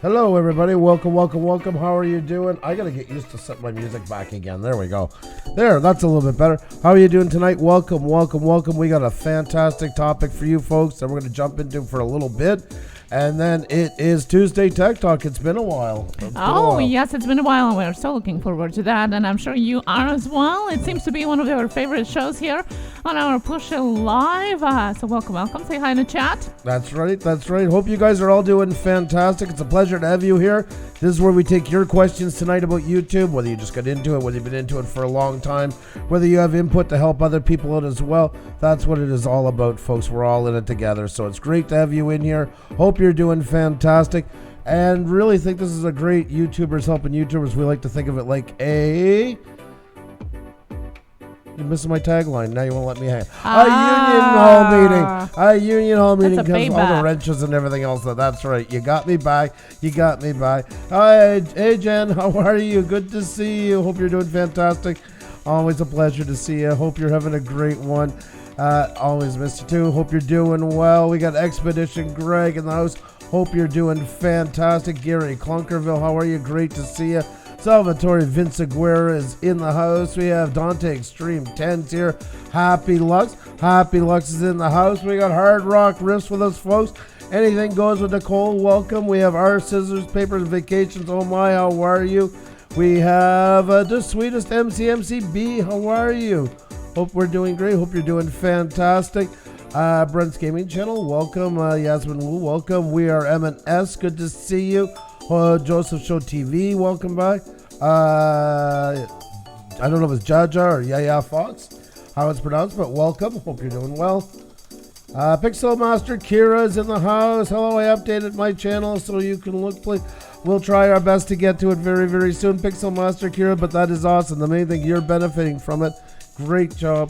Hello, everybody. Welcome, welcome, welcome. How are you doing? I got to get used to set my music back again. There we go. There, that's a little bit better. How are you doing tonight? Welcome, welcome, welcome. We got a fantastic topic for you folks that we're going to jump into for a little bit. And then it is Tuesday Tech Talk. It's been a while. Yes, it's been a while, and we're so looking forward to that. And I'm sure you are as well. It seems to be one of our favorite shows here on our Pusa Live. So welcome. Say hi in the chat. That's right. Hope you guys are all doing fantastic. It's a pleasure to have you here. This is where we take your questions tonight about YouTube, whether you just got into it, whether you've been into it for a long time, whether you have input to help other people out as well. That's what it is all about, folks. We're all in it together. So it's great to have you in here. Hope you're doing fantastic, and really think this is a great YouTubers helping YouTubers. We like to think of it like you're missing my tagline. Now you won't let me hang. A union hall meeting because all the wrenches and everything else. That's right. You got me back. Hi, hey Jen, how are you? Good to see you. Hope you're doing fantastic. Always a pleasure to see you. Hope you're having a great one. Always miss you too. Hope you're doing well. We got Expedition Greg in the house. Hope you're doing fantastic. Gary Clunkerville, how are you? Great to see you. Salvatore Vinciguerra is in the house. We have Dante Extreme 10s here. Happy Lux is in the house. We got Hard Rock Riffs with us, folks. Anything goes with Nicole. Welcome. We have our Scissors, Papers, Vacations. Oh my, how are you? We have the sweetest MCMCB. How are you? Hope we're doing great. Hope you're doing fantastic. Brent's Gaming Channel, welcome. Yasmin Wu, welcome. We are M&S, good to see you. Joseph Show TV, welcome back. I don't know if it's Jaja or Yaya Fox, how it's pronounced, but welcome. Hope you're doing well. Pixel Master Kira is in the house. Hello, I updated my channel so you can look, please. We'll try our best to get to it very, very soon. Pixel Master Kira, but that is awesome. The main thing, you're benefiting from it. Great job.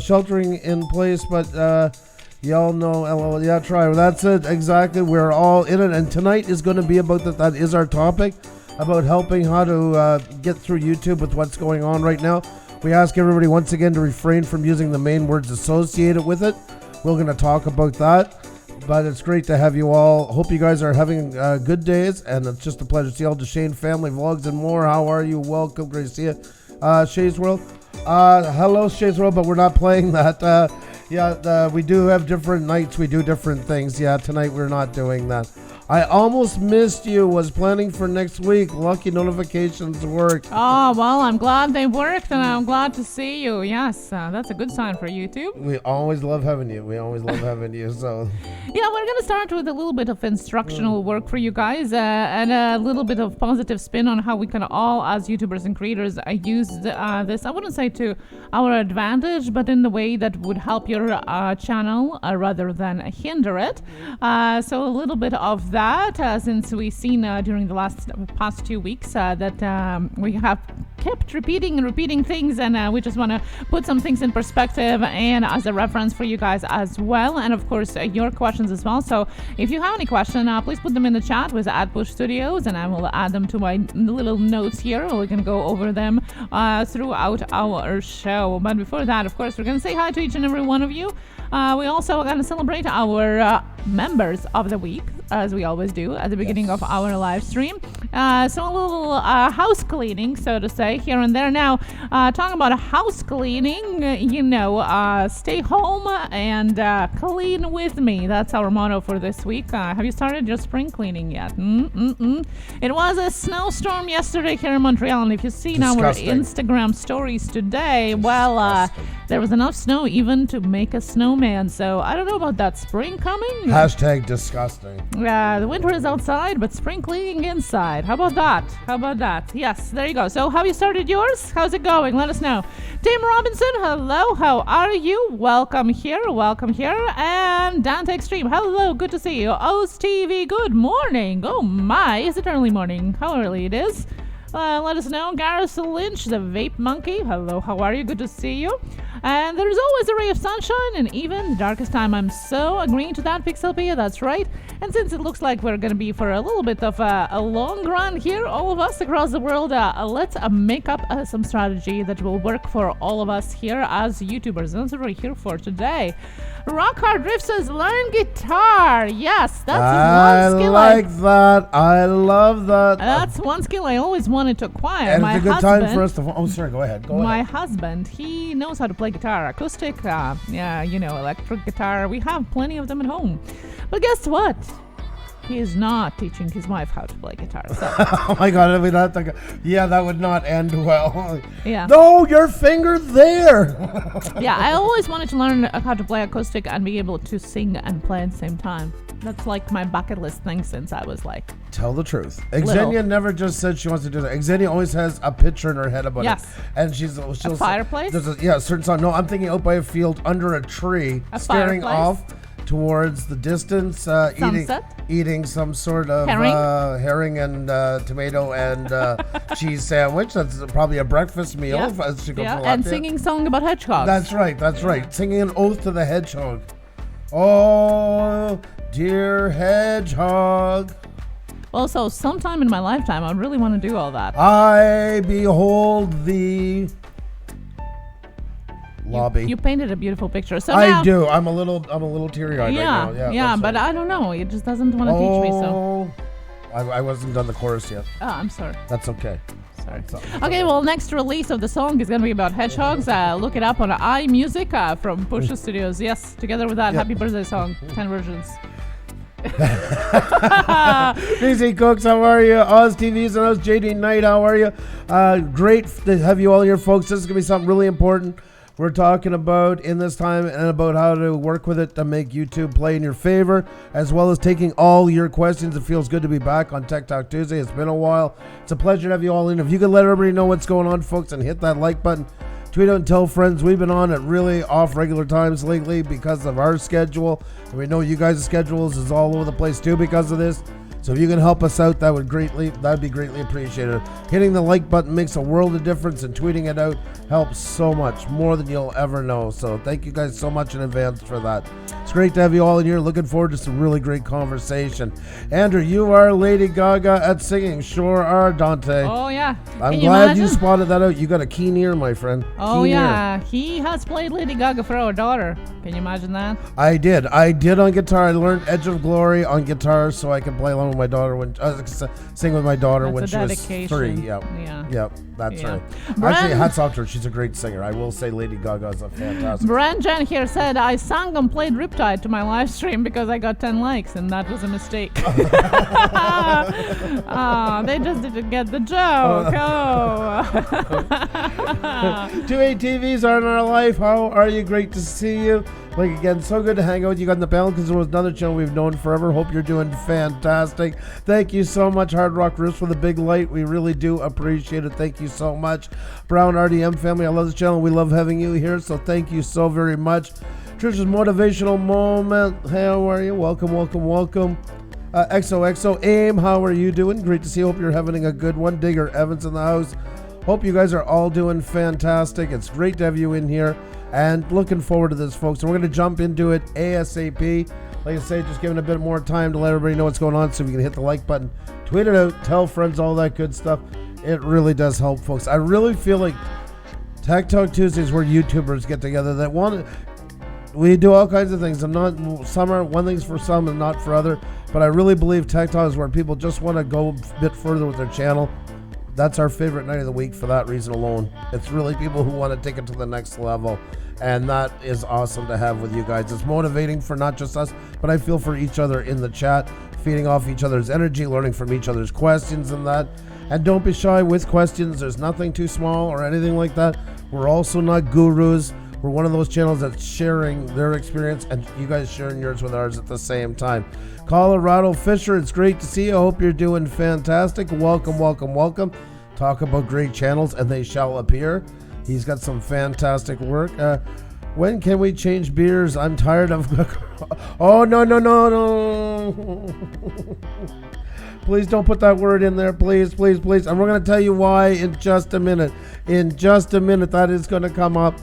Sheltering in place, but y'all know, LOL, yeah, try. Well, that's it, exactly. We're all in it, and tonight is going to be about that. That is our topic, about helping how to get through YouTube with what's going on right now. We ask everybody once again to refrain from using the main words associated with it. We're going to talk about that, but it's great to have you all. Hope you guys are having good days, and it's just a pleasure to see all the Shane family vlogs and more. How are you? Welcome, great to see you. Shay's World. Hello, Shay's World, but we're not playing that. We do have different nights. We do different things. Yeah, tonight we're not doing that. I almost missed you. Was planning for next week. Lucky notifications worked. Oh, well, I'm glad they worked, and I'm glad to see you. Yes, that's a good sign for YouTube. We always love having you. So yeah, we're going to start with a little bit of instructional work for you guys and a little bit of positive spin on how we can all, as YouTubers and creators, use this, I wouldn't say to our advantage, but in the way that would help your channel rather than hinder it. So a little bit of that, since we've seen during the past 2 weeks that we have kept repeating things, and we just want to put some things in perspective and as a reference for you guys as well, and of course your questions as well. So if you have any question, please put them in the chat with @PushStudios, and I will add them to my little notes here. We're going to go over them throughout our show. But before that, of course, we're going to say hi to each and every one of you. We also are going to celebrate our members of the week, as we always do at the beginning of our live stream. So a little house cleaning, so to say, here and there. Now, talking about house cleaning, stay home and clean with me. That's our motto for this week. Have you started your spring cleaning yet? It was a snowstorm yesterday here in Montreal, and if you've seen our Instagram stories today, well, there was enough snow even to make a snowman. So I don't know about that spring coming. #disgusting. The winter is outside, but spring cleaning inside. How about that? Yes, there you go. So have you started yours? How's it going? Let us know. Tim Robinson, hello. How are you? Welcome here. And Dante Extreme, hello. Good to see you. O's TV, good morning. Oh my, is it early morning? How early it is? Let us know. Gareth Lynch, the Vape Monkey, hello. How are you? Good to see you. And there's always a ray of sunshine, and even the darkest time. I'm so agreeing to that, Pixelpia. That's right. And since it looks like we're going to be for a little bit of a long run here, all of us across the world, let's make up some strategy that will work for all of us here as YouTubers. And that's what we're here for today. Rock Hard Riff says, learn guitar. Yes, that's one skill. I like that. I love that. That's one skill I always wanted to acquire. And it's a good time for us to... Oh, sorry, go ahead. My husband, he knows how to play guitar. Acoustic, electric guitar. We have plenty of them at home. But guess what? He is not teaching his wife how to play guitar. So. Oh my God! I mean, that would not end well. Yeah. No, your finger there. Yeah, I always wanted to learn how to play acoustic and be able to sing and play at the same time. That's like my bucket list thing since I was like. Tell the truth. Xenia never just said she wants to do that. Xenia always has a picture in her head about it. And she'll a fireplace. There's a certain song. No, I'm thinking out by a field under a tree, staring off towards the distance, eating some sort of herring and tomato and cheese sandwich. That's probably a breakfast meal. As she goes and singing song about hedgehogs. That's right. Singing an oath to the hedgehog. Oh, dear hedgehog. Well, so sometime in my lifetime, I really want to do all that. I behold thee. Lobby. You painted a beautiful picture. So I do. I'm a little teary-eyed right now. Yeah, but I don't know. It just doesn't want to teach me. So I wasn't done the chorus yet. Oh, I'm sorry. That's okay. Sorry. Okay, well, next release of the song is going to be about hedgehogs. Look it up on iMusic from Pusa Studios. Yes, together with that happy birthday song. 10 versions. DC Cooks, how are you? Oz TVs and Oz JD Knight, how are you? Great to have you all here, folks. This is going to be something really important we're talking about in this time, and about how to work with it to make YouTube play in your favor, as well as taking all your questions. It feels good to be back on Tech Talk Tuesday. It's been a while. It's a pleasure to have you all in. If you could let everybody know what's going on, folks, and hit that like button, tweet out and tell friends. We've been on at really off regular times lately because of our schedule, and we know you guys' schedules is all over the place too because of this. So if you can help us out, that'd be greatly appreciated. Hitting the like button makes a world of difference, and tweeting it out helps so much, more than you'll ever know. So thank you guys so much in advance for that. It's great to have you all in here. Looking forward to some really great conversation. Andrew, you are Lady Gaga at singing. Sure are, Dante. Oh, yeah. I'm glad you spotted that out. You got a keen ear, my friend. Oh, yeah. He has played Lady Gaga for our daughter. Can you imagine that? I did on guitar. I learned Edge of Glory on guitar so I can play along with my daughter sing with my daughter when she was 3. Yep, that's right. Actually, hats off to her. She's a great singer. I will say Lady Gaga is a fantastic. Brandon here said, I sang and played Riptide to my live stream because I got 10 likes, and that was a mistake. They just didn't get the joke. 2A TVs are in our life. How are you? Great to see you. Like, again, so good to hang out with you on the panel, because there was another channel we've known forever. Hope you're doing fantastic. Thank you so much, Hard Rock Riffs, for the big light. We really do appreciate it. Thank you so much. Brown RDM family, I love this channel. We love having you here, so thank you so very much. Trish's Motivational Moment. Hey, how are you? Welcome. XOXO AIM, how are you doing? Great to see you. Hope you're having a good one. Digger Evans in the house. Hope you guys are all doing fantastic. It's great to have you in here, and looking forward to this, folks. And we're going to jump into it ASAP. Like I say, just giving a bit more time to let everybody know what's going on, so we can hit the like button, tweet it out, tell friends, all that good stuff. It really does help, folks. I really feel like Tech Talk Tuesdays where YouTubers get together that want to. We do all kinds of things. One thing's for some and not for other. But I really believe Tech Talk is where people just want to go a bit further with their channel. That's our favorite night of the week for that reason alone. It's really people who want to take it to the next level. And that is awesome to have with you guys. It's motivating for not just us, but I feel for each other in the chat, feeding off each other's energy, learning from each other's questions and that. And don't be shy with questions. There's nothing too small or anything like that. We're also not gurus. We're one of those channels that's sharing their experience, and you guys sharing yours with ours at the same time. Colorado Fisher, it's great to see you. I hope you're doing fantastic. Welcome. Talk about great channels, and they shall appear. He's got some fantastic work. When can we change beers? I'm tired of... Oh, no. Please don't put that word in there, please. And we're going to tell you why in just a minute. That is going to come up.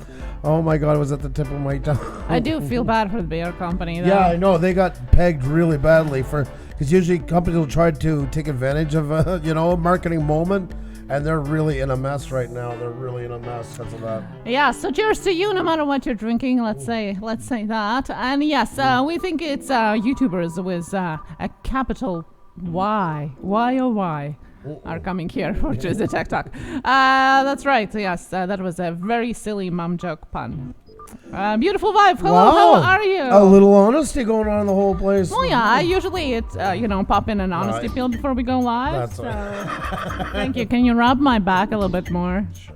Oh my God, it was at the tip of my tongue. I do feel bad for the beer company, though. Yeah, I know. They got pegged really badly because usually companies will try to take advantage of a marketing moment, and they're really in a mess right now. They're really in a mess because of that. Yeah, so cheers to you, no matter what you're drinking. Let's say that. And yes, we think it's YouTubers with a capital Y. Y are coming here, which is a TikTok. That's right. Yes, that was a very silly mom joke pun. Beautiful vibe. Hello, Wow. how are you? A little honesty going on in the whole place. Well, yeah, I usually pop in an honesty pill before we go live. That's right. Thank you. Can you rub my back a little bit more? Sure.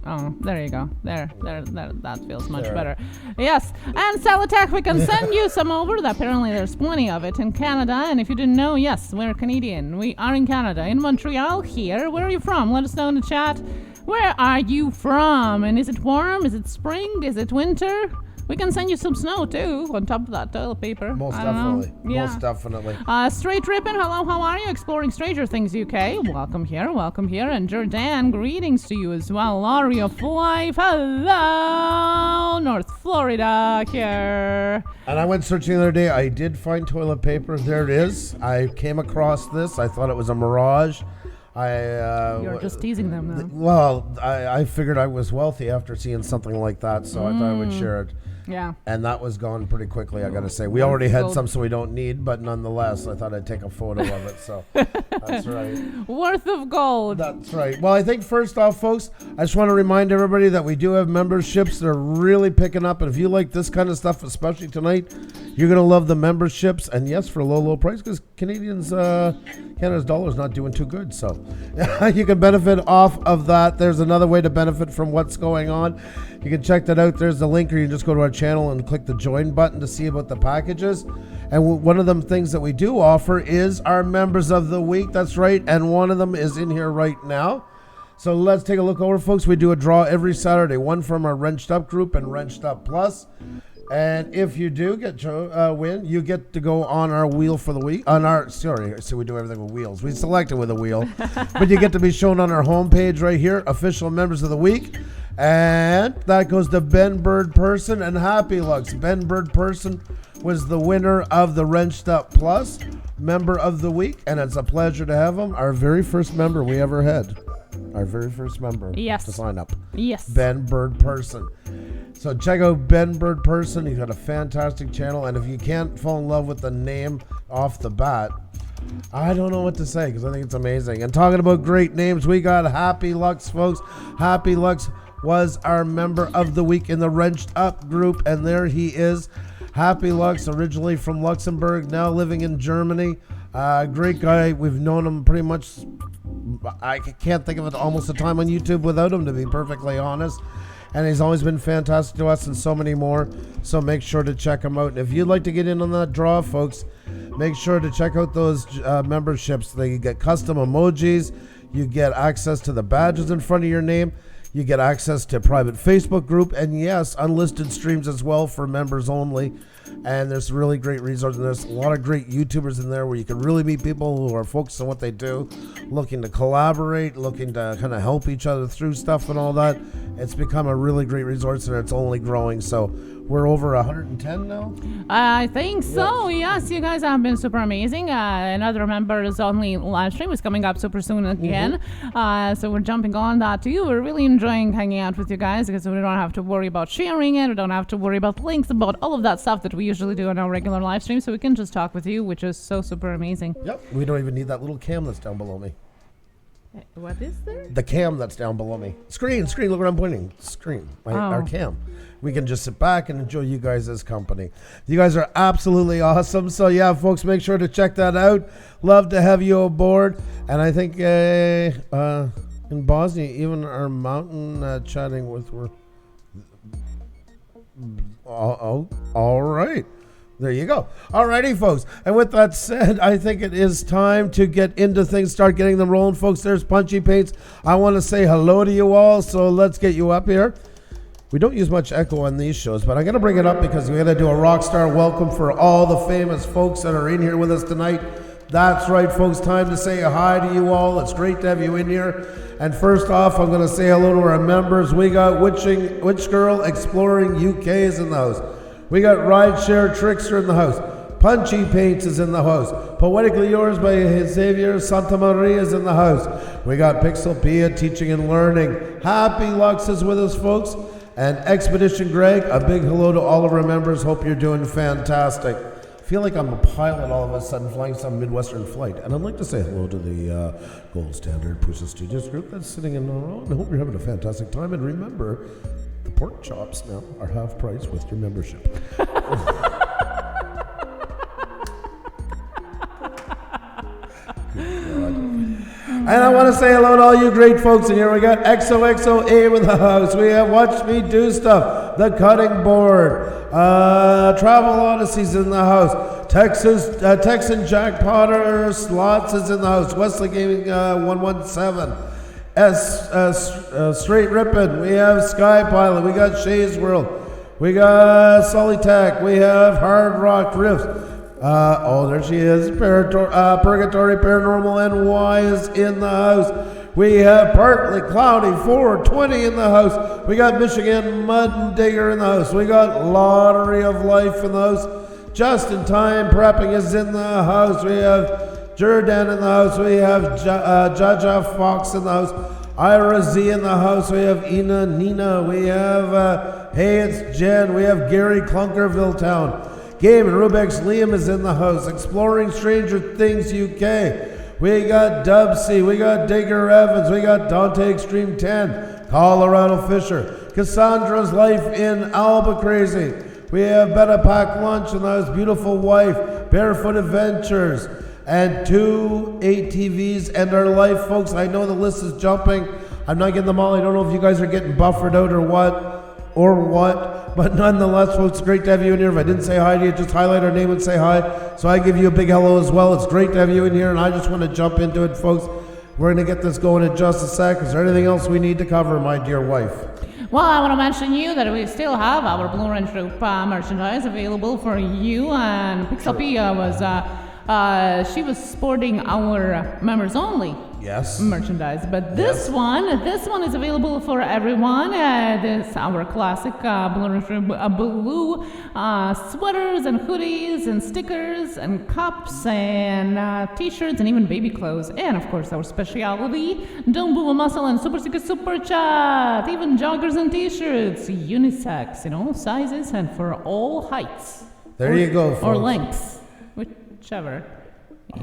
Oh, there you go. There, that feels much better. Yes, and Salatech, we can send you some over. Apparently, there's plenty of it in Canada. And if you didn't know, yes, we're Canadian. We are in Canada, in Montreal here. Where are you from? Let us know in the chat. Where are you from? And is it warm? Is it spring? Is it winter? We can send you some snow, too, on top of that toilet paper. Most definitely. Yeah. Most definitely. Straight Rippin', hello, how are you? Exploring Stranger Things UK. Welcome here. And Jordan, greetings to you as well. Laurie of Life, hello. North Florida here. And I went searching the other day. I did find toilet paper. There it is. I came across this. I thought it was a mirage. You're just teasing them now. Well, I figured I was wealthy after seeing something like that, so I thought I would share it. Yeah. And that was gone pretty quickly, I got to say. We already had some, so we don't need, but nonetheless, I thought I'd take a photo of it, so that's right. Worth of gold. That's right. Well, I think first off, folks, I just want to remind everybody that we do have memberships that are really picking up, and if you like this kind of stuff, especially tonight, you're going to love the memberships, and yes, for a low price, because Canada's dollar is not doing too good, so you can benefit off of that. There's another way to benefit from what's going on. You can check that out. There's the link, or you can just go to our channel and click the join button to see about the packages. And one of them things that we do offer is our members of the week. That's right. And one of them is in here right now. So let's take a look over, folks. We do a draw every Saturday, one from our Wrenched Up group and Wrenched Up Plus. And if you do get win, you get to go on our wheel for the week. We do everything with wheels. We select it with a wheel. But you get to be shown on our homepage right here, official members of the week. And that goes to Ben Bird Person and Happy Lux. Ben Bird Person was the winner of the Wrenched Up Plus member of the week. And it's a pleasure to have him. Our very first member we ever had. Our very first member to sign up. Yes. Ben Bird Person. So check out Ben Bird Person. He's got a fantastic channel. And if you can't fall in love with the name off the bat, I don't know what to say because I think it's amazing. And talking about great names, we got Happy Lux, folks. Happy Lux was our member of the week in the Wrenched Up group. And there he is. Happy Lux, originally from Luxembourg, now living in Germany. Great guy. We've known him pretty much. I can't think of it almost a time on YouTube without him, to be perfectly honest. And he's always been fantastic to us and so many more. So make sure to check him out. And if you'd like to get in on that draw, folks, make sure to check out those memberships. They get custom emojis. You get access to the badges in front of your name. You get access to private Facebook group. And yes, unlisted streams as well for members only. And there's really great resources. There's a lot of great YouTubers in there where you can really meet people who are focused on what they do, looking to collaborate, looking to kind of help each other through stuff and all that. It's become a really great resource, and it's only growing. So we're over 110 now? I think so. Yes, you guys have been super amazing. Another members only live stream is coming up super soon again. So we're jumping on that too. We're really enjoying hanging out with you guys because we don't have to worry about sharing it. We don't have to worry about links, about all of that stuff that we usually do on our regular live stream. So we can just talk with you, which is so super amazing. Yep. We don't even need that little cam that's down below me. What is there? The cam that's down below me. Screen, look where I'm pointing. Screen, our cam. We can just sit back and enjoy you guys as company. You guys are absolutely awesome. So yeah, folks, make sure to check that out. Love to have you aboard. And I think in Bosnia, even our mountain chatting with were... all right. There you go. Alrighty, folks. And with that said, I think it is time to get into things, start getting them rolling, folks. There's Punchy Paints. I want to say hello to you all, so let's get you up here. We don't use much echo on these shows, but I'm going to bring it up because we're going to do a rock star welcome for all the famous folks that are in here with us tonight. That's right, folks. Time to say hi to you all. It's great to have you in here. And first off, I'm going to say hello to our members. We got Witch Girl Exploring UK is in the house. We got Rideshare Trickster in the house. Punchy Paints is in the house. Poetically Yours by Xavier Santa Maria is in the house. We got Pixelpia Teaching and Learning. Happy Lux is with us, folks. And Expedition Greg, a big hello to all of our members. Hope you're doing fantastic. I feel like I'm a pilot all of a sudden flying some Midwestern flight. And I'd like to say hello to the Gold Standard Pusa Studios group that's sitting in the row. And I hope you're having a fantastic time. And remember, the pork chops now are half price with your membership. And I want to say hello to all you great folks in here. We got XOXOA with the house. We have Watch Me Do Stuff, The Cutting Board, Travel Odysseys in the house, Texan Jack Potter Slots is in the house, Wesley Gaming 117, Straight Rippin', we have Sky Pilot, we got Shay's World, we got Sully Tech, we have Hard Rock Riffs. There she is. Purgatory Paranormal NY is in the house. We have Partly Cloudy 420 in the house. We got Michigan Mud and Digger in the house. We got Lottery of Life in the house. Just in Time Prepping is in the house. We have Jordan in the house. We have Jaja Fox in the house. Ira Z in the house. We have Ina Nina. We have Hey It's Jen. We have Gary Clunkerville Town. Game and Rubik's Liam is in the house. Exploring Stranger Things UK. We got Dubsy. We got Digger Evans. We got Dante Extreme 10. Colorado Fisher. Cassandra's Life in Albuquerque. We have Better Pack Lunch in the house. Beautiful Wife. Barefoot Adventures. And 2 ATVs and our life, folks. I know the list is jumping. I'm not getting them all. I don't know if you guys are getting buffered out or what. But nonetheless, folks, great to have you in here. If I didn't say hi to you, just highlight our name and say hi. So I give you a big hello as well. It's great to have you in here, and I just want to jump into it, folks. We're going to get this going in just a sec. Is there anything else we need to cover, my dear wife? Well, I want to mention you that we still have our Blue Range Group merchandise available for you. And Pixelpia was, she was sporting our members only. Yes. Merchandise, but this one is available for everyone. This our classic blue sweaters and hoodies and stickers and cups and t-shirts and even baby clothes, and of course our specialty Don't Move a Muscle and Super Chat, even joggers and t-shirts, unisex in all sizes and for all heights. There you go, folks. Or lengths, whichever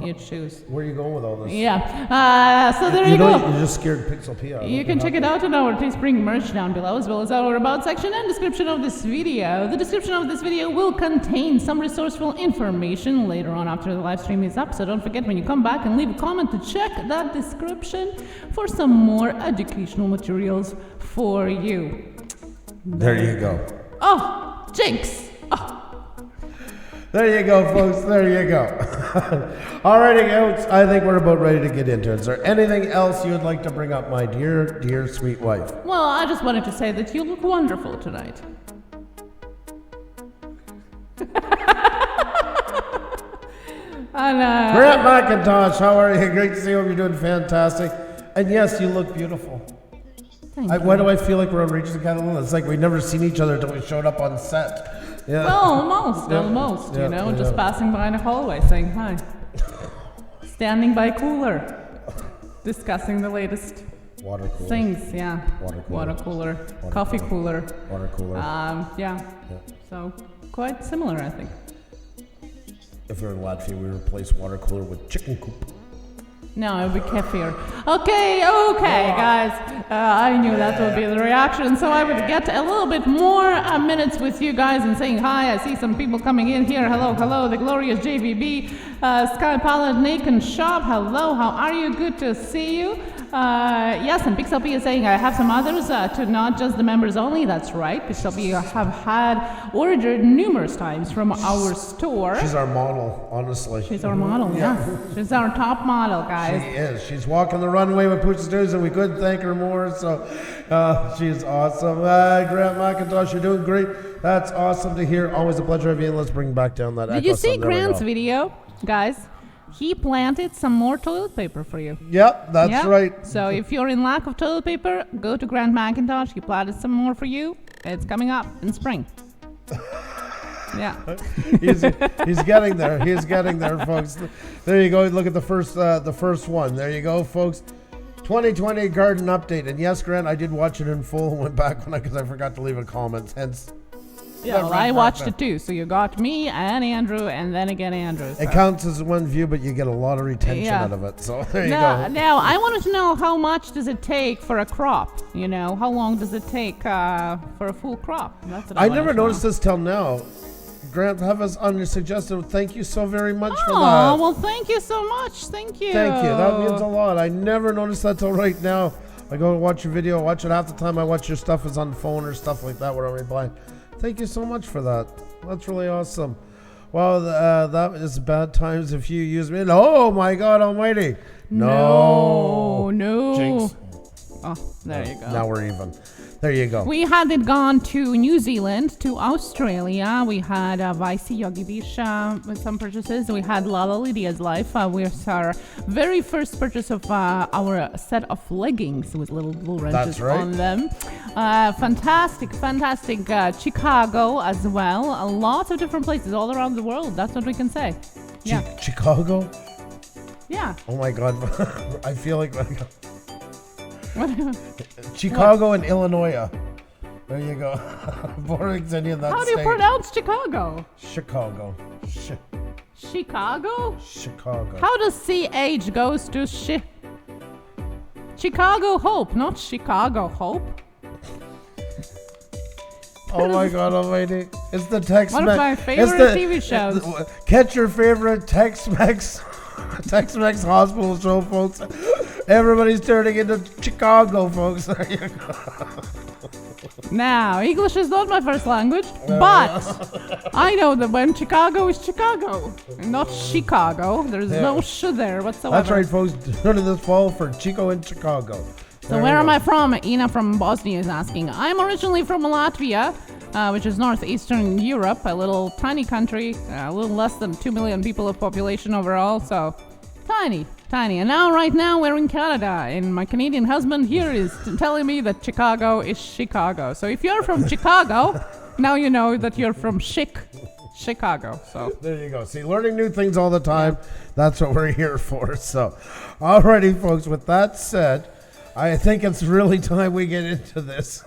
you choose. Where are you going with all this? Yeah. So there you go. You just scared Pixelpia. You can check it out on our Teespring merch down below, as well as our About section and description of this video. The description of this video will contain some resourceful information later on after the live stream is up, so don't forget when you come back and leave a comment to check that description for some more educational materials for you. There you go. Oh, jinx! Oh. There you go, folks. There you go. Alrighty, folks. I think we're about ready to get into it. Is there anything else you would like to bring up, my dear, dear, sweet wife? Well, I just wanted to say that you look wonderful tonight. And, Grant McIntosh, how are you? Great to see you. Hope you're doing fantastic. And yes, you look beautiful. Thank you. Why do I feel like we're on Regis Academy? It's like we've never seen each other until we showed up on set. Yeah. Well, almost, you know, just passing by in a hallway saying hi. Standing by cooler. Discussing the latest water cooler. Things, yeah. Water cooler. Coffee cooler. Water cooler. Yeah. So, quite similar, I think. If we were in Latvia, we replace water cooler with chicken coop. No, it would be kefir. Okay, guys. I knew that would be the reaction, so I would get a little bit more minutes with you guys and saying hi. I see some people coming in here. Hello, the glorious JVB, Sky Pilot, Nathan Shop. Hello, how are you? Good to see you. Yes, and Pixelpia is saying I have some others to not just the members only. That's right. Pixelpia have had ordered numerous times from our store. She's our model, honestly. She's our model, yeah. She's our top model, guys. She is. She's walking the runway with Pusa Studios, and we couldn't thank her more. So she's awesome. Grant McIntosh, you're doing great. That's awesome to hear. Always a pleasure of you. Let's bring back down that. Did you see Grant's video, guys? He planted some more toilet paper for you. Yep, that's right. So if you're in lack of toilet paper, go to Grant Macintosh. He planted some more for you. It's coming up in spring. Yeah. He's getting there. He's getting there, folks. There you go. Look at the first one. There you go, folks. 2020 garden update. And yes, Grant, I did watch it in full and went back because I forgot to leave a comment. Hence. Yeah, well, I watched it too. So you got me and Andrew, and then again Andrew. So. It counts as one view, but you get a lot of retention out of it. So there you go. Now, I wanted to know how much does it take for a crop? You know, how long does it take for a full crop? That's what I never noticed this till now. Grant, have us on your suggestion. Thank you so very much for that. Oh, well, thank you so much. Thank you. Thank you. That means a lot. I never noticed that till right now. I go watch your video, watch it half the time I watch your stuff is on the phone or stuff like that where I'm replying. Thank you so much for that. That's really awesome. Well, that is bad times if you use me. Oh, my God almighty. No. Jinx. Oh, there you go. Now we're even. There you go. We had it gone to New Zealand, to Australia. We had Vicey Yogi Beach with some purchases. We had Lala Lydia's Life with our very first purchase of our set of leggings with little blue wrenches on them. Fantastic Chicago as well. Lots of different places all around the world. That's what we can say. Yeah. Chicago? Yeah. Oh my God. I feel like... Chicago and Illinois. There you go. Boring's in that How do you state. pronounce Chicago? Chicago. Chicago? Chicago. How does CH goes to Chicago Hope, not Chicago Hope? Oh my God almighty. It's the Tex-Mex. One of my favorite TV shows. Catch your favorite Tex-Mex hospital show, folks. Everybody's turning into Chicago, folks. There you go. Now, English is not my first language, but I know that when Chicago is Chicago, not Chicago. There's no sh there whatsoever. That's right, folks. Turn in this fall for Chico in Chicago. So where am I from? Ina from Bosnia is asking. I'm originally from Latvia, which is northeastern Europe, a little tiny country, a little less than 2 million people of population overall, so tiny. And now, right now, we're in Canada, and my Canadian husband here is telling me that Chicago is Chicago. So if you're from Chicago, now you know that you're from Chicago. So there you go. See, learning new things all the time. Yeah. That's what we're here for. So, alrighty, folks. With that said, I think it's really time we get into this.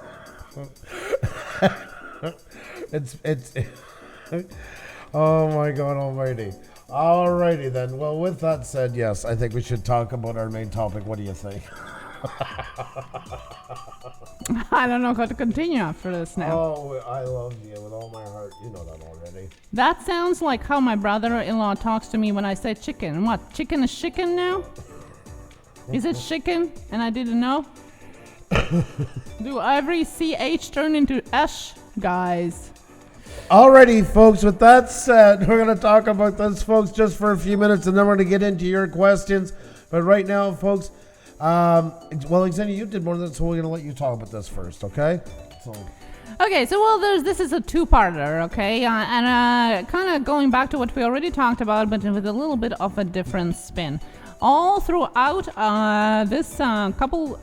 it's oh my God almighty. Alrighty then. Well, with that said, yes, I think we should talk about our main topic. What do you think? I don't know how to continue after this now. Oh, I love you with all my heart. You know that already. That sounds like how my brother-in-law talks to me when I say chicken. What? Chicken is chicken now? Is it chicken? And I didn't know? Do every CH turn into S, guys? Alrighty, folks, with that said, we're going to talk about this, folks, just for a few minutes, and then we're going to get into your questions. But right now, folks, well, Xenia, you did more than this, so we're going to let you talk about this first, okay? Okay, so, well, this is a two-parter, okay? And kind of going back to what we already talked about, but with a little bit of a different spin. All throughout this couple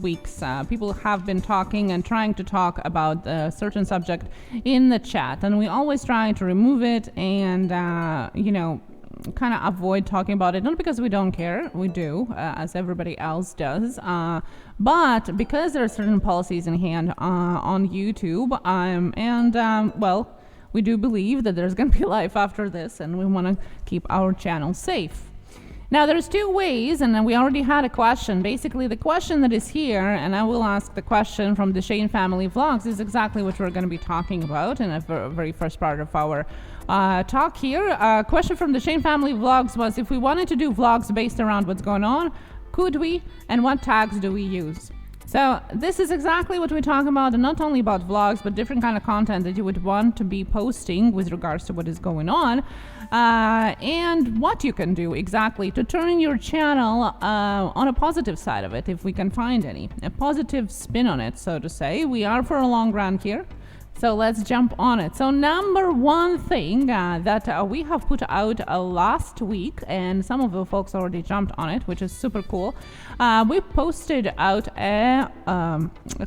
weeks, people have been talking and trying to talk about a certain subject in the chat, and we always try to remove it and kind of avoid talking about it, not because we don't care, we do, as everybody else does, but because there are certain policies in hand on YouTube, well, we do believe that there's going to be life after this, and we want to keep our channel safe. Now, there's two ways, and we already had a question. Basically, the question that is here, and I will ask the question from the Shane Family Vlogs, is exactly what we're going to be talking about in the very first part of our talk here. A question from the Shane Family Vlogs was, if we wanted to do vlogs based around what's going on, could we, and what tags do we use? So this is exactly what we talk about, and not only about vlogs, but different kind of content that you would want to be posting with regards to what is going on, and what you can do exactly to turn your channel on a positive side of it, if we can find any. A positive spin on it, so to say. We are for a long run here. So let's jump on it. So number one thing that we have put out last week, and some of the folks already jumped on it, which is super cool. We posted out a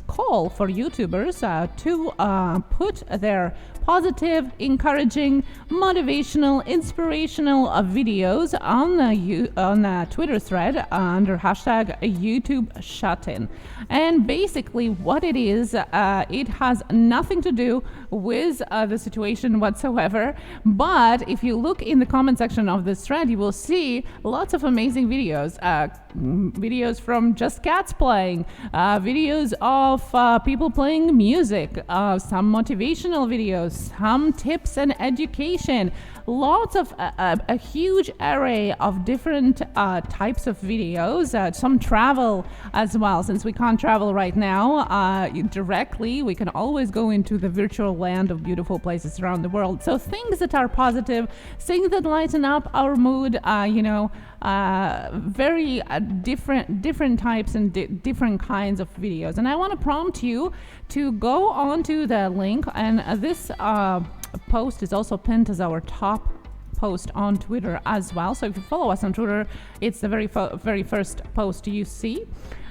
call for YouTubers to put their positive, encouraging, motivational, inspirational videos on the Twitter thread under hashtag YouTubeShutIn. And basically what it is, it has nothing to do with the situation whatsoever, but if you look in the comment section of this thread, you will see lots of amazing videos. Videos from just cats playing, videos of people playing music, some motivational videos, some tips and education, lots of a huge array of different types of videos, some travel as well. Since we can't travel right now directly, we can always go into the virtual land of beautiful places around the world. So things that are positive, things that lighten up our mood, very different types and different kinds of videos. And I want to prompt you to go onto the link, and this post is also pinned as our top post on Twitter as well. So if you follow us on Twitter, it's the very first post you see.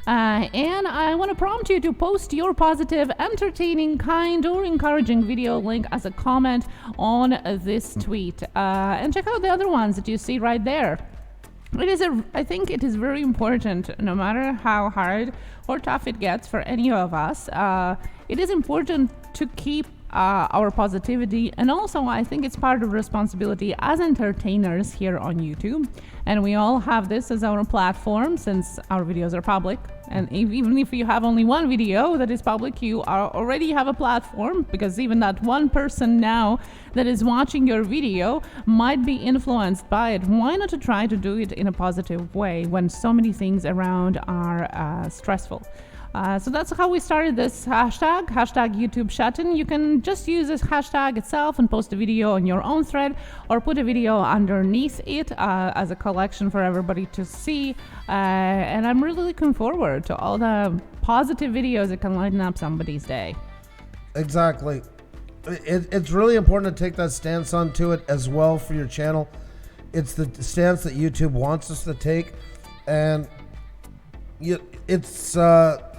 And I want to prompt you to post your positive, entertaining, kind, or encouraging video link as a comment on this tweet. And check out the other ones that you see right there. I think it is very important, no matter how hard or tough it gets for any of us, it is important to keep our positivity, and also I think it's part of responsibility as entertainers here on YouTube, and we all have this as our platform since our videos are public. And even if you have only one video that is public, you already have a platform, because even that one person now that is watching your video might be influenced by it. Why not to try to do it in a positive way when so many things around are stressful? So that's how we started this hashtag YouTubeShutIn. You can just use this hashtag itself and post a video on your own thread, or put a video underneath it as a collection for everybody to see. And I'm really looking forward to all the positive videos that can lighten up somebody's day. Exactly. It's really important to take that stance onto it as well for your channel. It's the stance that YouTube wants us to take. And it's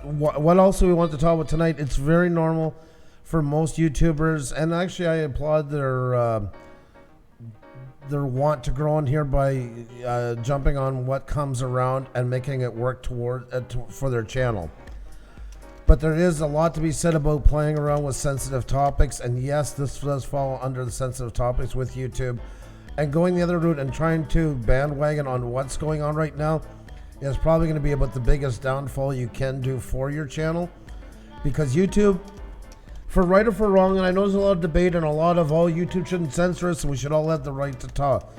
what also we want to talk about tonight. It's very normal for most YouTubers, and actually I applaud their want to grow in here by jumping on what comes around and making it work for their channel. But there is a lot to be said about playing around with sensitive topics, and yes, this does fall under the sensitive topics with YouTube. And going the other route and trying to bandwagon on what's going on right now is probably going to be about the biggest downfall you can do for your channel, because YouTube, for right or for wrong, and I know there's a lot of debate and a lot of, YouTube shouldn't censor us and we should all have the right to talk.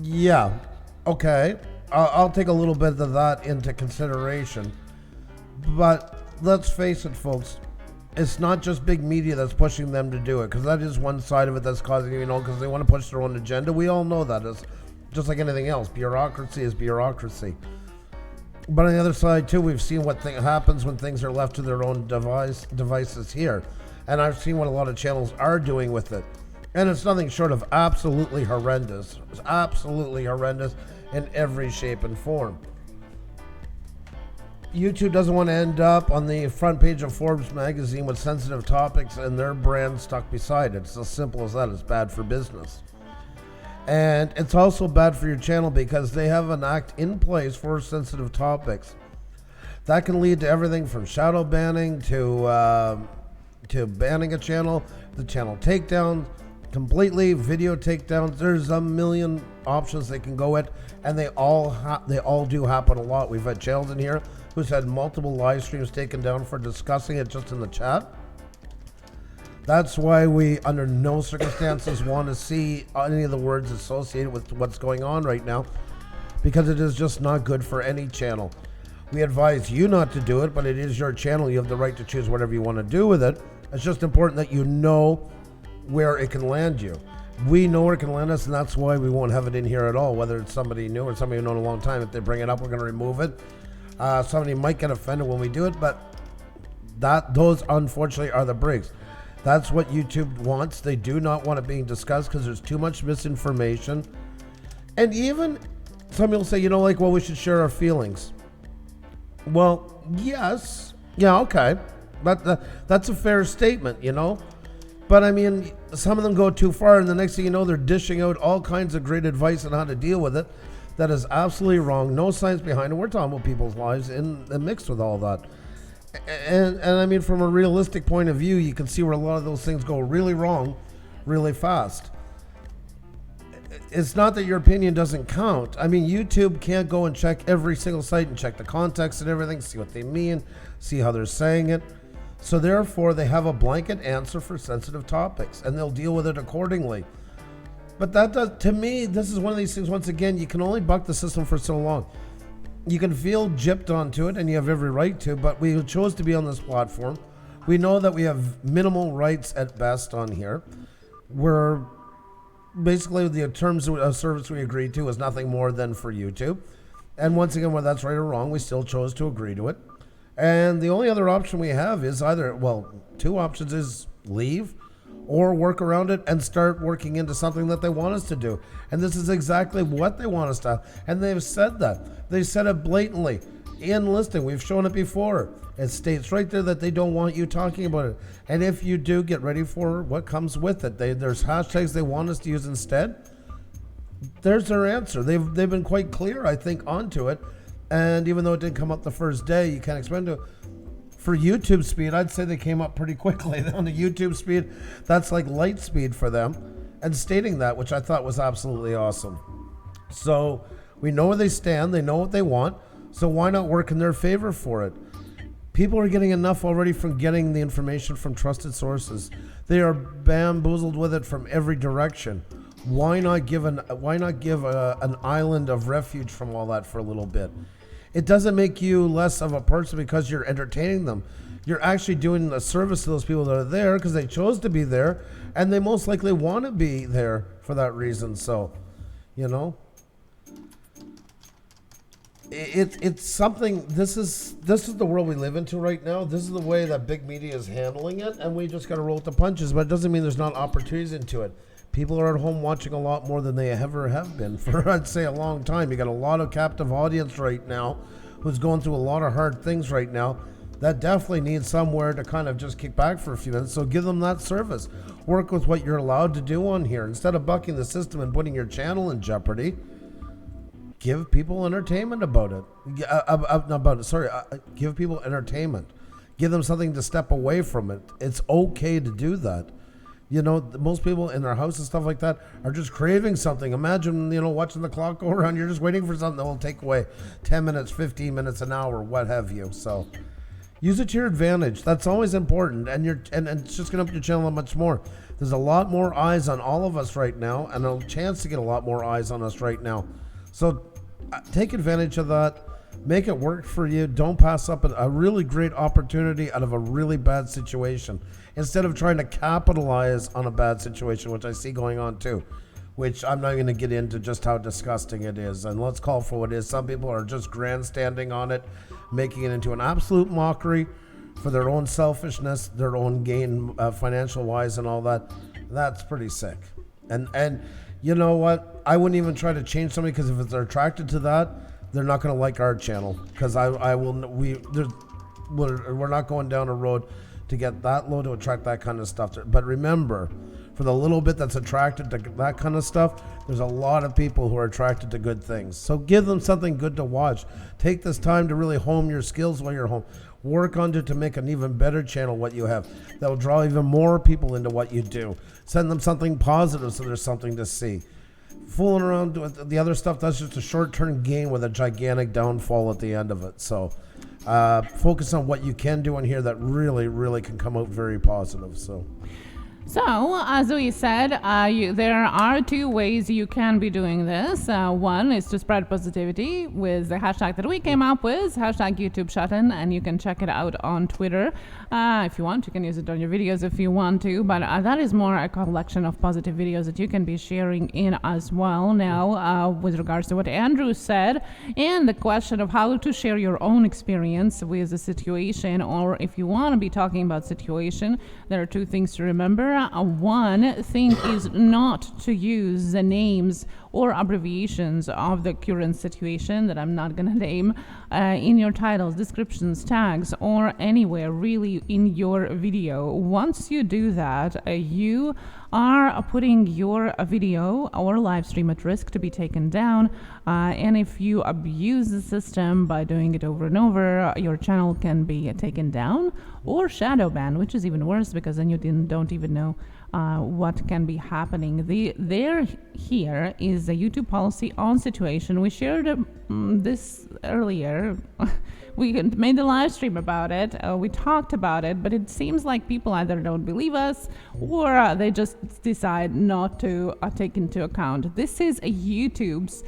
Yeah, okay, I'll take a little bit of that into consideration, but let's face it, folks, it's not just big media that's pushing them to do it, because that is one side of it that's causing, because they want to push their own agenda. We all know that. It's just like anything else. Bureaucracy is bureaucracy. But on the other side too, we've seen what happens when things are left to their own devices here. And I've seen what a lot of channels are doing with it. And it's nothing short of absolutely horrendous. It's absolutely horrendous in every shape and form. YouTube doesn't want to end up on the front page of Forbes magazine with sensitive topics and their brand stuck beside it. It's as simple as that. It's bad for business. And it's also bad for your channel because they have an act in place for sensitive topics. That can lead to everything from shadow banning to banning a channel, the channel takedown, completely video takedowns. There's a million options they can go at, and they all do happen a lot. We've had channels in here who's had multiple live streams taken down for discussing it just in the chat. That's why we, under no circumstances, want to see any of the words associated with what's going on right now, because it is just not good for any channel. We advise you not to do it, but it is your channel. You have the right to choose whatever you want to do with it. It's just important that you know where it can land you. We know where it can land us, and that's why we won't have it in here at all, whether it's somebody new or somebody we've known a long time. If they bring it up, we're going to remove it. Somebody might get offended when we do it, but Those unfortunately are the breaks. That's what YouTube wants. They do not want it being discussed because there's too much misinformation. And even some people say, well, we should share our feelings. Well, yes. Yeah, okay. That's a fair statement, But I mean, some of them go too far, and the next thing you know, they're dishing out all kinds of great advice on how to deal with it. That is absolutely wrong. No science behind it. We're talking about people's lives and mixed with all that. And I mean, from a realistic point of view, you can see where a lot of those things go really wrong, really fast. It's not that your opinion doesn't count. I mean, YouTube can't go and check every single site and check the context and everything, see what they mean, see how they're saying it. So therefore, they have a blanket answer for sensitive topics, and they'll deal with it accordingly. But that does, to me, this is one of these things, once again, you can only buck the system for so long. You can feel gypped onto it, and you have every right to, but we chose to be on this platform. We know that we have minimal rights at best on here. We're basically, the terms of service we agreed to is nothing more than for YouTube. And once again, whether that's right or wrong, we still chose to agree to it. And the only other option we have is two options is leave or work around it and start working into something that they want us to do. And this is exactly what they want us to have. And they've said that. They said it blatantly in listing. We've shown it before. It states right there that they don't want you talking about it. And if you do, get ready for what comes with it. There's hashtags they want us to use instead. There's their answer. They've been quite clear, I think, onto it. And even though it didn't come up the first day, you can't expect it. For YouTube speed, I'd say they came up pretty quickly. On the YouTube speed, that's like light speed for them. And stating that, which I thought was absolutely awesome. So we know where they stand. They know what they want. So why not work in their favor for it? People are getting enough already from getting the information from trusted sources. They are bamboozled with it from every direction. Why not give an island of refuge from all that for a little bit? It doesn't make you less of a person because you're entertaining them. You're actually doing a service to those people that are there because they chose to be there, and they most likely want to be there for that reason. So, it's something. This is the world we live into right now. This is the way that big media is handling it, and we just got to roll with the punches. But it doesn't mean there's not opportunities into it. People are at home watching a lot more than they ever have been for, I'd say, a long time. You got a lot of captive audience right now who's going through a lot of hard things right now that definitely needs somewhere to kind of just kick back for a few minutes. So give them that service. Work with what you're allowed to do on here. Instead of bucking the system and putting your channel in jeopardy, give people entertainment about it. Give people entertainment. Give them something to step away from it. It's okay to do that. Most people in their house and stuff like that are just craving something. Imagine, watching the clock go around. You're just waiting for something that will take away 10 minutes, 15 minutes, an hour, what have you. So use it to your advantage. That's always important. And it's just going to up your channel much more. There's a lot more eyes on all of us right now, and a chance to get a lot more eyes on us right now. So take advantage of that. Make it work for you. Don't pass up a really great opportunity out of a really bad situation. Instead of trying to capitalize on a bad situation, which I see going on too, which I'm not going to get into just how disgusting it is. And let's call for what it is. Some people are just grandstanding on it, making it into an absolute mockery for their own selfishness, their own gain, financial wise and all that. That's pretty sick. And you know what? I wouldn't even try to change somebody, because if they're attracted to that, they're not going to like our channel, because we're not going down a road to get that low to attract that kind of stuff. But remember, for the little bit that's attracted to that kind of stuff, there's a lot of people who are attracted to good things. So give them something good to watch. Take this time to really hone your skills while you're home. Work on it to make an even better channel, what you have. That will draw even more people into what you do. Send them something positive so there's something to see. Fooling around with the other stuff, that's just a short-term gain with a gigantic downfall at the end of it. So focus on what you can do in here that really, really can come out very positive. So, as we said, there are two ways you can be doing this. One is to spread positivity with the hashtag that we came up with, hashtag YouTubeShutIn, and you can check it out on Twitter if you want. You can use it on your videos if you want to, but that is more a collection of positive videos that you can be sharing in as well. Now, with regards to what Andrew said, and the question of how to share your own experience with the situation, or if you want to be talking about situation, there are two things to remember. One thing is not to use the names or abbreviations of the current situation that I'm not going to name in your titles, descriptions, tags, or anywhere really in your video. Once you do that, you are putting your video or live stream at risk to be taken down. And if you abuse the system by doing it over and over, your channel can be taken down or shadow banned, which is even worse because then you don't even know what can be happening. There here is the YouTube policy on situation. We shared this earlier. We made a live stream about it. We talked about it, but it seems like people either don't believe us or they just decide not to take into account. This is YouTube's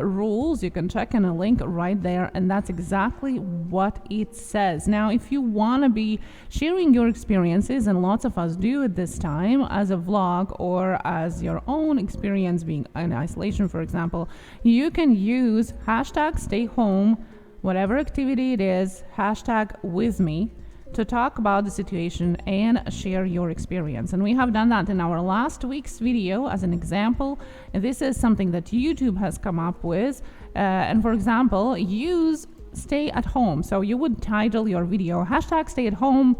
rules. You can check in a link right there, and that's exactly what it says. Now, if you want to be sharing your experiences, and lots of us do at this time as a vlog or as your own experience being in isolation, for example, you can use hashtag stay home, whatever activity it is, hashtag with me, to talk about the situation and share your experience. And we have done that in our last week's video as an example. And this is something that YouTube has come up with. And for example, use stay at home. So you would title your video hashtag stay at home,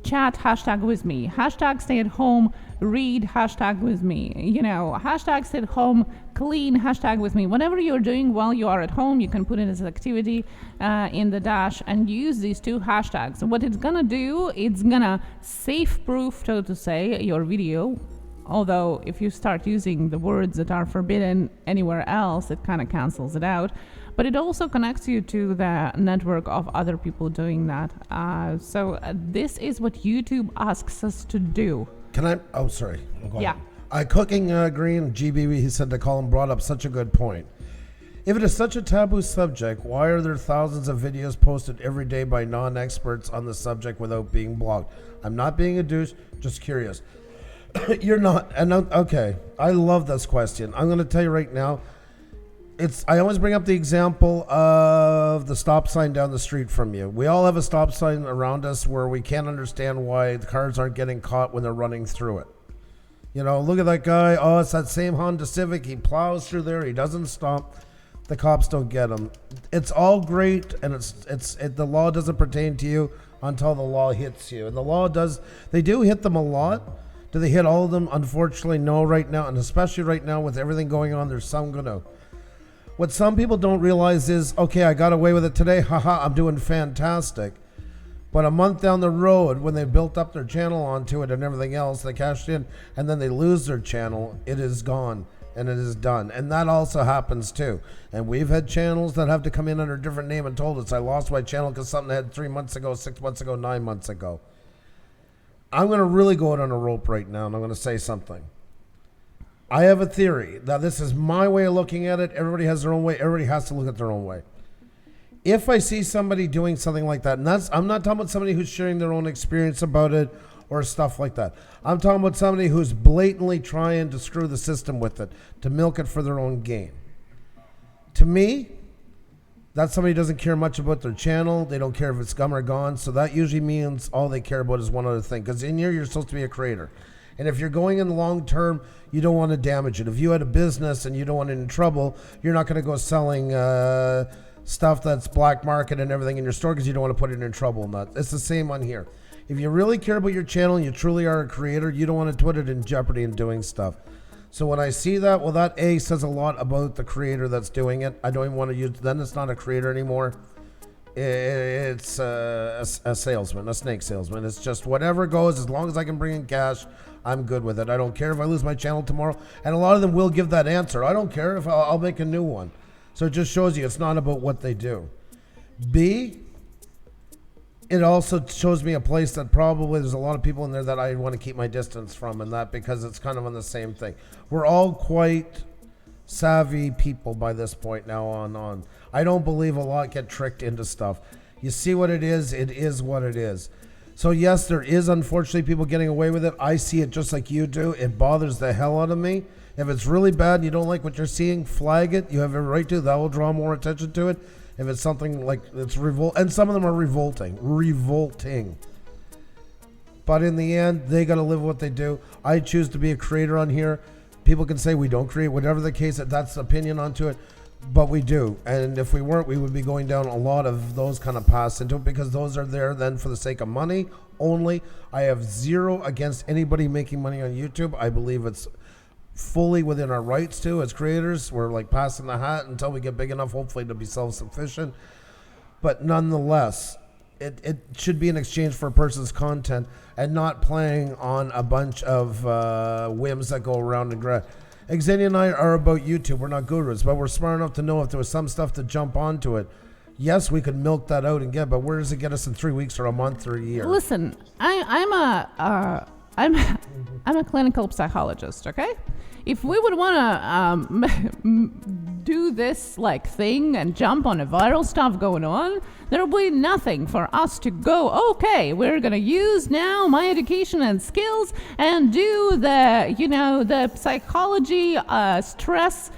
chat hashtag with me, hashtag stay at home, read hashtag with me, hashtag stay at home, clean hashtag with me. Whatever you're doing while you are at home, you can put it as an activity in the dash and use these two hashtags. So what it's gonna do, it's gonna safe proof, so to say, your video. Although if you start using the words that are forbidden anywhere else, it kind of cancels it out. But it also connects you to the network of other people doing that. So this is what YouTube asks us to do. Can I? Oh, sorry. Yeah. Cooking Green GBB, he said to Colin, brought up such a good point. If it is such a taboo subject, why are there thousands of videos posted every day by non-experts on the subject without being blocked? I'm not being a douche, just curious. You're not. And okay, I love this question. I'm going to tell you right now. I always bring up the example of the stop sign down the street from you. We all have a stop sign around us where we can't understand why the cars aren't getting caught when they're running through it. Look at that guy. Oh, it's that same Honda Civic. He plows through there. He doesn't stop. The cops don't get him. It's all great, and the law doesn't pertain to you until the law hits you. And the law does. They do hit them a lot. Do they hit all of them? Unfortunately, no right now. And especially right now with everything going on, there's some going to. What some people don't realize is, okay, I got away with it today. Haha, I'm doing fantastic. But a month down the road, when they built up their channel onto it and everything else, they cashed in, and then they lose their channel, it is gone and it is done. And that also happens too. And we've had channels that have to come in under a different name and told us, I lost my channel because something I had 3 months ago, 6 months ago, 9 months ago. I'm going to really go out on a rope right now, and I'm going to say something. I have a theory. Now, this is my way of looking at it. Everybody has their own way. Everybody has to look at their own way. If I see somebody doing something like that, and I'm not talking about somebody who's sharing their own experience about it or stuff like that. I'm talking about somebody who's blatantly trying to screw the system with it, to milk it for their own gain. To me, that somebody doesn't care much about their channel. They don't care if it's gone or gone. So that usually means all they care about is one other thing. Because in here, you're supposed to be a creator. And if you're going in the long term, you don't want to damage it. If you had a business and you don't want it in trouble, you're not going to go selling stuff that's black market and everything in your store because you don't want to put it in trouble. It's the same on here. If you really care about your channel and you truly are a creator, you don't want to put it in jeopardy in doing stuff. So when I see that, well, that A says a lot about the creator that's doing it. I don't even want to use, then it's not a creator anymore. It's a salesman, a snake salesman. It's just whatever goes, as long as I can bring in cash, I'm good with it. I don't care if I lose my channel tomorrow. And a lot of them will give that answer. I don't care if I'll make a new one. So it just shows you it's not about what they do. B, it also shows me a place that probably there's a lot of people in there that I want to keep my distance from, and that because it's kind of on the same thing. We're all quite savvy people by this point now on. I don't believe a lot get tricked into stuff. You see what it is what it is. So yes, there is unfortunately people getting away with it. I see it just like you do. It bothers the hell out of me. If it's really bad and you don't like what you're seeing, flag it. You have every right to. That will draw more attention to it. If it's something like it's and some of them are revolting. But in the end, they got to live what they do. I choose to be a creator on here. People can say we don't create, whatever the case, that's opinion onto it. But we do. And if we weren't, we would be going down a lot of those kind of paths into it because those are there then for the sake of money only. I have zero against anybody making money on YouTube. I believe it's fully within our rights to as creators. We're like passing the hat until we get big enough, hopefully, to be self-sufficient. But nonetheless, it should be an exchange for a person's content and not playing on a bunch of whims that go around and grab. Xenia and I are about YouTube. We're not gurus, but we're smart enough to know if there was some stuff to jump onto it. Yes, we could milk that out and get, but where does it get us in 3 weeks or a month or a year? Listen, I'm a clinical psychologist, okay? If we would want to do this like thing and jump on a viral stuff going on, there will be nothing for us to go, okay, we're going to use now my education and skills and do the psychology stress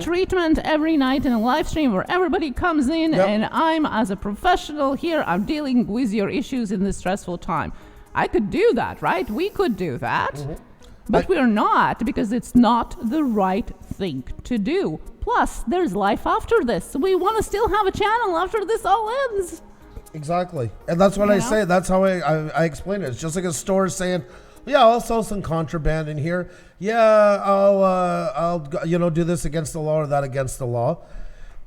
treatment every night in a live stream where everybody comes in and I'm, as a professional here, I'm dealing with your issues in this stressful time. I could do that, right? We could do that. But we're not, because it's not the right thing to do. Plus, there's life after this. We want to still have a channel after this all ends. Exactly. And that's what I say. That's how I explain it. It's just like a store saying, yeah, I'll sell some contraband in here. Yeah, I'll do this against the law or that against the law.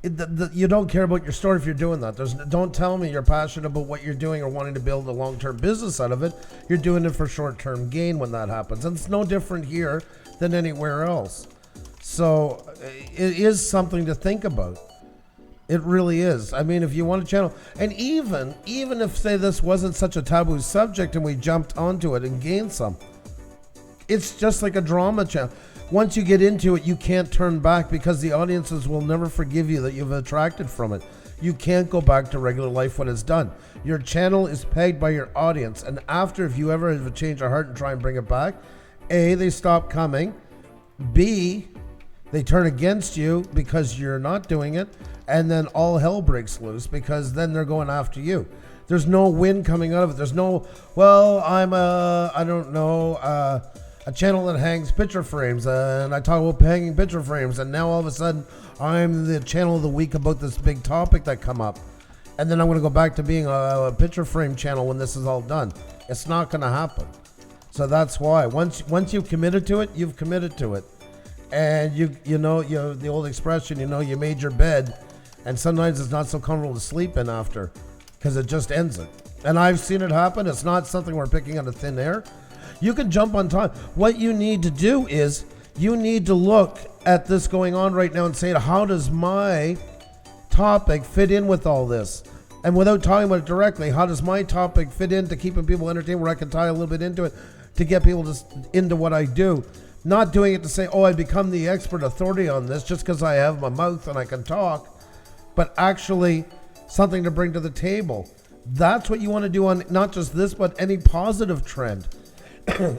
You don't care about your store if you're doing that. Don't tell me you're passionate about what you're doing or wanting to build a long-term business out of it. You're doing it for short-term gain when that happens. And it's no different here than anywhere else. So it is something to think about. It really is. I mean, if you want a channel, and even if, say, this wasn't such a taboo subject and we jumped onto it and gained some, it's just like a drama channel. Once you get into it, you can't turn back because the audiences will never forgive you that you've attracted from it. You can't go back to regular life when it's done. Your channel is pegged by your audience. And after, if you ever have a change of heart and try and bring it back, A, they stop coming. B, they turn against you because you're not doing it. And then all hell breaks loose because then they're going after you. There's no win coming out of it. There's no, well, I'm a channel that hangs picture frames, and I talk about hanging picture frames, and now all of a sudden I'm the channel of the week about this big topic that come up, and then I'm going to go back to being a picture frame channel when this is all done. It's not going to happen. So that's why once you've committed to it, you've committed to it, and you know the old expression, you made your bed, and sometimes it's not so comfortable to sleep in after because it just ends it. And I've seen it happen. It's not something we're picking out of thin air. You can jump on time. What you need to do is you need to look at this going on right now and say, how does my topic fit in with all this? And without talking about it directly, how does my topic fit into keeping people entertained where I can tie a little bit into it to get people into what I do? Not doing it to say, I become the expert authority on this just because I have my mouth and I can talk, but actually something to bring to the table. That's what you want to do on not just this, but any positive trend.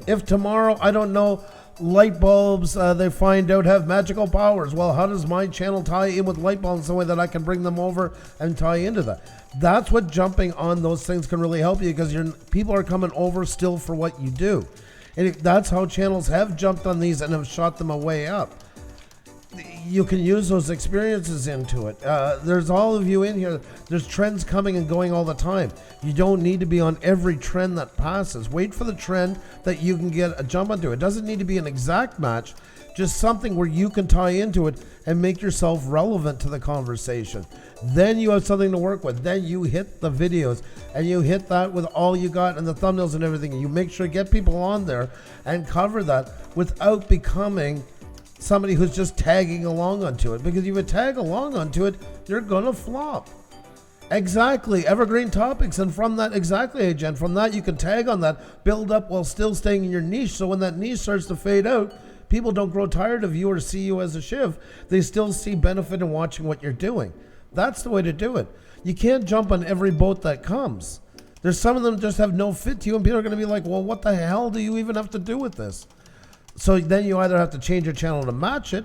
If tomorrow, I don't know, light bulbs, they find out have magical powers, well, how does my channel tie in with light bulbs in some way that I can bring them over and tie into that? That's what jumping on those things can really help you, because people are coming over still for what you do. And that's how channels have jumped on these and have shot them way up. You can use those experiences into it. There's all of you in here. There's trends coming and going all the time. You don't need to be on every trend that passes. Wait for the trend that you can get a jump onto. It doesn't need to be an exact match, just something where you can tie into it and make yourself relevant to the conversation. Then you have something to work with. Then you hit the videos and you hit that with all you got and the thumbnails and everything. And you make sure to get people on there and cover that without becoming somebody who's just tagging along onto it, because if you tag along onto it, you're gonna flop. Exactly, evergreen topics, and from that, exactly, hey Jen, from that you can tag on that, build up while still staying in your niche. So when that niche starts to fade out, people don't grow tired of you or see you as a shiv. They still see benefit in watching what you're doing. That's the way to do it. You can't jump on every boat that comes. There's some of them just have no fit to you, and people are going to be like, well, what the hell do you even have to do with this? So then you either have to change your channel to match it,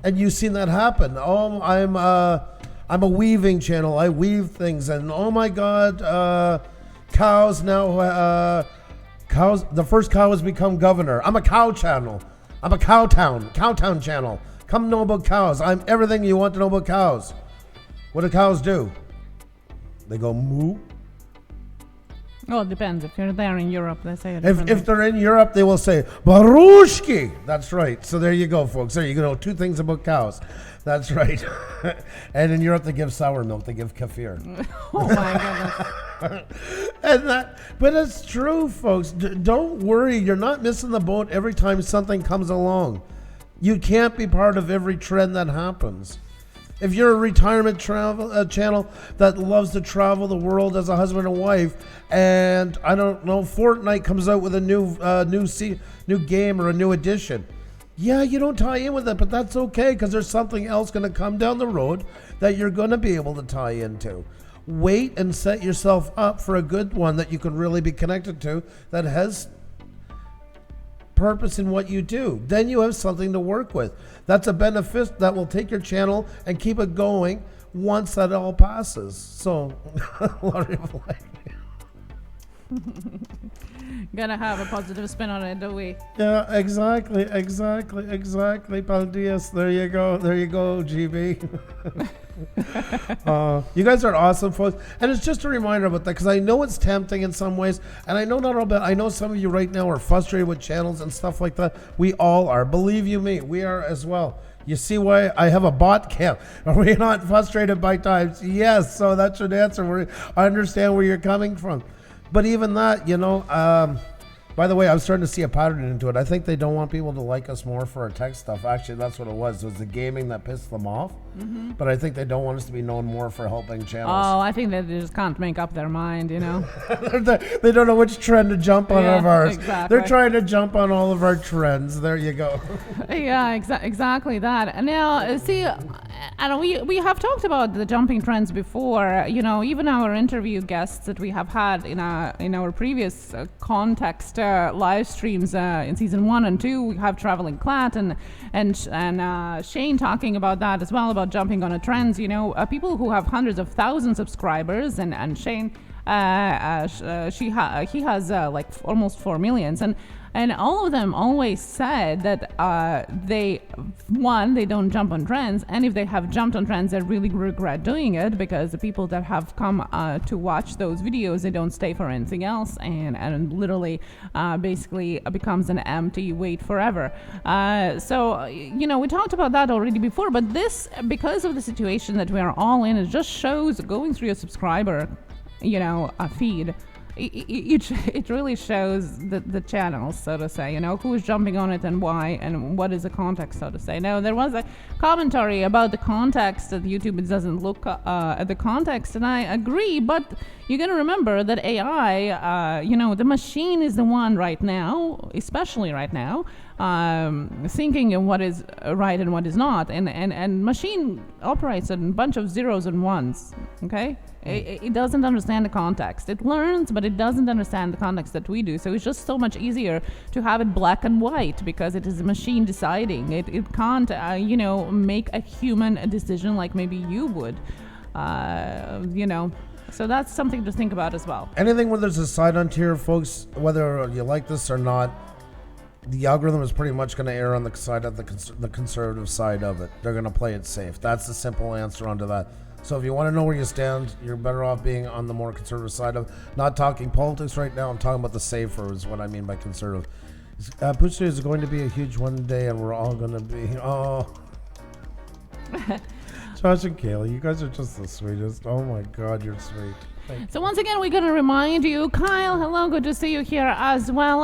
and you've seen that happen. Oh, I'm a weaving channel. I weave things, and oh my God, cows now. Cows. The first cow has become governor. I'm a cow channel. I'm a cowtown channel. Come know about cows. I'm everything you want to know about cows. What do cows do? They go moo. Well, it depends. If you're there in Europe, they say it. If they're in Europe, they will say barushki. That's right. So there you go, folks. There you go. 2 things about cows. That's right. And in Europe, they give sour milk. They give kefir. Oh my goodness. But it's true, folks. Don't worry. You're not missing the boat every time something comes along. You can't be part of every trend that happens. If you're a retirement travel channel that loves to travel the world as a husband and wife, and I don't know, Fortnite comes out with a new game or a new edition, yeah, you don't tie in with it, but that's okay, because there's something else going to come down the road that you're going to be able to tie into. Wait and set yourself up for a good one that you can really be connected to, that has purpose in what you do. Then you have something to work with. That's a benefit that will take your channel and keep it going once that all passes. So, Gotta have a positive spin on it, don't we? Yeah, exactly. Paldias. There you go, GB. You guys are awesome, folks. And it's just a reminder about that, because I know it's tempting in some ways, and I know not all, but I know some of you right now are frustrated with channels and stuff like that. We all are. Believe you me, we are as well. You see why I have a bot camp? Are we not frustrated by times? Yes, so that should answer. I understand where you're coming from. But even that, by the way, I'm starting to see a pattern into it. I think they don't want people to like us more for our tech stuff. Actually, that's what it was. It was the gaming that pissed them off. Mm-hmm. But I think they don't want us to be known more for helping channels. Oh, I think they just can't make up their mind, They don't know which trend to jump on of ours. Exactly. They're trying to jump on all of our trends. There you go. Yeah, exactly that. And now, see, and we have talked about the jumping trends before. Even our interview guests that we have had in our previous context live streams in season 1 and 2, we have Traveling Clat and Shane talking about that as well, about jumping on a trends. People who have hundreds of thousands of subscribers, and Shane, he has like almost 4 million, and all of them always said that they don't jump on trends, and if they have jumped on trends, they really regret doing it, because the people that have come to watch those videos, they don't stay for anything else, and literally basically becomes an empty wait forever. So we talked about that already before, but this, because of the situation that we are all in, it just shows, going through your subscriber a feed, it really shows the channels, so to say, who's jumping on it and why, and what is the context, so to say. Now, there was a commentary about the context, that YouTube doesn't look at the context, and I agree, but you got to remember that AI, the machine is the one right now, especially right now, thinking of what is right and what is not, and machine operates on a bunch of zeros and ones, okay? It doesn't understand the context. It learns, but it doesn't understand the context that we do. So it's just so much easier to have it black and white, because it is a machine deciding. It can't, make a human decision like maybe you would, So that's something to think about as well. Anything where there's a side on tier, folks, whether you like this or not, the algorithm is pretty much going to err on the side of the conservative side of it. They're going to play it safe. That's the simple answer onto that. So if you want to know where you stand, you're better off being on the more conservative side of, not talking politics right now, I'm talking about the safer is what I mean by conservative. Pusa is going to be a huge one day, and we're all going to be, Josh and Kaylee, you guys are just the sweetest. Oh my God, you're sweet. So once again, we're going to remind you, Kyle, hello, good to see you here as well.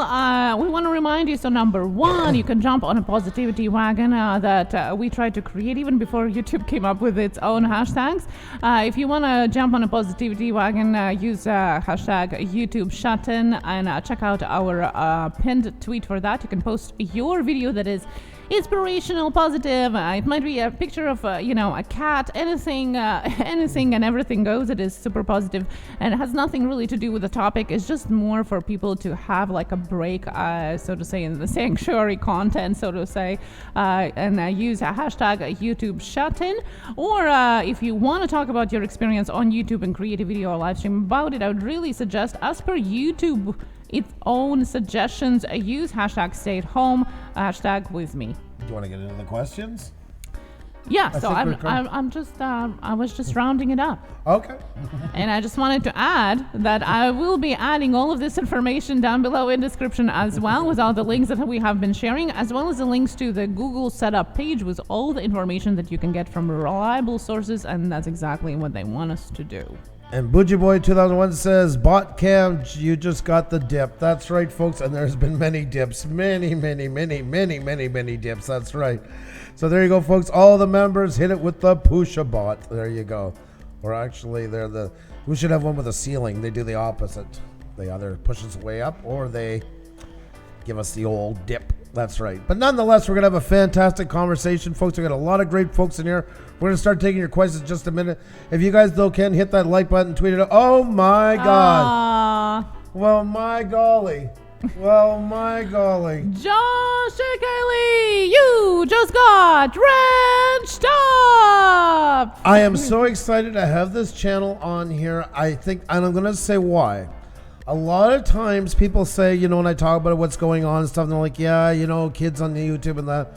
We want to remind you, so number one, you can jump on a positivity wagon that we tried to create even before YouTube came up with its own hashtags. If you want to jump on a positivity wagon, use hashtag YouTubeShutIn and check out our pinned tweet for that. You can post your video that is inspirational, positive. It might be a picture of, a cat, anything and everything goes. It is super positive and it has nothing really to do with the topic. It's just more for people to have like a break, so to say, in the sanctuary content, so to say, and use a hashtag YouTubeShutIn. Or if you want to talk about your experience on YouTube and create a video or live stream about it, I would really suggest, as per YouTube its own suggestions, use hashtag stay at home, hashtag with me. Do you want to get into the questions? Yeah, so I was just rounding it up. Okay. And I just wanted to add that I will be adding all of this information down below in description as well, with all the links that we have been sharing, as well as the links to the Google setup page with all the information that you can get from reliable sources, and that's exactly what they want us to do. And Bougie Boy 2001 says, Bot Cam, you just got the dip. That's right, folks. And there's been many dips. Many dips. That's right. So there you go, folks. All the members hit it with the Pusa bot. There you go. Or actually, we should have one with a ceiling. They do the opposite. They either push us way up or they give us the old dip. That's right. But nonetheless, we're going to have a fantastic conversation, folks. We got a lot of great folks in here. We're going to start taking your questions in just a minute. If you guys, though, can hit that like button, tweet it out. Oh, my God. Well, my golly. Well, my golly. Josh and Kaylee, you just got wrenched up. I am so excited to have this channel on here. I think, and I'm going to say why. A lot of times people say, when I talk about what's going on and stuff, and they're like, yeah, kids on the YouTube and that.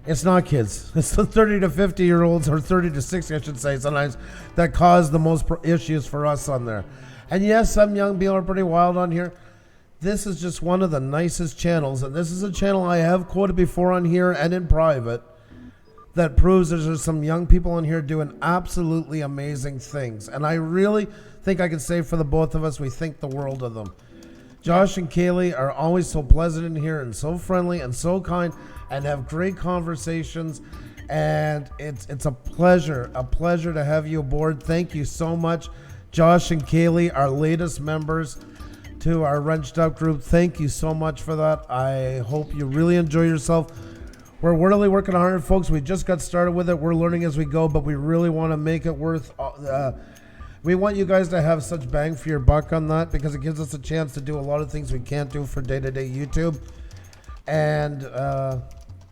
It's not kids. It's the 30 to 50 year olds, or 30 to 60, I should say, sometimes, that cause the most issues for us on there. And yes, some young people are pretty wild on here. This is just one of the nicest channels, and this is a channel I have quoted before on here and in private that proves there's some young people on here doing absolutely amazing things. And I really think I can say for the both of us, we think the world of them. Josh and Kaylee are always so pleasant in here and so friendly and so kind and have great conversations. And it's a pleasure to have you aboard. Thank you so much, Josh and Kaylee, our latest members to our Wrenched Up group. Thank you so much for that. I hope you really enjoy yourself. We're really working hard, folks. We just got started with it. We're learning as we go, but we really want to make it worth. We want you guys to have such bang for your buck on that, because it gives us a chance to do a lot of things we can't do for day-to-day YouTube. And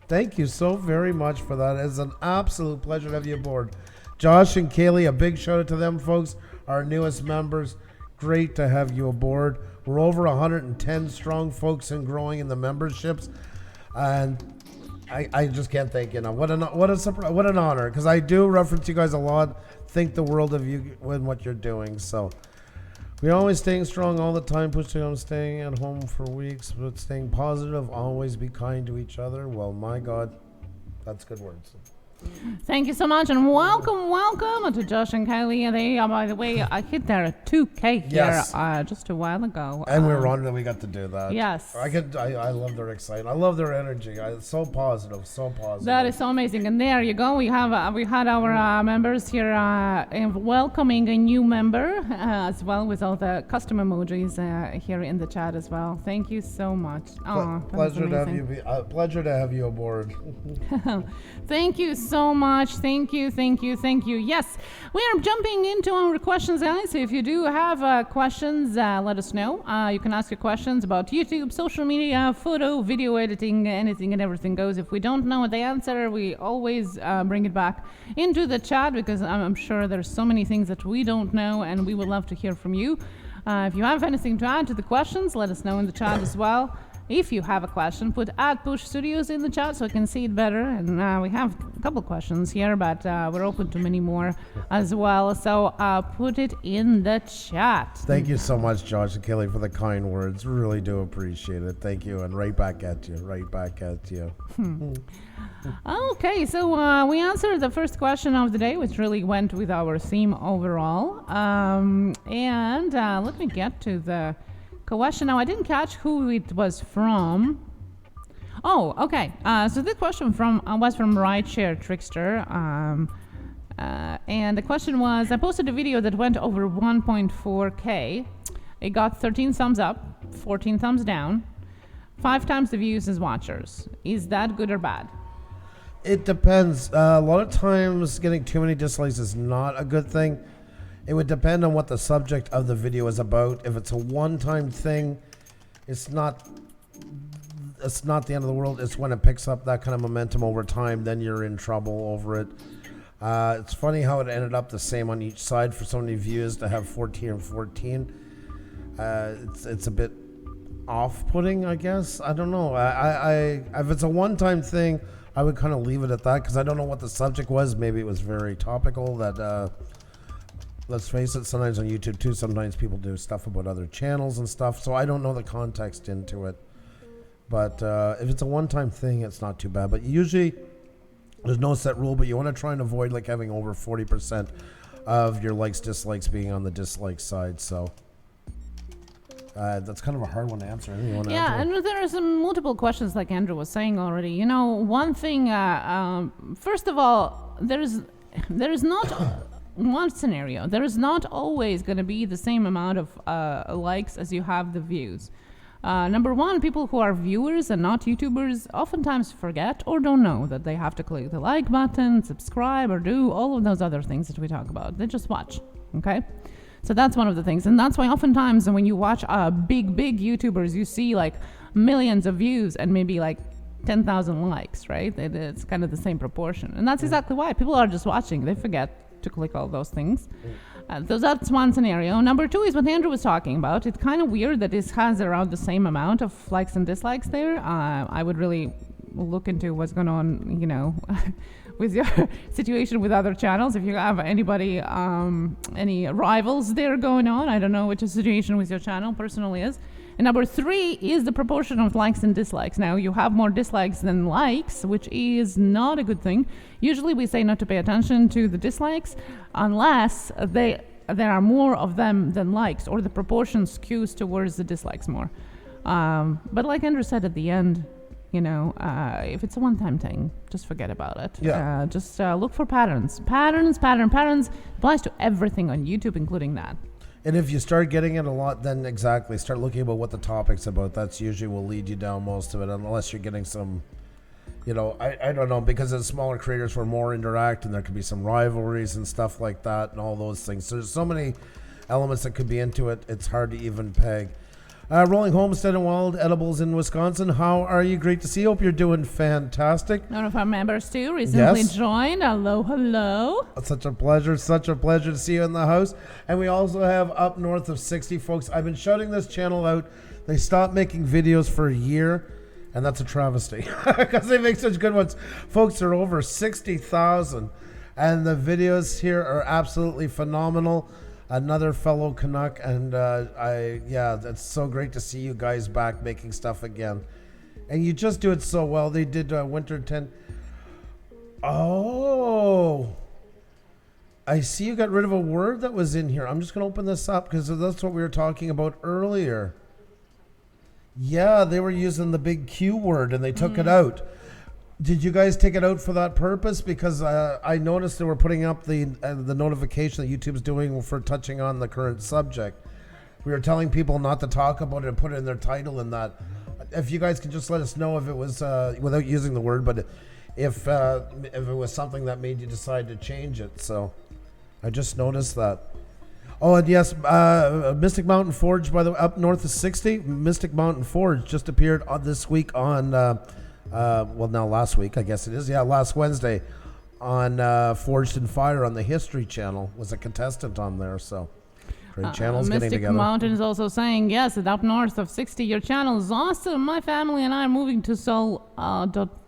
thank you so very much for that. It's an absolute pleasure to have you aboard. Josh and Kaylee, a big shout out to them, folks, our newest members. Great to have you aboard. We're over 110 strong, folks, and growing in the memberships. And I just can't thank you enough. What an honor, because I do reference you guys a lot. Think the world of you and what you're doing. So we always staying strong all the time, pushing on staying at home for weeks, but staying positive. Always be kind to each other. Well, my God, that's good words. Thank you so much, and welcome to Josh and Kylie. They, by the way, I hit their 2K here just a while ago. And we're honored that we got to do that. Yes. I love their excitement. I love their energy. It's so positive, so positive. That is so amazing. And there you go. We had our members here welcoming a new member as well, with all the custom emojis here in the chat as well. Thank you so much. Pleasure to have you aboard. Thank you so much. Thank you. Yes, we are jumping into our questions, guys. So if you do have questions, let us know. You can ask your questions about YouTube, social media, photo, video editing, anything and everything goes. If we don't know the answer, we always bring it back into the chat, because I'm sure there's so many things that we don't know, and we would love to hear from you. If you have anything to add to the questions, let us know in the chat as well. If you have a question, put @Push Studios in the chat so I can see it better. And we have a couple questions here, but we're open to many more as well. So put it in the chat. Thank you so much, Josh and Kelly, for the kind words. Really do appreciate it. Thank you. And right back at you. Okay, so we answered the first question of the day, which really went with our theme overall. And let me get to the question. Now, I didn't catch who it was from. Oh, okay. So the question was from Rideshare Trickster. And the question was, I posted a video that went over 1.4K. It got 13 thumbs up, 14 thumbs down, 5 times the views as watchers. Is that good or bad? It depends. A lot of times getting too many dislikes is not a good thing. It would depend on what the subject of the video is about. If it's a one-time thing, it's not the end of the world. It's when it picks up that kind of momentum over time, then you're in trouble over it. It's funny how it ended up the same on each side for so many views to have 14 and 14. It's a bit off-putting, I guess. I don't know. If it's a one-time thing, I would kind of leave it at that because I don't know what the subject was. Maybe it was very topical that... let's face it, sometimes on YouTube too, sometimes people do stuff about other channels and stuff, so I don't know the context into it. But if it's a one-time thing, it's not too bad. But usually, there's no set rule, but you want to try and avoid like having over 40% of your likes, dislikes being on the dislike side. So that's kind of a hard one to answer. Yeah, and there are some multiple questions like Andrew was saying already. You know, one thing, first of all, there is not... one scenario, there is not always going to be the same amount of likes as you have the views. Number one, people who are viewers and not YouTubers oftentimes forget or don't know that they have to click the like button, subscribe, or do all of those other things that we talk about. They just watch, okay? So that's one of the things. And that's why oftentimes when you watch big YouTubers, you see like millions of views and maybe like 10,000 likes, right? It's kind of the same proportion. And that's exactly why. People are just watching. They forget to click all those things. So that's one scenario. Number two is what Andrew was talking about. It's kind of weird that this has around the same amount of likes and dislikes there. I would really look into what's going on, you know, with your situation with other channels. If you have anybody, any rivals there going on, I don't know what your situation with your channel personally is. And number three is the proportion of likes and dislikes. Now, you have more dislikes than likes, which is not a good thing. Usually we say not to pay attention to the dislikes unless there are more of them than likes, or the proportion skews towards the dislikes more. But like Andrew said at the end, you know, if it's a one-time thing, just forget about it. Yeah. Just look for patterns. Patterns applies to everything on YouTube, including that. And if you start getting it a lot, then exactly, start looking about what the topic's about. That's usually will lead you down most of it, unless you're getting some, you know, I don't know, because of smaller creators were more interact, and there could be some rivalries and stuff like that and all those things. So there's so many elements that could be into it, it's hard to even peg. Rolling Homestead and Wild Edibles in Wisconsin. How are you? Great to see you. Hope you're doing fantastic. One of our members too recently joined. Hello. Such a pleasure to see you in the house. And we also have up north of 60 folks. I've been shouting this channel out. They stopped making videos for a year, and that's a travesty because they make such good ones. Folks are over 60,000, and the videos here are absolutely phenomenal. Another fellow Canuck, and it's so great to see you guys back making stuff again. And you just do it so well. They did Winter 10. Oh, I see you got rid of a word that was in here. I'm just going to open this up because that's what we were talking about earlier. Yeah, they were using the big Q word and they took it out. Did you guys take it out for that purpose? Because I noticed they were putting up the notification that YouTube's doing for touching on the current subject. We were telling people not to talk about it and put it in their title and that. If you guys could just let us know if it was, without using the word, but if it was something that made you decide to change it. So I just noticed that. Oh, and yes, Mystic Mountain Forge, by the way, up north of 60. Mystic Mountain Forge just appeared this week on... now last week, I guess it is. Yeah, last Wednesday on Forged in Fire on the History Channel was a contestant on there. So Great channels getting Mystic together. Mountain is also saying, yes, it's up north of 60. Your channel is awesome. My family and I are moving to Soldotna,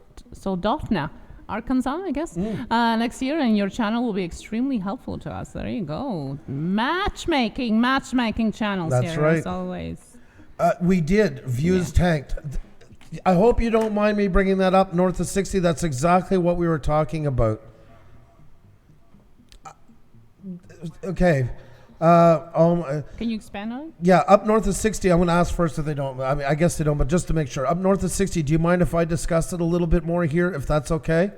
Arkansas, I guess, next year, and your channel will be extremely helpful to us. There you go. Matchmaking channels. That's here, right. As always. We did. Views tanked. I hope you don't mind me bringing that up. North of 60, that's exactly what we were talking about. Okay. Can you expand on it? Yeah, up north of 60, I'm going to ask first if they don't. I mean, I guess they don't, but just to make sure. Up north of 60, do you mind if I discuss it a little bit more here, if that's okay?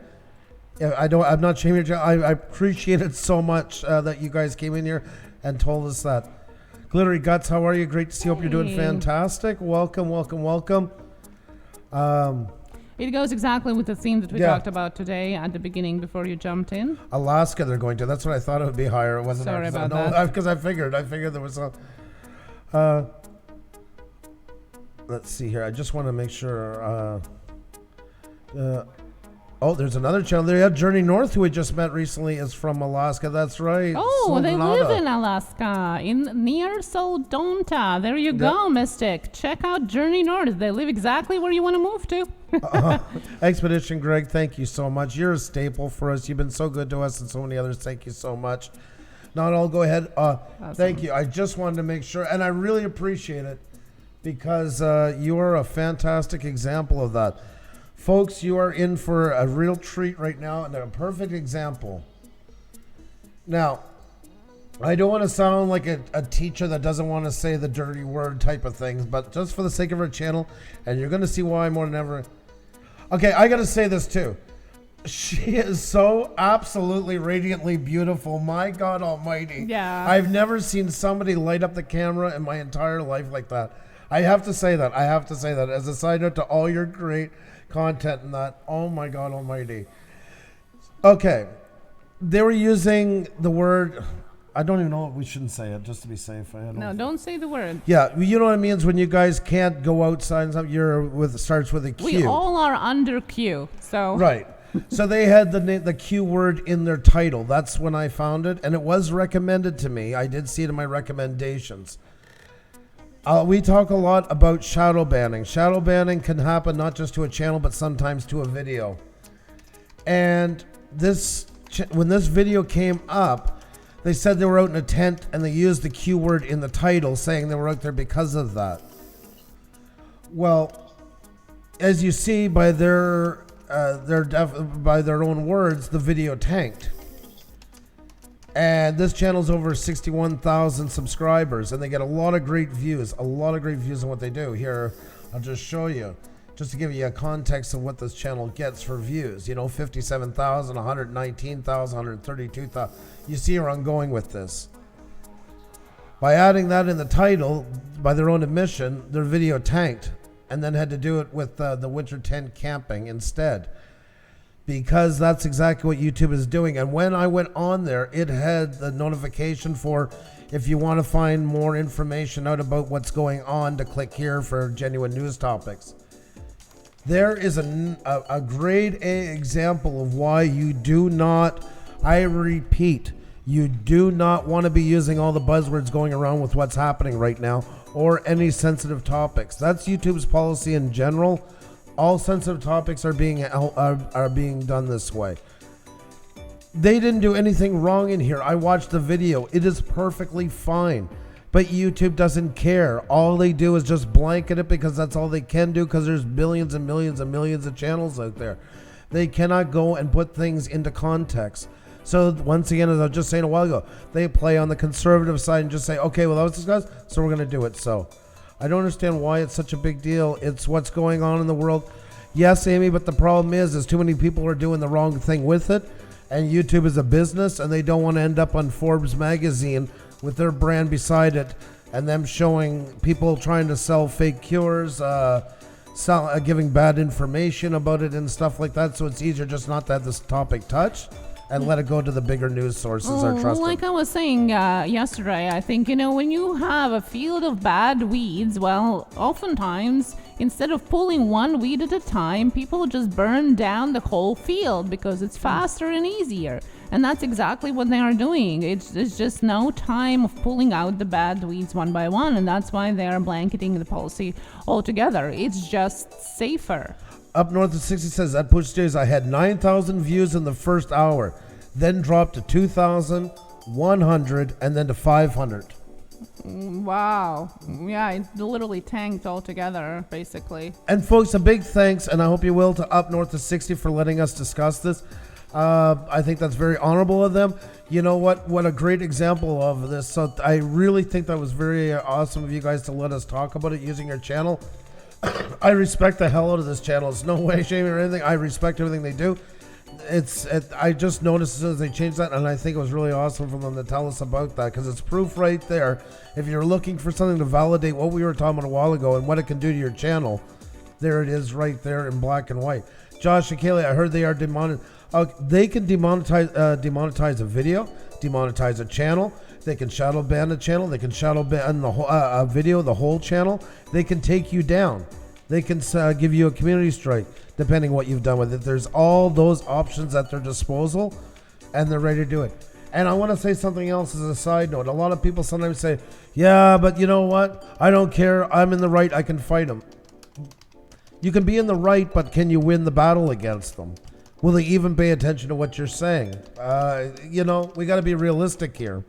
Yeah, I'm not shaming you. I appreciate it so much that you guys came in here and told us that. Glittery Guts, how are you? Great to see you. Hope you're doing fantastic. Welcome. It goes exactly with the theme that we talked about today at the beginning before you jumped in. Alaska, they're going to. That's what I thought it would be higher. It wasn't. Sorry about that. Because I figured there was a. Let's see here. I just want to make sure. There's another channel there. Yeah, Journey North, who we just met recently, is from Alaska. That's right. Oh, they live in Alaska, near Soldotna. There you go, Mystic. Check out Journey North. They live exactly where you want to move to. Expedition Greg, thank you so much. You're a staple for us. You've been so good to us and so many others. Thank you so much. Now I'll go ahead. Awesome. Thank you. I just wanted to make sure, and I really appreciate it because you are a fantastic example of that. Folks, you are in for a real treat right now and a perfect example. Now, I don't want to sound like a teacher that doesn't want to say the dirty word type of things, but just for the sake of our channel, and you're going to see why more than ever. Okay, I got to say this too. She is so absolutely radiantly beautiful. My God almighty. Yeah. I've never seen somebody light up the camera in my entire life like that. I have to say that. As a side note to all your great content and that. Oh my God almighty. Okay. They were using the word, I don't even know, we shouldn't say it just to be safe. Don't say the word. Yeah, you know what it means when you guys can't go outside and stuff. Starts with a Q. We all are under Q, so. Right. So they had the Q word in their title. That's when I found it, and it was recommended to me. I did see it in my recommendations. We talk a lot about shadow banning. Shadow banning can happen not just to a channel, but sometimes to a video. And when this video came up, they said they were out in a tent and they used the Q word in the title, saying they were out there because of that. Well, as you see by their own words, the video tanked. And this channel's over 61,000 subscribers, and they get a lot of great views on what they do. Here, I'll just show you, just to give you a context of what this channel gets for views. 57,000, 119,000, 132,000. You see where I'm going with this. By adding that in the title, by their own admission, their video tanked, and then had to do it with the winter tent camping instead. Because that's exactly what YouTube is doing. And when I went on there, it had the notification for if you want to find more information out about what's going on, to click here for genuine news topics. There is a grade A example of why you do not, I repeat, you do not want to be using all the buzzwords going around with what's happening right now or any sensitive topics. That's YouTube's policy in general. All sensitive topics are being done this way. They didn't do anything wrong in here. I watched the video. It is perfectly fine. But YouTube doesn't care. All they do is just blanket it because that's all they can do, because there's billions and millions and millions of channels out there. They cannot go and put things into context. So once again, as I was just saying a while ago, they play on the conservative side and just say, okay, well, that was discussed, so we're going to do it. So I don't understand why it's such a big deal. It's what's going on in the world. Yes, Amy, but the problem is too many people are doing the wrong thing with it. And YouTube is a business, and they don't want to end up on Forbes magazine with their brand beside it and them showing people trying to sell fake cures, giving bad information about it and stuff like that. So it's easier just not to have this topic touched and let it go to the bigger news sources are trusted. Like I was saying yesterday, I think, when you have a field of bad weeds, well, oftentimes, instead of pulling one weed at a time, people just burn down the whole field because it's faster and easier. And that's exactly what they are doing. It's just no time of pulling out the bad tweets one by one, and that's why they are blanketing the policy altogether. It's just safer. Up North of 60 says, at Push Days, I had 9,000 views in the first hour, then dropped to 2,100, and then to 500. Wow. Yeah, it literally tanked altogether, basically. And folks, a big thanks, and I hope you will, to Up North of 60 for letting us discuss this. I think that's very honorable of them. You know what? What a great example of this. So I really think that was very awesome of you guys to let us talk about it using your channel. I respect the hell out of this channel. It's no way shaming or anything. I respect everything they do. I just noticed as soon as they changed that, and I think it was really awesome for them to tell us about that, because it's proof right there. If you're looking for something to validate what we were talking about a while ago and what it can do to your channel, there it is right there in black and white. Josh and Kaylee, I heard they are they can demonetize a video, demonetize a channel. They can shadow ban a channel. They can shadow ban the whole a video, the whole channel. They can take you down. They can give you a community strike, depending what you've done with it. There's all those options at their disposal, and they're ready to do it. And I want to say something else as a side note. A lot of people sometimes say, yeah, but you know what? I don't care. I'm in the right. I can fight them. You can be in the right, but can you win the battle against them? Will they even pay attention to what you're saying? We got to be realistic here.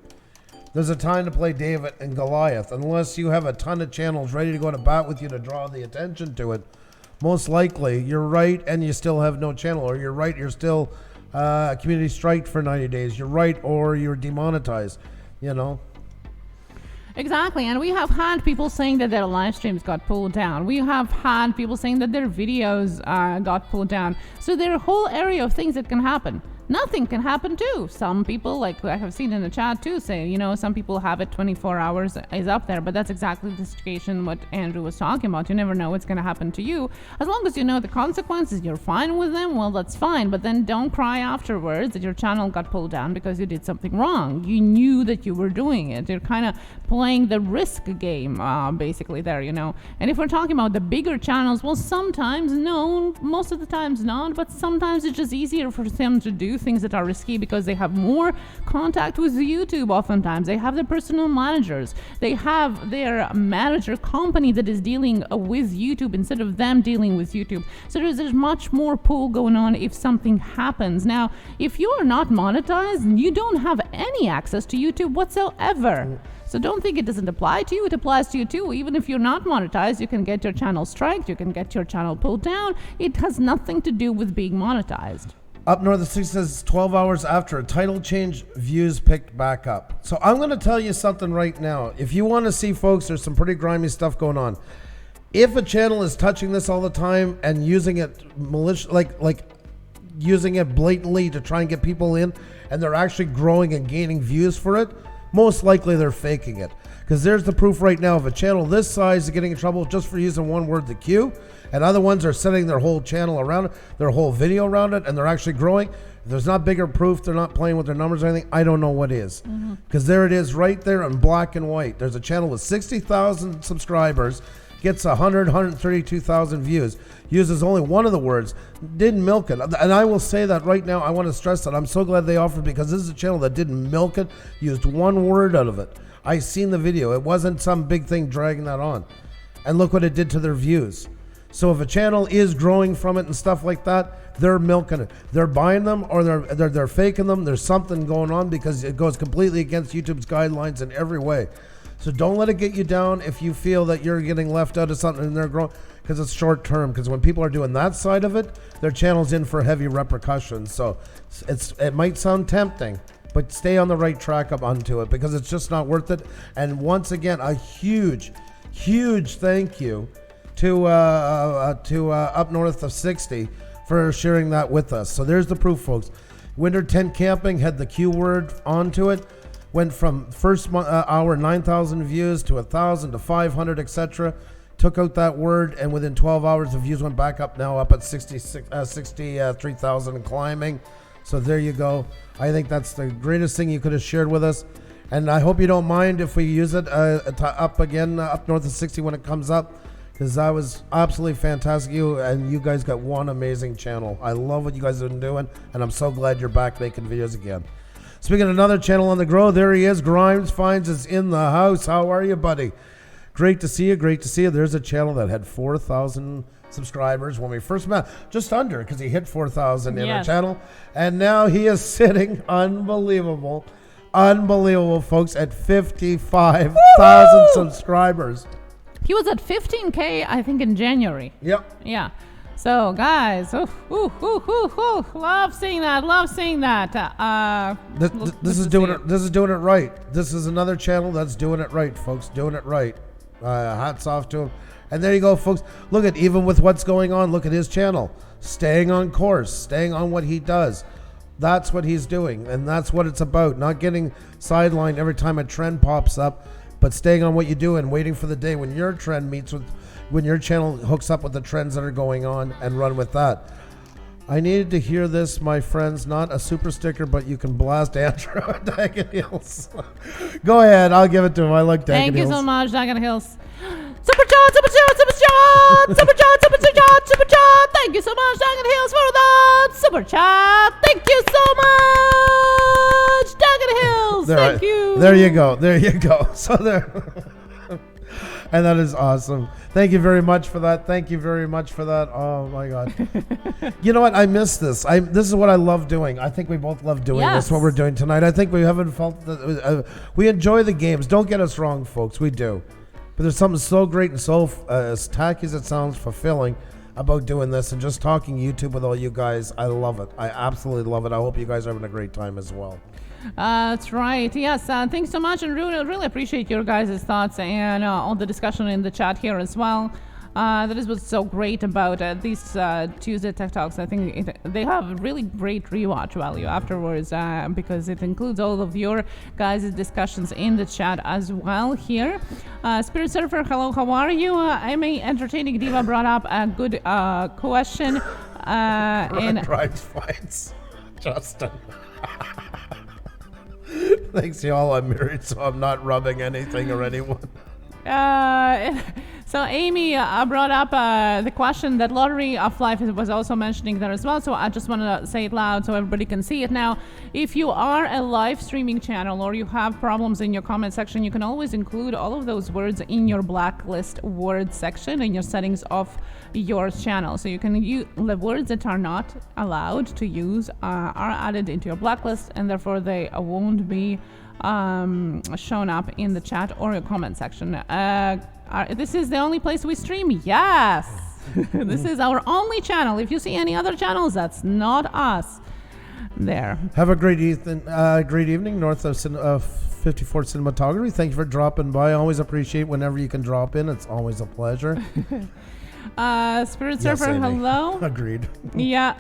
There's a time to play David and Goliath. Unless you have a ton of channels ready to go to bat with you to draw the attention to it, most likely you're right and you still have no channel, or you're right, you're still community strike for 90 days. You're right, or you're demonetized, Exactly, and we have had people saying that their live streams got pulled down. We have had people saying that their videos got pulled down. So there are a whole area of things that can happen. Nothing can happen too. Some people, like I have seen in the chat too, say, some people have it 24 hours is up there, but that's exactly the situation what Andrew was talking about. You never know what's going to happen to you. As long as you know the consequences, you're fine with them, well, that's fine. But then don't cry afterwards that your channel got pulled down because you did something wrong. You knew that you were doing it. You're kind of playing the risk game, basically there, And if we're talking about the bigger channels, well, sometimes no, most of the times not, but sometimes it's just easier for them to do things that are risky because they have more contact with YouTube. Oftentimes they have their personal managers, they have their manager company that is dealing with YouTube instead of them dealing with YouTube. So there's much more pull going on if something happens. Now, if you are not monetized, you don't have any access to YouTube whatsoever. So don't think it doesn't apply to you. It applies to you too. Even if you're not monetized, you can get your channel striked, you can get your channel pulled down. It has nothing to do with being monetized. Up North of 6 says 12 hours after a title change, views picked back up. So I'm going to tell you something right now. If you want to see, folks, there's some pretty grimy stuff going on. If a channel is touching this all the time and using it like using it blatantly to try and get people in, and they're actually growing and gaining views for it, most likely they're faking it. Because there's the proof right now of a channel this size is getting in trouble just for using one word, the Q, and other ones are setting their whole channel around it, their whole video around it, and they're actually growing. If there's not bigger proof, they're not playing with their numbers or anything, I don't know what is. Because there it is right there in black and white. There's a channel with 60,000 subscribers, gets 132,000 views, uses only one of the words, didn't milk it. And I will say that right now, I want to stress that. I'm so glad they offered, because this is a channel that didn't milk it, used one word out of it. I seen the video. It wasn't some big thing dragging that on. And look what it did to their views. So if a channel is growing from it and stuff like that, they're milking it. They're buying them, or they're faking them. There's something going on, because it goes completely against YouTube's guidelines in every way. So don't let it get you down if you feel that you're getting left out of something and they're growing, because it's short term. Because when people are doing that side of it, their channel's in for heavy repercussions. So it might sound tempting, but stay on the right track up onto it, because it's just not worth it. And once again, a huge thank you to Up North of 60 for sharing that with us. So there's the proof, folks. Winter tent camping had the Q word onto it. Went from first hour 9,000 views to 1,000 to 500, etc. Took out that word, and within 12 hours the views went back up, now up at 63,000 and climbing. So there you go. I think that's the greatest thing you could have shared with us. And I hope you don't mind if we use it up again, Up North of 60 when it comes up. because that was absolutely fantastic. You guys got one amazing channel. I love what you guys have been doing, and I'm so glad you're back making videos again. Speaking of another channel on the grow, there he is. Grimes Finds is in the house. How are you, buddy? Great to see you. Great to see you. There's a channel that had 4,000 subscribers when we first met, just under, because he hit 4,000 in our channel, and now he is sitting unbelievable, folks, at 55,000 subscribers. He was at 15K, I think, in January. Yep. Yeah. So, guys, love seeing that. Love seeing that. This is doing it. This is doing it right. This is another channel that's doing it right, folks. Doing it right. Hats off to him. And there you go, folks. Look at, even with what's going on, look at his channel. Staying on course, staying on what he does. That's what he's doing, and that's what it's about. Not getting sidelined every time a trend pops up, but staying on what you do and waiting for the day when your trend meets with, when your channel hooks up with the trends that are going on, and run with that. I needed to hear this, my friends. Not a super sticker, but you can blast Andrew at Daggett Hills. Go ahead, I'll give it to him. I like Daggett Hills. Thank you so much, Daggett Hills. Super chat, super chat, super chat, super chat, super chat, super chat. Thank you so much, Daggett Hills, for that super chat. Thank you so much, Daggett Hills. Thank you. There you go. There you go. So there. And that is awesome. Thank you very much for that. Thank you very much for that. Oh my God. You know what? I miss this. This is what I love doing. I think we both love doing this, what we're doing tonight. I think we haven't felt that. We enjoy the games. Don't get us wrong, folks. We do. But there's something so great and so as tacky as it sounds, fulfilling about doing this and just talking YouTube with all you guys. I love it. I absolutely love it. I hope you guys are having a great time as well. That's right. Yes. Thanks so much, and really appreciate your guys' thoughts and all the discussion in the chat here as well. That is what's so great about these Tuesday Tech Talks. I think they have really great rewatch value afterwards because it includes all of your guys' discussions in the chat as well here. Spirit Surfer, hello, how are you? Amy Entertaining Diva brought up a good question. Grimes Finds, Justin. Thanks, y'all. I'm married, so I'm not rubbing anything or anyone. So Amy brought up the question that Lottery of Life was also mentioning there as well. So I just want to say it loud so everybody can see it now. If you are a live streaming channel or you have problems in your comment section, you can always include all of those words in your blacklist word section in your settings of your channel. So you can use the words that are not allowed to use are added into your blacklist, and therefore they won't be shown up in the chat or your comment section. This is the only place we stream. Yes. This is our only channel. If you see any other channels, that's not us. There. Have a great evening north of 54 Cinematography. Thank you for dropping by. I always appreciate whenever you can drop in. It's always a pleasure. Spirit Surfer, hello. Agreed. Yeah.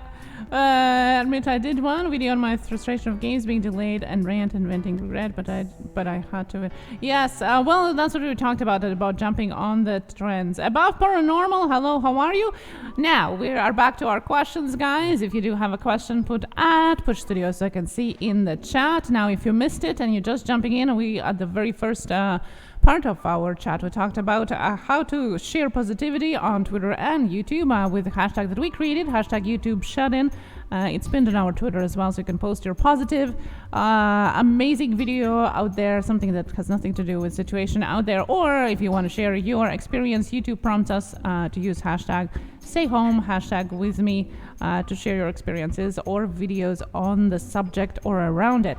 Admit I did one video on my frustration of games being delayed and rant and venting regret, but I had to. Yes, well, that's what we talked about jumping on the trends. Above Paranormal, hello, how are you? Now, we are back to our questions, guys. If you do have a question, put at Push Studio so I can see in the chat. Now, if you missed it and you're just jumping in, we at the very first part of our chat, we talked about how to share positivity on Twitter and YouTube with the hashtag that we created, hashtag YouTubeShutIn. It's pinned on our Twitter as well, so you can post your positive, amazing video out there, something that has nothing to do with situation out there, or if you want to share your experience, YouTube prompts us to use hashtag stay home, hashtag with me, to share your experiences or videos on the subject or around it.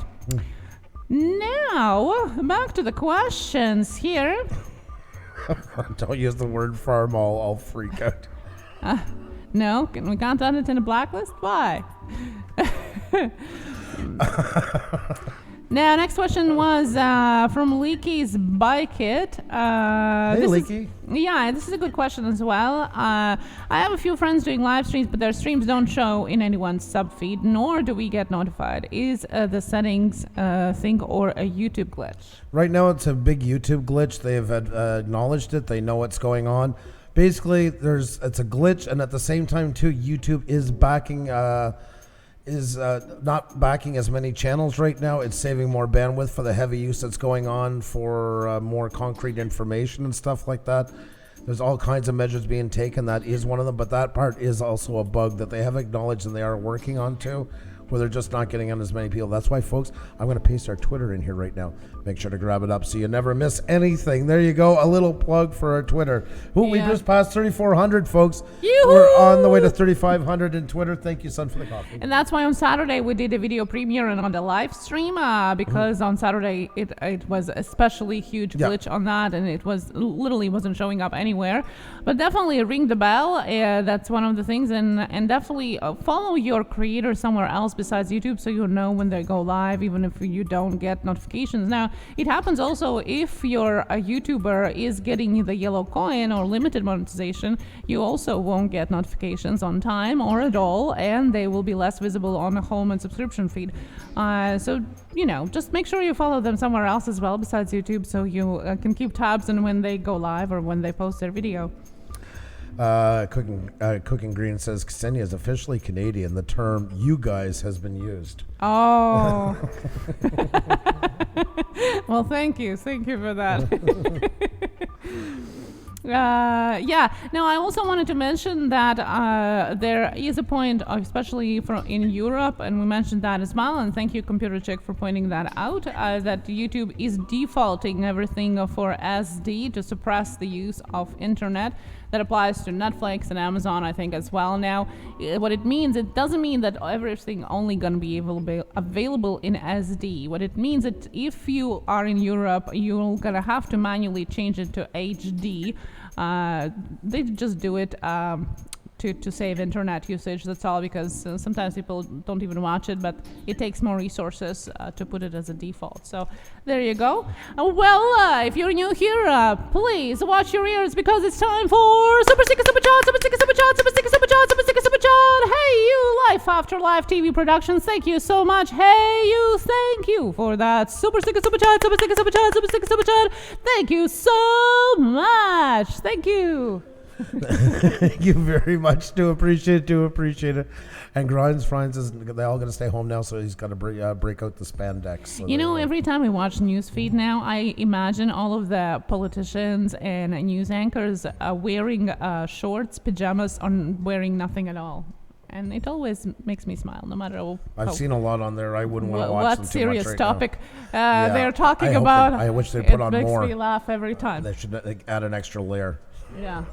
Now, back to the questions here. Don't use the word farm, I'll freak out. No, we can't add it in a blacklist? Why? Now, next question was from Leaky's Bike It. Hey, Leaky. Yeah, this is a good question as well. I have a few friends doing live streams, but their streams don't show in anyone's sub feed, nor do we get notified. Is the settings thing or a YouTube glitch? Right now, it's a big YouTube glitch. They have acknowledged it. They know what's going on. Basically, it's a glitch, and at the same time, too, YouTube is backing. Not backing as many channels right now. It's saving more bandwidth for the heavy use that's going on for more concrete information and stuff like that. There's all kinds of measures being taken. That is one of them, but that part is also a bug that they have acknowledged and they are working on too, where they're just not getting on as many people. That's why, folks, I'm going to paste our Twitter in here right now. Make sure to grab it up so you never miss anything. There you go. A little plug for our Twitter. We just passed 3,400, folks. Yoo-hoo! We're on the way to 3,500 in Twitter. Thank you, son, for the coffee. And that's why on Saturday we did a video premiere and on the live stream because on Saturday it was especially huge glitch on that, and it was literally wasn't showing up anywhere. But definitely ring the bell. That's one of the things, and definitely follow your creator somewhere else besides YouTube so you'll know when they go live, even if you don't get notifications. Now, it happens also if your YouTuber is getting the yellow coin or limited monetization, you also won't get notifications on time or at all, and they will be less visible on the home and subscription feed. So, just make sure you follow them somewhere else as well besides YouTube so you can keep tabs on when they go live or when they post their video. Cooking Green says Ksenia is officially Canadian. The term "you guys" has been used. Oh. Well, thank you for that. Now I also wanted to mention that there is a point, especially in Europe, and we mentioned that as well, and thank you, Computer Chick, for pointing that out, that YouTube is defaulting everything for SD to suppress the use of internet. That applies to Netflix and Amazon, I think, as well. Now, what it means, it doesn't mean that everything only going to be available in SD. What it means that if you are in Europe, you're going to have to manually change it to HD. They just do it to save internet usage, that's all, because sometimes people don't even watch it, but it takes more resources to put it as a default. So there you go. If you're new here, please watch your ears because it's time for Super Sticker Super Chat, Super Sticker Super Chat, Super Sticker Super Chat, Super Sticker Super Chat. Hey you, Life After Life TV Productions, thank you so much. Hey you, thank you for that Super Sticker Super Chat, Super Sticker Super Chat, Super Sticker Super Chat. Thank you so much. Thank you. Thank you very much. Do appreciate it. And Franz is they all going to stay home now, so he's got to break out the spandex. So every time we watch newsfeed now, I imagine all of the politicians and news anchors wearing shorts, pajamas, or wearing nothing at all. And it always makes me smile, no matter. I've seen a lot on there. I wouldn't want to watch what them too serious much right topic now. they're talking about. I wish they put on more. It makes me laugh every time. They should add an extra layer. Yeah.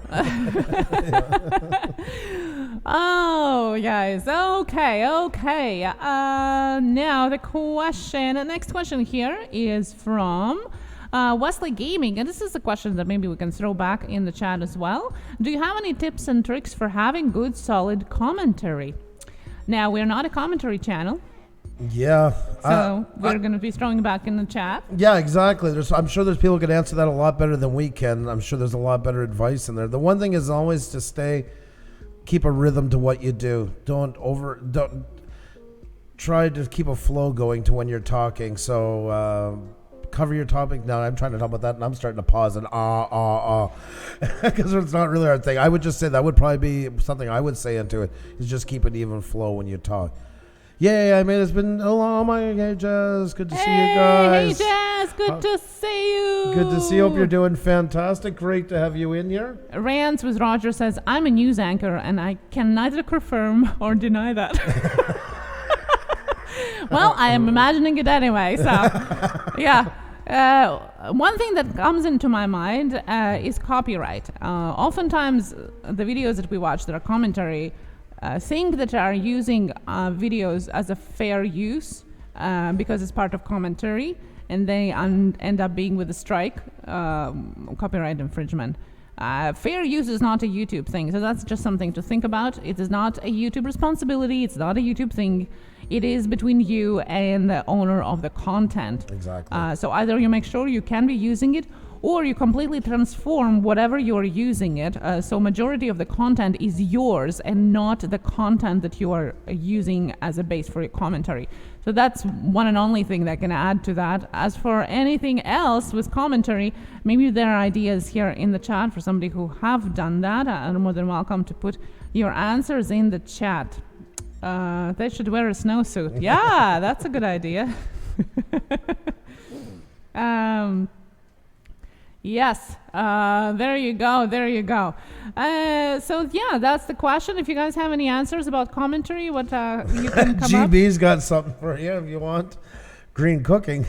Oh, guys. Okay. Now the next question here is from Wesley Gaming, and this is a question that maybe we can throw back in the chat as well. Do you have any tips and tricks for having good, solid commentary? Now, we're not a commentary channel. Yeah. So we're going to be throwing back in the chat. Yeah, exactly. I'm sure there's people who can answer that a lot better than we can. I'm sure there's a lot better advice in there. The one thing is always to keep a rhythm to what you do. Don't try to keep a flow going to when you're talking. So cover your topic. Now I'm trying to talk about that, and I'm starting to pause and because it's not really our thing. I would just say that would probably be something I would say into it, is just keep an even flow when you talk. Yeah, I mean, it's been a long time. Hey, Jazz, good to see you guys. Hey, Jazz, good to see you. Good to see you. Hope you're doing fantastic. Great to have you in here. Rants with Roger says, I'm a news anchor, and I can neither confirm or deny that. Well, I am imagining it anyway, so, yeah. One thing that comes into my mind is copyright. Oftentimes, the videos that we watch that are commentary think that are using videos as a fair use because it's part of commentary, and they end up being with a strike, copyright infringement. Fair use is not a YouTube thing, so that's just something to think about. It is not a YouTube responsibility. It's not a YouTube thing. It is between you and the owner of the content. Exactly. So either you make sure you can be using it, or you completely transform whatever you're using it. So majority of the content is yours and not the content that you are using as a base for your commentary. So that's one and only thing that can add to that. As for anything else with commentary, maybe there are ideas here in the chat for somebody who have done that. And more than welcome to put your answers in the chat. They should wear a snowsuit. Yeah, that's a good idea. Yes. There you go. There you go. So yeah, that's the question. If you guys have any answers about commentary, what you can come up. GB's got something for you if you want. Green cooking.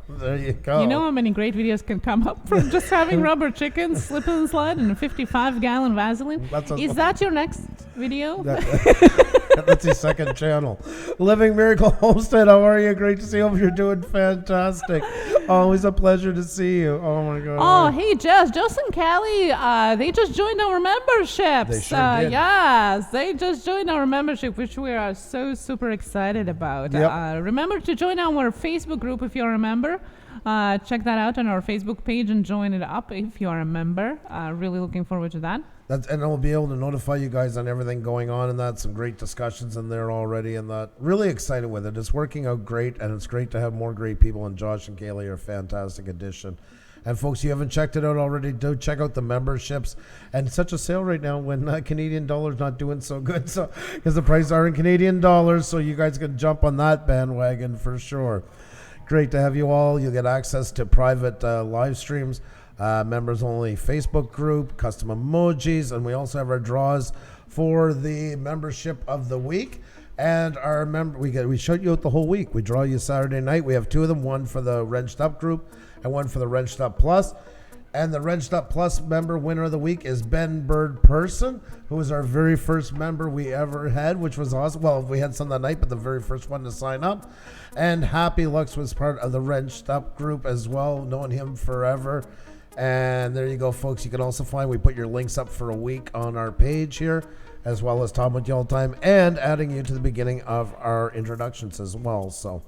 There you go. You know how many great videos can come up from just having rubber chickens, slip and slide, and a 55-gallon Vaseline? Is that your next video? That's his second channel. Living Miracle Homestead, how are you? Great to see you. Hope you're doing fantastic. Always a pleasure to see you. Oh my God. Oh, hey, Jess and Callie, they just joined our memberships. They sure did. Yes, they just joined our membership, which we are so super excited about. Yep. Remember to join our Facebook group if you're a member. Check that out on our Facebook page and join it up if you are a member. Really looking forward to that. And I'll be able to notify you guys on everything going on and that. Some great discussions in there already and that. Really excited with it. It's working out great, and it's great to have more great people. And Josh and Kaylee are a fantastic addition. And folks, you haven't checked it out already, do check out the memberships. And such a sale right now when Canadian dollar's not doing so good, so because the prices are in Canadian dollars, so you guys can jump on that bandwagon for sure. Great to have you all. You'll get access to private live streams. Members only Facebook group, custom emojis, and we also have our draws for the membership of the week. And our we shout you out the whole week. We draw you Saturday night. We have two of them, one for the Wrenched Up group and one for the Wrenched Up Plus. And the Wrenched Up Plus member winner of the week is Ben Bird Person, who was our very first member we ever had, which was awesome. Well, we had some that night, but the very first one to sign up. And Happy Lux was part of the Wrenched Up group as well, knowing him forever. And there you go, folks. You can also find, we put your links up for a week on our page here, as well as talking with you all the time and adding you to the beginning of our introductions as well. So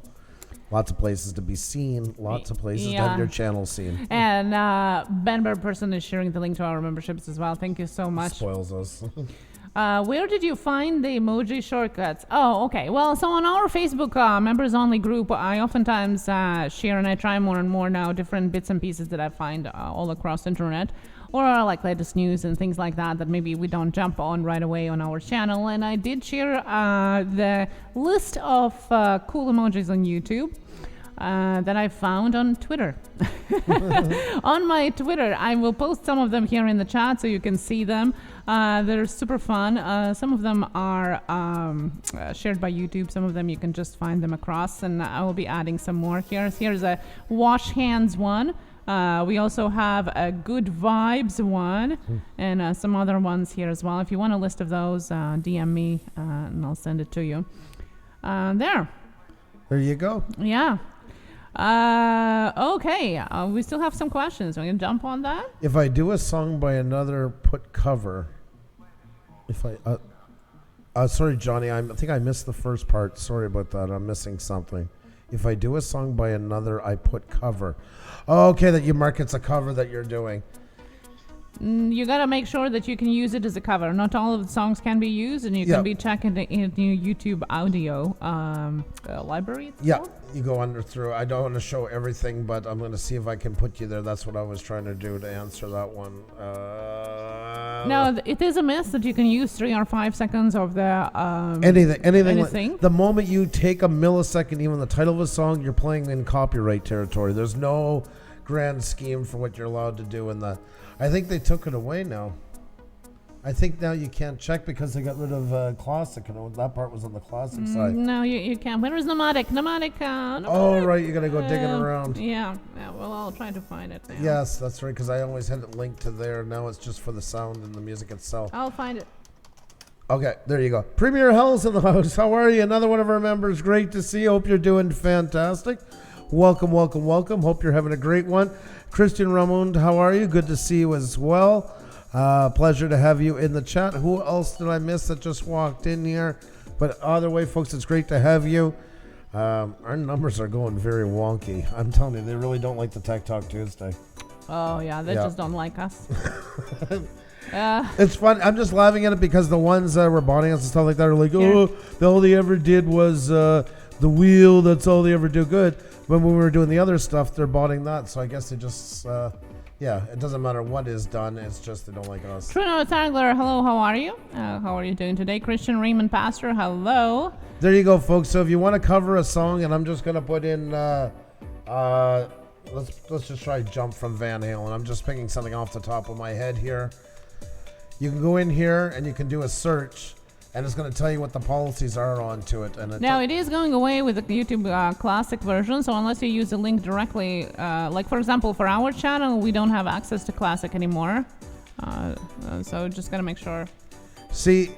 lots of places to be seen, lots of places to have your channel seen. And Ben Bird Person is sharing the link to our memberships as well. Thank you so much. Spoils us. Where did you find the emoji shortcuts? Oh, okay. Well, so on our Facebook members only group, I oftentimes share, and I try more and more now, different bits and pieces that I find all across the internet, or like latest news and things like that that maybe we don't jump on right away on our channel. And I did share the list of cool emojis on YouTube that I found on Twitter. On my Twitter, I will post some of them here in the chat so you can see them. They're super fun. Some of them are shared by YouTube. Some of them you can just find them across, and I will be adding some more here. Here's a wash hands one. We also have a good vibes one, and some other ones here as well. If you want a list of those, DM me and I'll send it to you. There you go. Yeah. Okay. We still have some questions. We can jump on that. If I do a song by another, put cover. If I, sorry, Johnny, I think I missed the first part. Sorry about that. I'm missing something. If I do a song by another, I put cover. Oh, okay, that you mark it's a cover that you're doing. You got to make sure that you can use it as a cover. Not all of the songs can be used, and you can be checking the YouTube audio library. Yeah, you go under through. I don't want to show everything, but I'm going to see if I can put you there. That's what I was trying to do to answer that one. No, it is a myth that you can use 3 or 5 seconds of the anything. The moment you take a millisecond, even the title of a song, you're playing in copyright territory. There's no grand scheme for what you're allowed to do in that. I think they took it away now. I think now you can't check because they got rid of classic. And that part was on the classic side. No, you can't. Where is Nomadic? Oh, right. You got to go digging around. Yeah. Well, I'll try to find it now. Yes, that's right. Because I always had it linked to there. Now it's just for the sound and the music itself. I'll find it. Okay, there you go. Premier Hell's in the house. How are you? Another one of our members. Great to see you. Hope you're doing fantastic. Welcome. Hope you're having a great one. Christian Ramond, how are you? Good to see you as well. Pleasure to have you in the chat. Who else did I miss that just walked in here? But either way, folks, it's great to have you. Our numbers are going very wonky. I'm telling you, they really don't like the Tech Talk Tuesday. Oh, yeah, they just don't like us. It's fun. I'm just laughing at it because the ones that were botting us and stuff like that are like, all they ever did was the wheel. That's all they ever do good. But when we were doing the other stuff, they're botting that. So I guess they just, it doesn't matter what is done. It's just they don't like us. Truno Tangler, hello, how are you? How are you doing today? Christian Raymond Pastor, hello. There you go, folks. So if you want to cover a song, and I'm just going to put in, let's just try Jump from Van Halen. I'm just picking something off the top of my head here. You can go in here and you can do a search, and it's going to tell you what the policies are onto it. And now it is going away with the YouTube Classic version, so unless you use the link directly, like for example for our channel, we don't have access to Classic anymore. So just gotta make sure. See,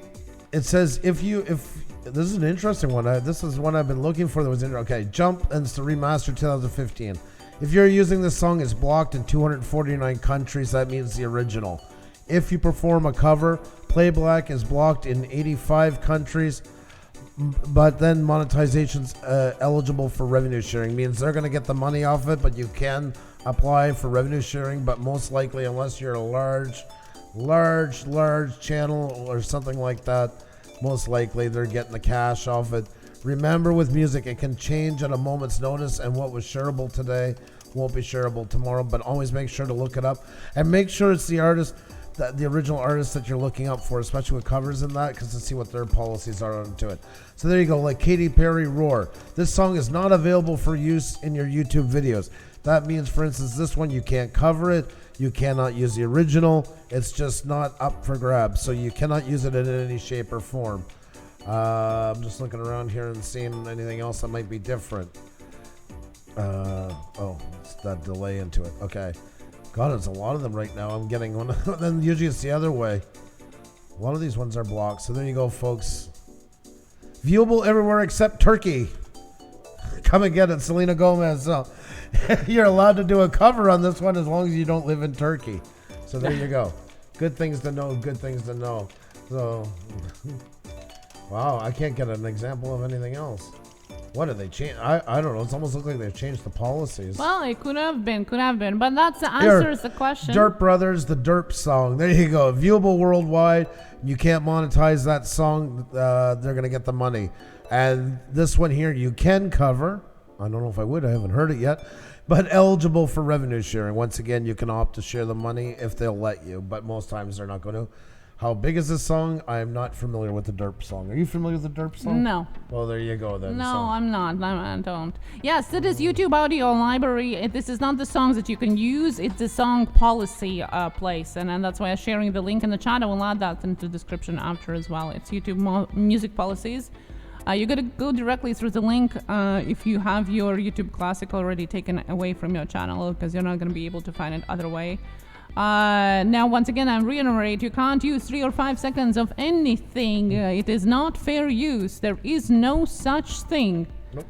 it says if this is an interesting one. This is one I've been looking for. That was okay. Jump, and it's the remastered 2015. If you're using this song, it's blocked in 249 countries. That means the original. If you perform a cover, playback is blocked in 85 countries. But then monetization's eligible for revenue sharing. Means they're going to get the money off it, but you can apply for revenue sharing. But most likely, unless you're a large channel or something like that, most likely they're getting the cash off it. Remember, with music, it can change at a moment's notice, and what was shareable today won't be shareable tomorrow. But always make sure to look it up, and make sure it's the artist, the original artist that you're looking up for, especially with covers and that, because to see what their policies are onto it. So there you go, like Katy Perry, Roar. This song is not available for use in your YouTube videos. That means, for instance, this one, you can't cover it. You cannot use the original. It's just not up for grabs. So you cannot use it in any shape or form. I'm just looking around here and seeing anything else that might be different. It's that delay into it. Okay. God, it's a lot of them right now. I'm getting one. Then usually it's the other way. A lot of these ones are blocked. So there you go, folks. Viewable everywhere except Turkey. Come and get it, Selena Gomez. So you're allowed to do a cover on this one as long as you don't live in Turkey. So there you go. Good things to know. Good things to know. So, wow, I can't get an example of anything else. What did they change? I don't know. It's almost looked like they've changed the policies. Well, it could have been. But that's the answer is the question. Derp Brothers, the Derp song. There you go. Viewable worldwide. You can't monetize that song. They're going to get the money. And this one here, you can cover. I don't know if I would. I haven't heard it yet. But eligible for revenue sharing. Once again, you can opt to share the money if they'll let you. But most times they're not going to. How big is this song? I am not familiar with the Derp song. Are you familiar with the Derp song? No. Well, there you go then. No, I'm not. I don't. Yes, it is YouTube audio library. This is not the songs that you can use. It's the song policy place. And that's why I'm sharing the link in the chat. I will add that into the description after as well. It's YouTube music policies. You got to go directly through the link if you have your YouTube Classic already taken away from your channel, because you're not going to be able to find it other way. Now, once again, I reiterate, you can't use 3 or 5 seconds of anything. It is not fair use. There is no such thing. Nope.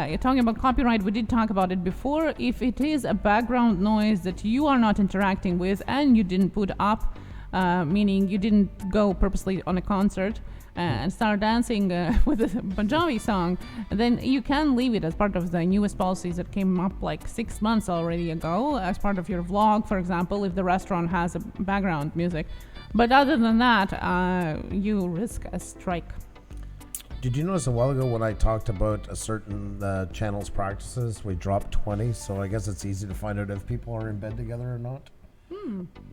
You're talking about copyright. We did talk about it before. If it is a background noise that you are not interacting with and you didn't put up, meaning you didn't go purposely on a concert and start dancing with a Punjabi song, then you can leave it as part of the newest policies that came up like 6 months already ago, as part of your vlog, for example, if the restaurant has a background music. But other than that, you risk a strike. Did you notice a while ago when I talked about a certain channel's practices, we dropped 20, so I guess it's easy to find out if people are in bed together or not?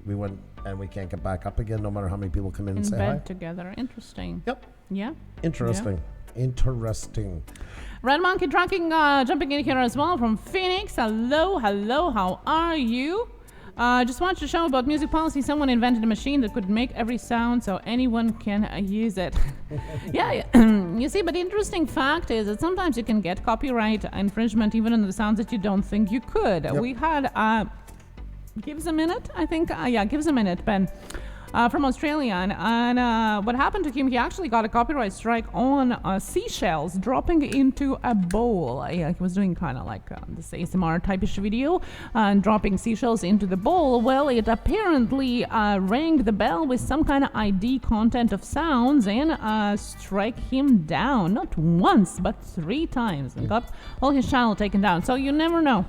We went and we can't get back up again no matter how many people come in and say hi. In bed together. Interesting. Yep. Yeah. Interesting. Yeah. Interesting. Red Monkey Tracking jumping in here as well from Phoenix. Hello, how are you? Just wanted to show about music policy. Someone invented a machine that could make every sound so anyone can use it. Yeah, you see, but the interesting fact is that sometimes you can get copyright infringement even in the sounds that you don't think you could. Yep. We had... Give us a minute, I think. Give us a minute, Ben. From Australia. And what happened to him, he actually got a copyright strike on seashells dropping into a bowl. He was doing kind of like this ASMR type-ish video, dropping seashells into the bowl. Well, it apparently rang the bell with some kind of ID content of sounds and strike him down. Not once, but 3 times. And got all his channel taken down. So you never know.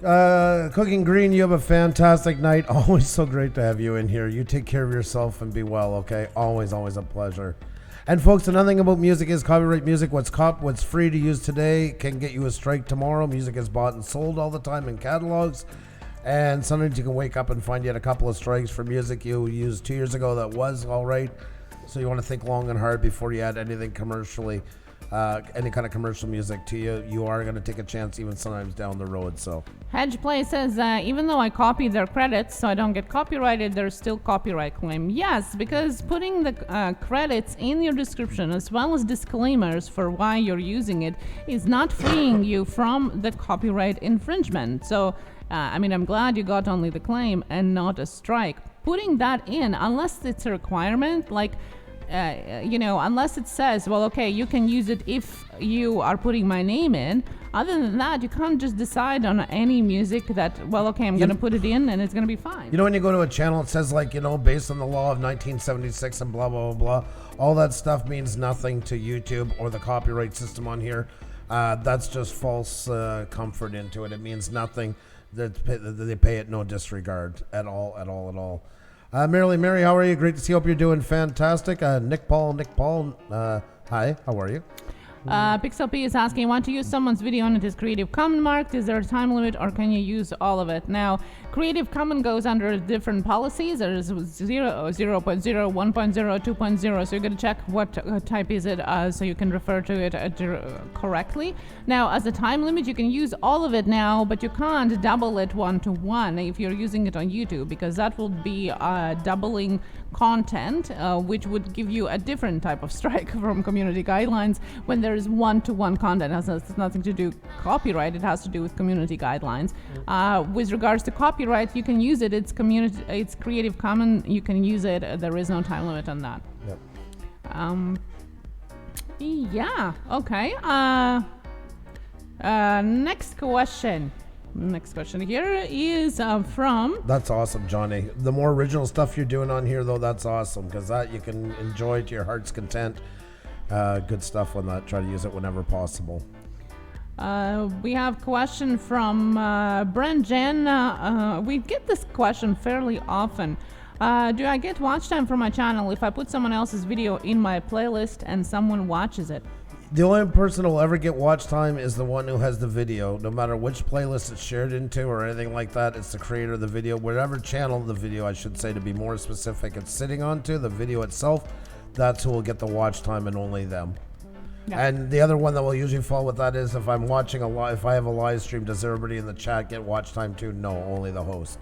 Cooking Green, you have a fantastic night. Always so great to have you in here. You take care of yourself and be well, okay? Always a pleasure. And folks, another thing about music is copyright music. What's free to use today can get you a strike tomorrow. Music is bought and sold all the time in catalogs. And sometimes you can wake up and find you had a couple of strikes for music you used 2 years ago that was all right. So you want to think long and hard before you add anything commercially. any kind of commercial music to you, you are going to take a chance even sometimes down the road. So Hedgeplay says, even though I copy their credits so I don't get copyrighted, there's still copyright claim. Yes, because putting the credits in your description as well as disclaimers for why you're using it is not freeing you from the copyright infringement. So, I'm glad you got only the claim and not a strike. Putting that in, unless it's a requirement, like, unless it says, well, okay, you can use it if you are putting my name in. Other than that, you can't just decide on any music that, well, okay, I'm going to put it in and it's going to be fine. When you go to a channel, it says, like, based on the law of 1976 and blah, blah, blah, blah. All that stuff means nothing to YouTube or the copyright system on here. That's just false comfort into it. It means nothing. They pay it no disregard at all. Mary, how are you? Great to see you. Hope you're doing fantastic. Nick Paul, hi, how are you? Pixel P is asking, want to use someone's video and it is Creative Commons marked? Is there a time limit or can you use all of it? Now, Creative Commons goes under different policies. There's 0.0, 1.0, 2.0. So you're going to check what type is it so you can refer to it correctly. Now, as a time limit, you can use all of it now, but you can't double it 1-to-1 if you're using it on YouTube, because that will be doubling content, which would give you a different type of strike from community guidelines. When there is 1-to-1 content, it has nothing to do with copyright, it has to do with community guidelines. With regards to copyright, you can use it, it's Creative Commons, you can use it, there is no time limit on that. Yep. Okay. Next question here is from... That's awesome, Johnny. The more original stuff you're doing on here, though, that's awesome, because that you can enjoy to your heart's content. Good stuff on that. Try to use it whenever possible. We have a question from Brent Jen. We get this question fairly often. Do I get watch time for my channel if I put someone else's video in my playlist and someone watches it? The only person who will ever get watch time is the one who has the video. No matter which playlist it's shared into or anything like that, it's the creator of the video. Whatever channel the video, I should say, to be more specific, it's sitting onto, the video itself, that's who will get the watch time and only them. Yeah. And the other one that will usually fall with that is if I'm watching if I have a live stream, does everybody in the chat get watch time too? No, only the host.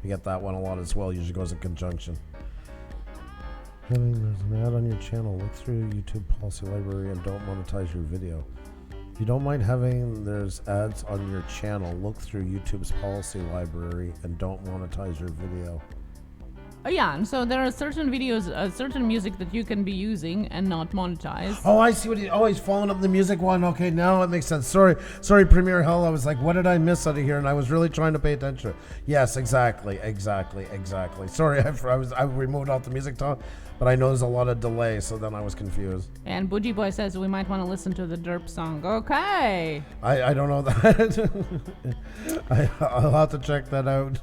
We get that one a lot as well. Usually goes in conjunction. There's an ad on your channel. Look through YouTube policy library and don't monetize your video. If you don't mind having there's ads on your channel, look through YouTube's policy library and don't monetize your video. Yeah, and so there are certain videos, certain music that you can be using and not monetize. Oh, I see what he's following up the music one. Okay, now it makes sense. Sorry, Premier Hell. I was like, what did I miss out of here? And I was really trying to pay attention. Yes, exactly. Sorry, I removed out the music talk, but I know there's a lot of delay, so then I was confused. And Bougie Boy says we might want to listen to the Derp song. Okay. I don't know that. I'll have to check that out.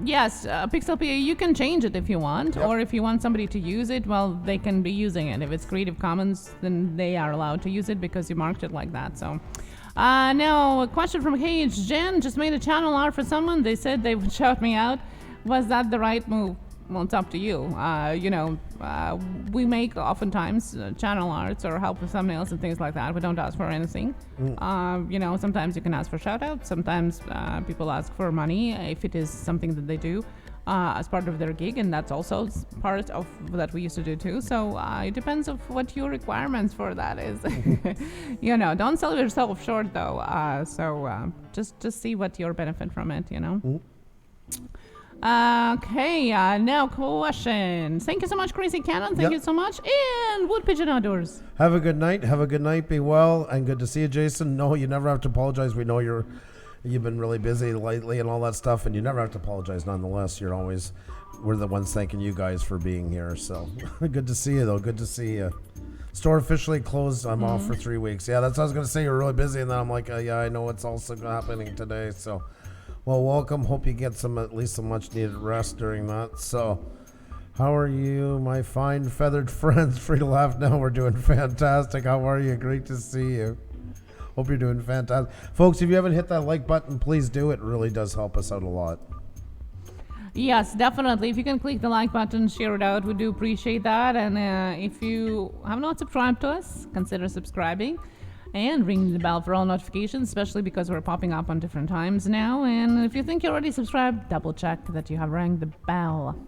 Yes, Pixel you can change it if you want, or if you want somebody to use it, well, they can be using it. If it's Creative Commons, then they are allowed to use it because you marked it like that. So, now a question from Cage. Jen just made a channel art for someone. They said they would shout me out. Was that the right move? Well, it's up to you. We make oftentimes channel arts or help with thumbnails and things like that. We don't ask for anything. Sometimes you can ask for shout outs. Sometimes people ask for money if it is something that they do as part of their gig, and that's also part of that we used to do too. So it depends of what your requirements for that is. Don't sell yourself short though. Just see what your benefit from it. Okay, now questions. Thank you so much, Crazy Cannon. Thank you so much. And Wood Pigeon Outdoors. Have a good night. Be well. And good to see you, Jason. No, you never have to apologize. We know you've been really busy lately and all that stuff, and you never have to apologize nonetheless. We're the ones thanking you guys for being here. So good to see you, though. Good to see you. Store officially closed. I'm off for 3 weeks. Yeah, that's what I was going to say. You're really busy. And then I'm like, yeah, I know it's also happening today. So... Well, welcome. Hope you get at least some much needed rest during that. So, how are you, my fine feathered friends? Free to laugh now. We're doing fantastic. How are you? Great to see you. Hope you're doing fantastic. Folks, if you haven't hit that like button, please do. It really does help us out a lot. Yes, definitely. If you can click the like button, share it out, we do appreciate that. And if you have not subscribed to us, consider subscribing and ring the bell for all notifications, especially because we're popping up on different times now. And if you think you're already subscribed, double check that you have rang the bell.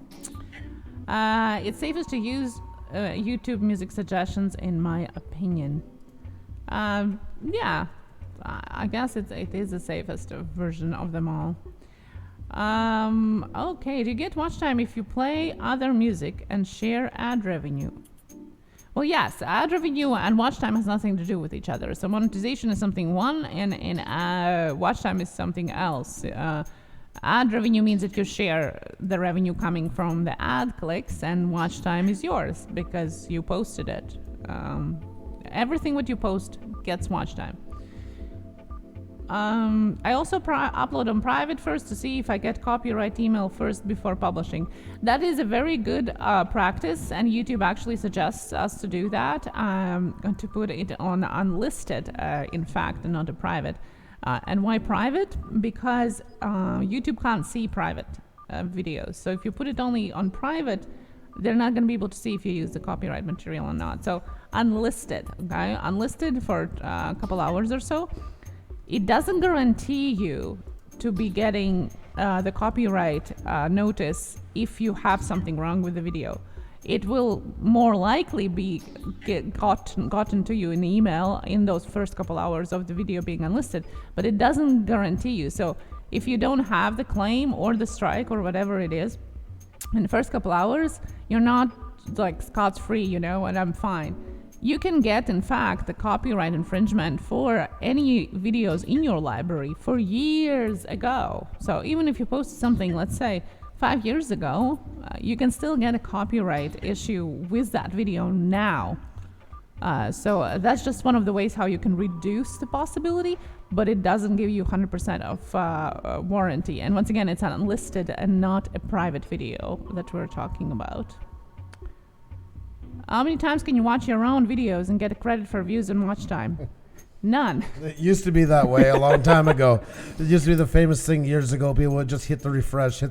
It's safest to use YouTube music suggestions, in my opinion. Yeah, I guess it is the safest version of them all. Okay, do you get watch time if you play other music and share ad revenue? Well, yes, ad revenue and watch time has nothing to do with each other. So monetization is something one, and watch time is something else. Ad revenue means that you share the revenue coming from the ad clicks, and watch time is yours because you posted it. Everything what you post gets watch time. I also upload on private first to see if I get copyright email first before publishing. That is a very good practice, and YouTube actually suggests us to do that, to put it on unlisted, in fact, and not a private. And why private? Because YouTube can't see private videos. So if you put it only on private, they're not going to be able to see if you use the copyright material or not. So unlisted, okay? Unlisted for a couple hours or so. It doesn't guarantee you to be getting the copyright notice if you have something wrong with the video. It will more likely be gotten to you in email in those first couple hours of the video being unlisted, but it doesn't guarantee you. So if you don't have the claim or the strike or whatever it is in the first couple hours, you're not like scot-free, and I'm fine. You can get, in fact, the copyright infringement for any videos in your library for years ago. So even if you posted something, let's say, 5 years ago, you can still get a copyright issue with that video now. So that's just one of the ways how you can reduce the possibility, but it doesn't give you 100% of warranty. And once again, it's an unlisted and not a private video that we're talking about. How many times can you watch your own videos and get a credit for views and watch time? None. It used to be that way a long time ago. It used to be the famous thing years ago. People would just hit the refresh,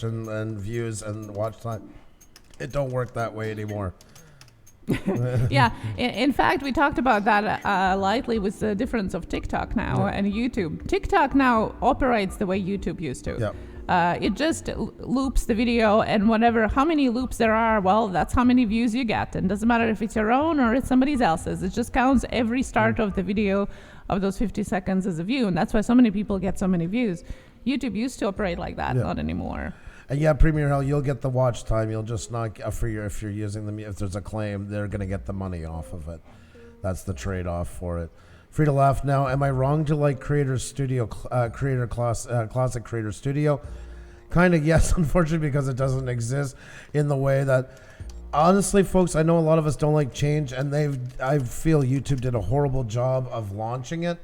and views and watch time. It don't work that way anymore. Yeah. In fact, we talked about that lightly with the difference of TikTok now and YouTube. TikTok now operates the way YouTube used to. Yep. It just loops the video, and how many loops there are, well, that's how many views you get. And doesn't matter if it's your own or it's somebody else's. It just counts every start of the video of those 50 seconds as a view, and that's why so many people get so many views. YouTube used to operate like that, not anymore. And yeah, Premier Hell, you'll get the watch time. You'll just not if you're using them. If there's a claim, they're going to get the money off of it. That's the trade-off for it. Free to laugh now. Am I wrong to like Classic Creator Studio? Kind of yes, unfortunately, because it doesn't exist in the way that. Honestly, folks, I know a lot of us don't like change, and I feel YouTube did a horrible job of launching it.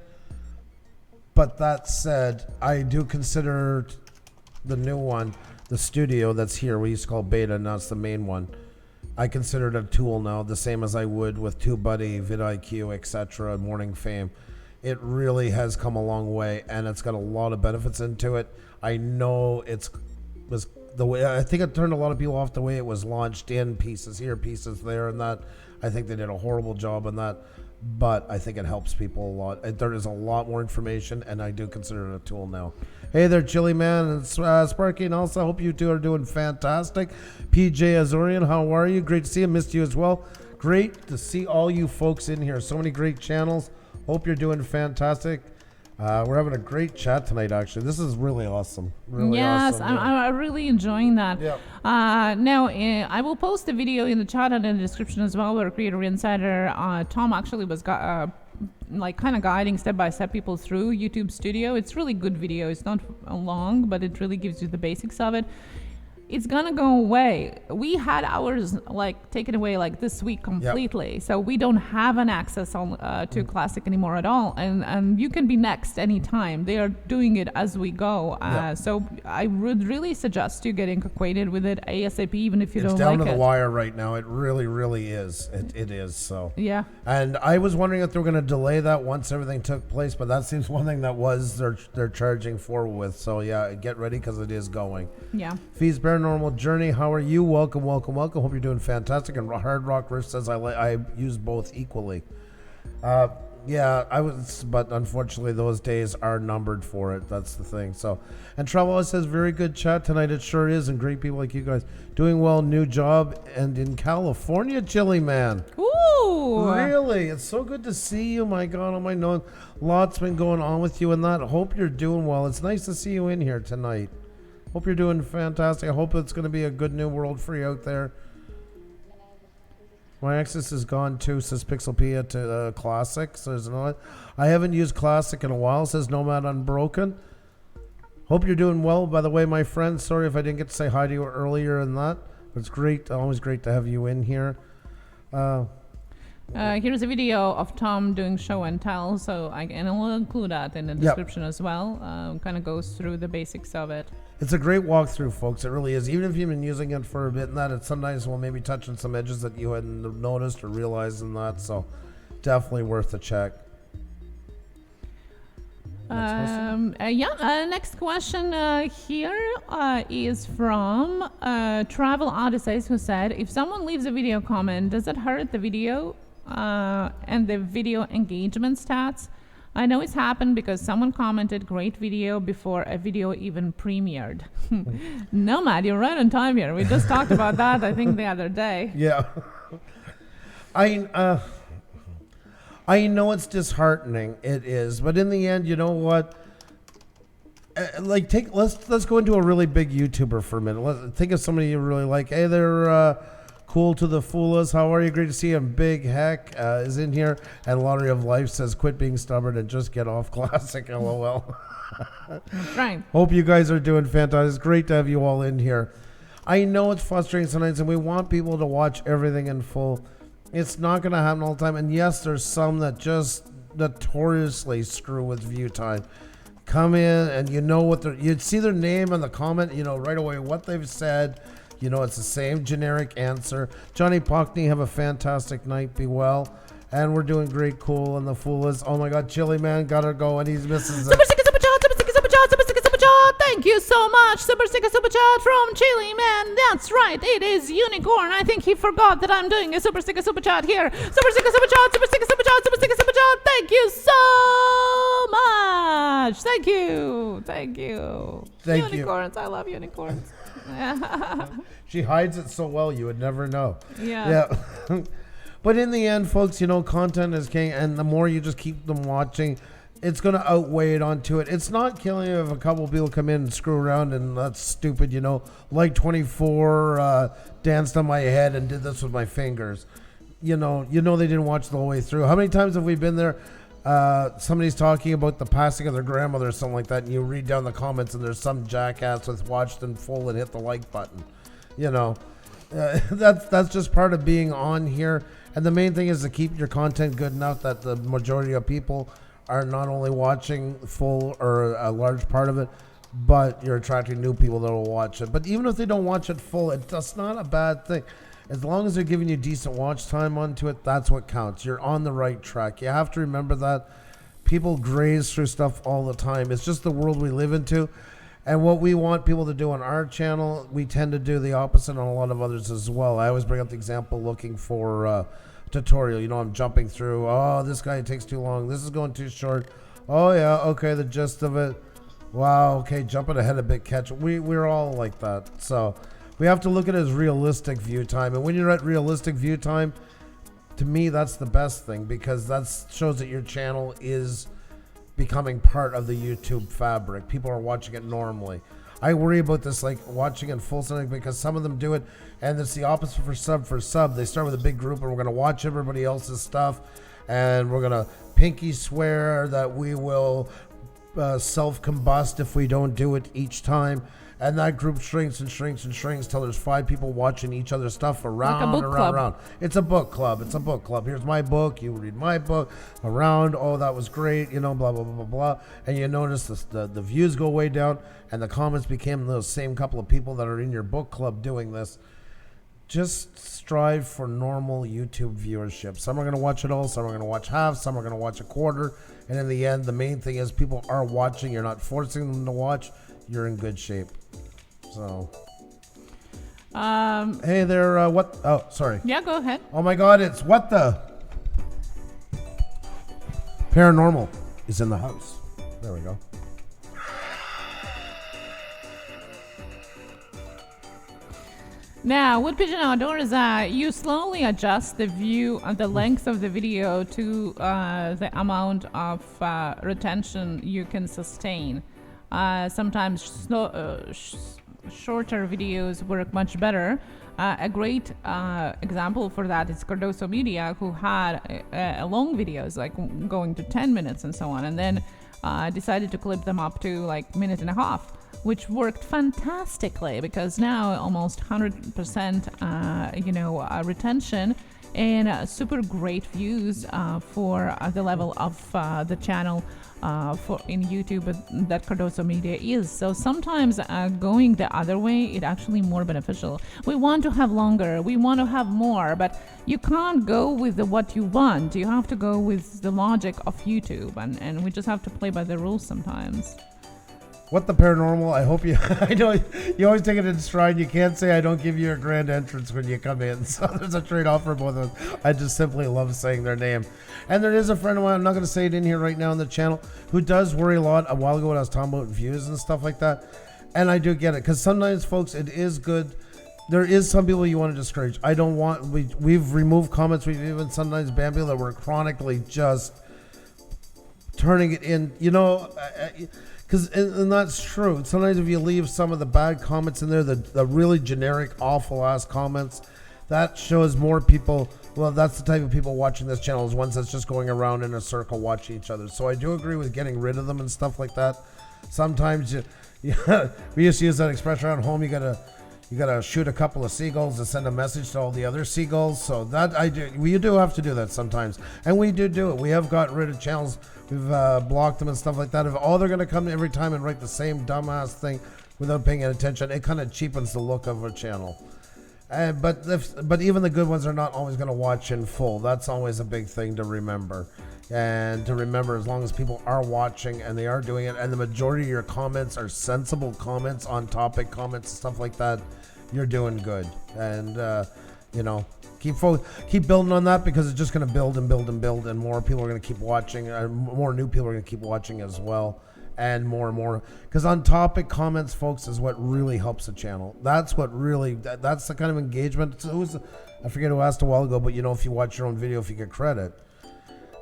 But that said, I do consider the new one, the studio that's here, we used to call beta, and now it's the main one. I consider it a tool now, the same as I would with TubeBuddy, vidIQ, etc., Morning Fame. It really has come a long way, and it's got a lot of benefits into it. I know was the way. I think it turned a lot of people off the way it was launched in pieces here, pieces there, and that. I think they did a horrible job on that, but I think it helps people a lot. There is a lot more information, and I do consider it a tool now. Hey there, Chili Man and Sparky and Elsa. Hope you two are doing fantastic. PJ Azorian, how are you? Great to see you. Missed you as well. Great to see all you folks in here. So many great channels. Hope you're doing fantastic. We're having a great chat tonight, actually. This is really awesome. Really awesome. I'm really enjoying that. Yep. Now, I will post the video in the chat and in the description as well, where Creator Insider, Tom actually was kind of guiding step-by-step people through YouTube Studio. It's really good video. It's not long, but it really gives you the basics of it. it's gonna go away. We had ours like taken away like this week completely, so we don't have an access on to Classic anymore at all. And you can be next anytime. They are doing it as we go. So I would really suggest you getting acquainted with it ASAP, even if you don't like it. It's down to the wire right now. It really, really is. It is. So yeah. And I was wondering if they were going to delay that once everything took place, but that seems one thing that they're charging forward with. So yeah, get ready because it is going. Yeah. Fees Bear Normal Journey, how are you? Welcome. Hope you're doing fantastic. And Hard Rock Riff says I use both equally. Yeah, I was, but unfortunately those days are numbered for it. That's the thing. So, and Travel says very good chat tonight. It sure is, and great people like you guys doing well. New job and in California, Chili Man. Ooh, really? It's so good to see you. My God, oh my God, lots been going on with you and that. Hope you're doing well. It's nice to see you in here tonight. Hope you're doing fantastic. I hope it's going to be a good new world for you out there. My access is gone too, says Pixelpia to Classic. Says no, I haven't used Classic in a while, says Nomad Unbroken. Hope you're doing well. By the way, my friend, sorry if I didn't get to say hi to you earlier in that. But it's great, always great to have you in here. Here's a video of Tom doing show and tell, so and I'll include that in the description as well. Kind of goes through the basics of it. It's a great walkthrough, folks. It really is. Even if you've been using it for a bit and that, it's sometimes will maybe touch on some edges that you hadn't noticed or realized in that. So definitely worth a check. Next question here is from Travel Odysseys, who said, if someone leaves a video comment, does it hurt the video and the video engagement stats? I know it's happened because someone commented great video before a video even premiered. No, Matt, you're right on time here. We just talked about that, I think, the other day. Yeah. I know it's disheartening. It is. But in the end, you know what? Let's go into a really big YouTuber for a minute. Let's think of somebody you really like. Hey, they're cool to the Fulas. How are you? Great to see him. Big Heck is in here. And Lottery of Life says, quit being stubborn and just get off Classic. LOL. That's right. Hope you guys are doing fantastic. It's great to have you all in here. I know it's frustrating sometimes, and we want people to watch everything in full. It's not going to happen all the time. And yes, there's some that just notoriously screw with view time. Come in and you know what you'd see their name in the comment, you know right away what they've said. You know, it's the same generic answer. Johnny Pockney, have a fantastic night. Be well. And we're doing great, cool. And the fool is, oh my God, Chili Man, gotta go. And he misses it. Super sticker, super chat, super sticker, super chat, super sticker, super chat. Thank you so much. Super sticker, super chat from Chili Man. That's right. It is Unicorn. I think he forgot that I'm doing a super sticker, super chat here. Super sticker, super chat, super sticker, super chat, super sticker, super chat. Thank you so much. Thank you. Thank you. Thank unicorns. I love unicorns. She hides it so well you would never know. Yeah. But in the end, folks, you know, content is king, and the more you just keep them watching, it's going to outweigh it onto it. It's not killing you if a couple people come in and screw around and that's stupid, you know, like 24 danced on my head and did this with my fingers. You know they didn't watch the whole way through. How many times have we been there? Somebody's talking about the passing of their grandmother or something like that, and you read down the comments and there's some jackass that's watched in full and hit the like button. You know, that's just part of being on here. And the main thing is to keep your content good enough that the majority of people are not only watching full or a large part of it, but you're attracting new people that will watch it. But even if they don't watch it full, that's not a bad thing. As long as they're giving you decent watch time onto it, that's what counts. You're on the right track. You have to remember that people graze through stuff all the time. It's just the world we live into. And what we want people to do on our channel, we tend to do the opposite on a lot of others as well. I always bring up the example looking for a tutorial. You know, I'm jumping through. Oh, this guy takes too long. This is going too short. Oh, yeah, okay, the gist of it. Wow, okay, jumping ahead a bit, catch. We're all like that. So we have to look at it as realistic view time. And when you're at realistic view time, to me, that's the best thing because that shows that your channel is becoming part of the YouTube fabric. People are watching it normally. I worry about this, like watching it full something, because some of them do it and it's the opposite for sub. They start with a big group and we're going to watch everybody else's stuff and we're going to pinky swear that we will self-combust if we don't do it each time. And that group shrinks and shrinks and shrinks till there's 5 people watching each other's stuff around and around. It's a book club. It's a book club. Here's my book. You read my book. Around. Oh, that was great. You know, blah, blah, blah, blah, blah. And you notice the views go way down and the comments became those same couple of people that are in your book club doing this. Just strive for normal YouTube viewership. Some are going to watch it all. Some are going to watch half. Some are going to watch a quarter. And in the end, the main thing is people are watching. You're not forcing them to watch. You're in good shape. So, hey there, what? Oh, sorry. Yeah, go ahead. Oh my God, it's what the? Paranormal is in the house. There we go. Now, with Pigeon Outdoors, you slowly adjust the length of the video to the amount of retention you can sustain. Sometimes shorter videos work much better. A great example for that is Cardoso Media, who had long videos, like going to 10 minutes and so on, and then decided to clip them up to like minute and a half, which worked fantastically because now almost 100% retention and super great views for the level of the channel for in YouTube that Cardoso Media is. So sometimes going the other way, it actually more beneficial. We want to have longer, we want to have more, but you can't go with what you want. You have to go with the logic of YouTube, and we just have to play by the rules sometimes. What the paranormal? I hope you. I know you always take it in stride. You can't say I don't give you a grand entrance when you come in. So there's a trade-off for both of us. I just simply love saying their name. And there is a friend of mine, I'm not going to say it in here right now on the channel, who does worry a lot. A while ago when I was talking about views and stuff like that, and I do get it, because sometimes, folks, it is good. There is some people you want to discourage. I don't want. We've removed comments. We've even sometimes banned people that were chronically just turning it in. You know. And that's true. Sometimes if you leave some of the bad comments in there, the really generic, awful-ass comments, that shows more people. Well, that's the type of people watching this channel, is ones that's just going around in a circle watching each other. So I do agree with getting rid of them and stuff like that. Sometimes we used to use that expression around home. You gotta shoot a couple of seagulls to send a message to all the other seagulls. So that we do have to do that sometimes, and we do it. We have got rid of channels. We've blocked them and stuff like that. If all they're going to come every time and write the same dumbass thing without paying attention, it kind of cheapens the look of a channel. But even the good ones are not always going to watch in full. That's always a big thing to remember. And to remember, as long as people are watching and they are doing it, and the majority of your comments are sensible comments, on topic comments, stuff like that, you're doing good. And keep building on that, because it's just going to build and build and build, and more people are going to keep watching, more new people are going to keep watching as well, and more, because on topic comments, folks, is what really helps the channel. That's what really, that's the kind of engagement. I forget who asked a while ago, but if you watch your own video, if you get credit,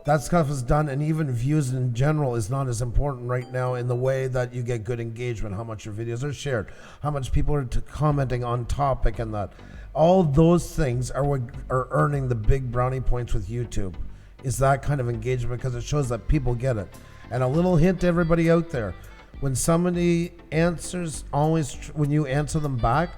that stuff is done. And even views in general is not as important right now, in the way that you get good engagement, how much your videos are shared, how much people are commenting on topic, and that. All those things are what are earning the big brownie points with YouTube, is that kind of engagement, because it shows that people get it. And a little hint to everybody out there, when somebody answers, when you answer them back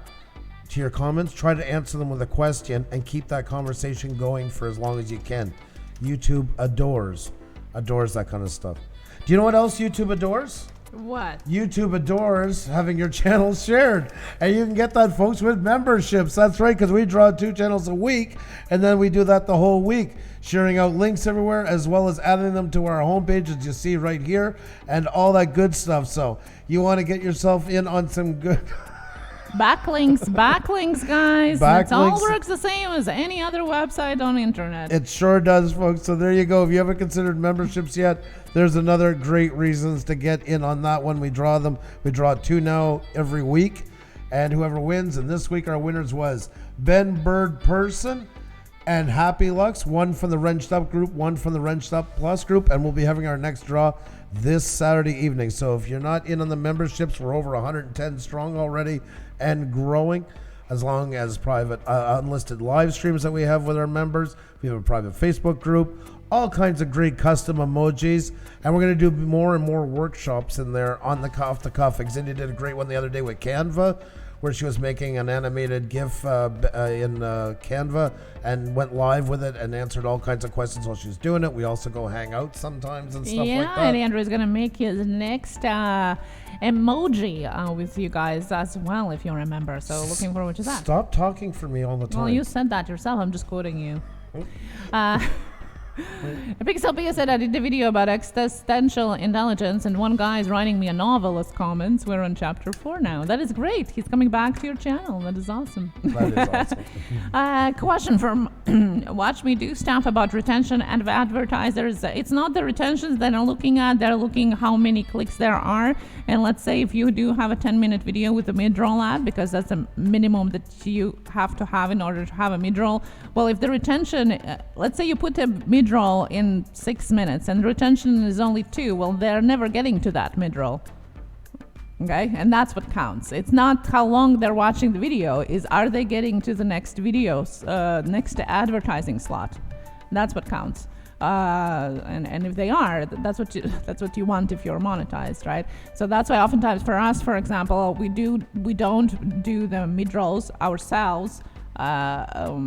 to your comments, try to answer them with a question and keep that conversation going for as long as you can. YouTube adores that kind of stuff. Do you know what else YouTube adores? What? YouTube adores having your channel shared, and you can get that, folks, with memberships. That's right, because we draw 2 channels a week, and then we do that the whole week, sharing out links everywhere, as well as adding them to our homepage, as you see right here, and all that good stuff. So you want to get yourself in on some good backlinks, guys. It all works the same as any other website on the internet. It sure does, folks. So there you go. If you haven't considered memberships yet, there's another great reasons to get in on that one. We draw them. We draw 2 now every week, and whoever wins. And this week our winners was Ben Bird Person and Happy Lux. 1 from the Wrenched Up group, 1 from the Wrenched Up Plus group, and we'll be having our next draw this Saturday evening. So if you're not in on the memberships, we're over 110 strong already and growing, as long as private unlisted live streams that we have with our members. We have a private Facebook group. all kinds of great custom emojis, and we're going to do more and more workshops in there on the off the cuff. Xenia did a great one the other day with Canva, where she was making an animated GIF in Canva and went live with it and answered all kinds of questions while she was doing it. We also go hang out sometimes and stuff like that. Yeah, and Andrew is going to make his next emoji with you guys as well, if you remember. So looking forward to that. Stop talking for me all the time. Well, you said that yourself. I'm just quoting you. Pixel Pia said I did a video about existential intelligence, and one guy is writing me a novel as comments. We're on chapter 4 now. That is great. He's coming back to your channel. That is awesome. That is awesome. Question from Watch Me Do stuff about retention and advertisers. It's not the retentions that are looking at. They're looking how many clicks there are. And let's say if you do have a 10-minute video with a mid-roll ad, because that's a minimum that you have to have in order to have a mid-roll. Well, if the retention, let's say you put a mid-roll in 6 minutes and retention is only 2, well, they're never getting to that mid-roll. Okay, and that's what counts. It's not how long they're watching the video, is are they getting to the next videos, next advertising slot. That's what counts. And if they are, that's what you want if you're monetized, right? So that's why oftentimes for us, for example, we don't do the mid-rolls ourselves. For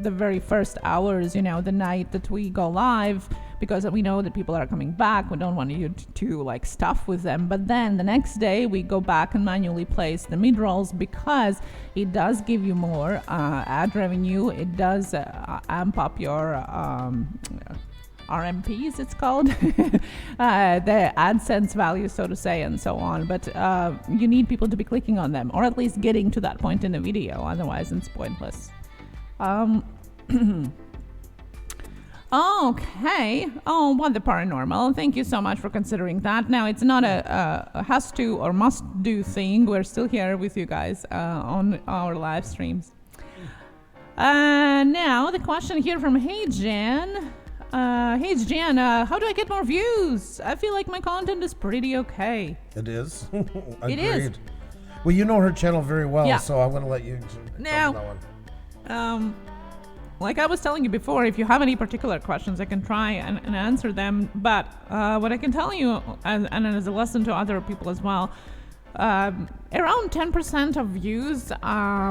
the very first hours, the night that we go live, because we know that people are coming back. We don't want you to like stuff with them. But then the next day we go back and manually place the mid-rolls, because it does give you more ad revenue. It does amp up your RMPs, it's called, the AdSense value, so to say, and so on. But you need people to be clicking on them, or at least getting to that point in the video. Otherwise, it's pointless. Okay. Oh, what the paranormal. Thank you so much for considering that. Now, it's not a has to or must do thing. We're still here with you guys on our live streams. Now, the question here from Hey Jan. Hey Jan, how do I get more views? I feel like my content is pretty okay. It is. It is. Well, you know her channel very well, yeah. So I'm going to let you now, that one. Like I was telling you before, if you have any particular questions, I can try and answer them. But what I can tell you, and as a lesson to other people as well, around 10% of views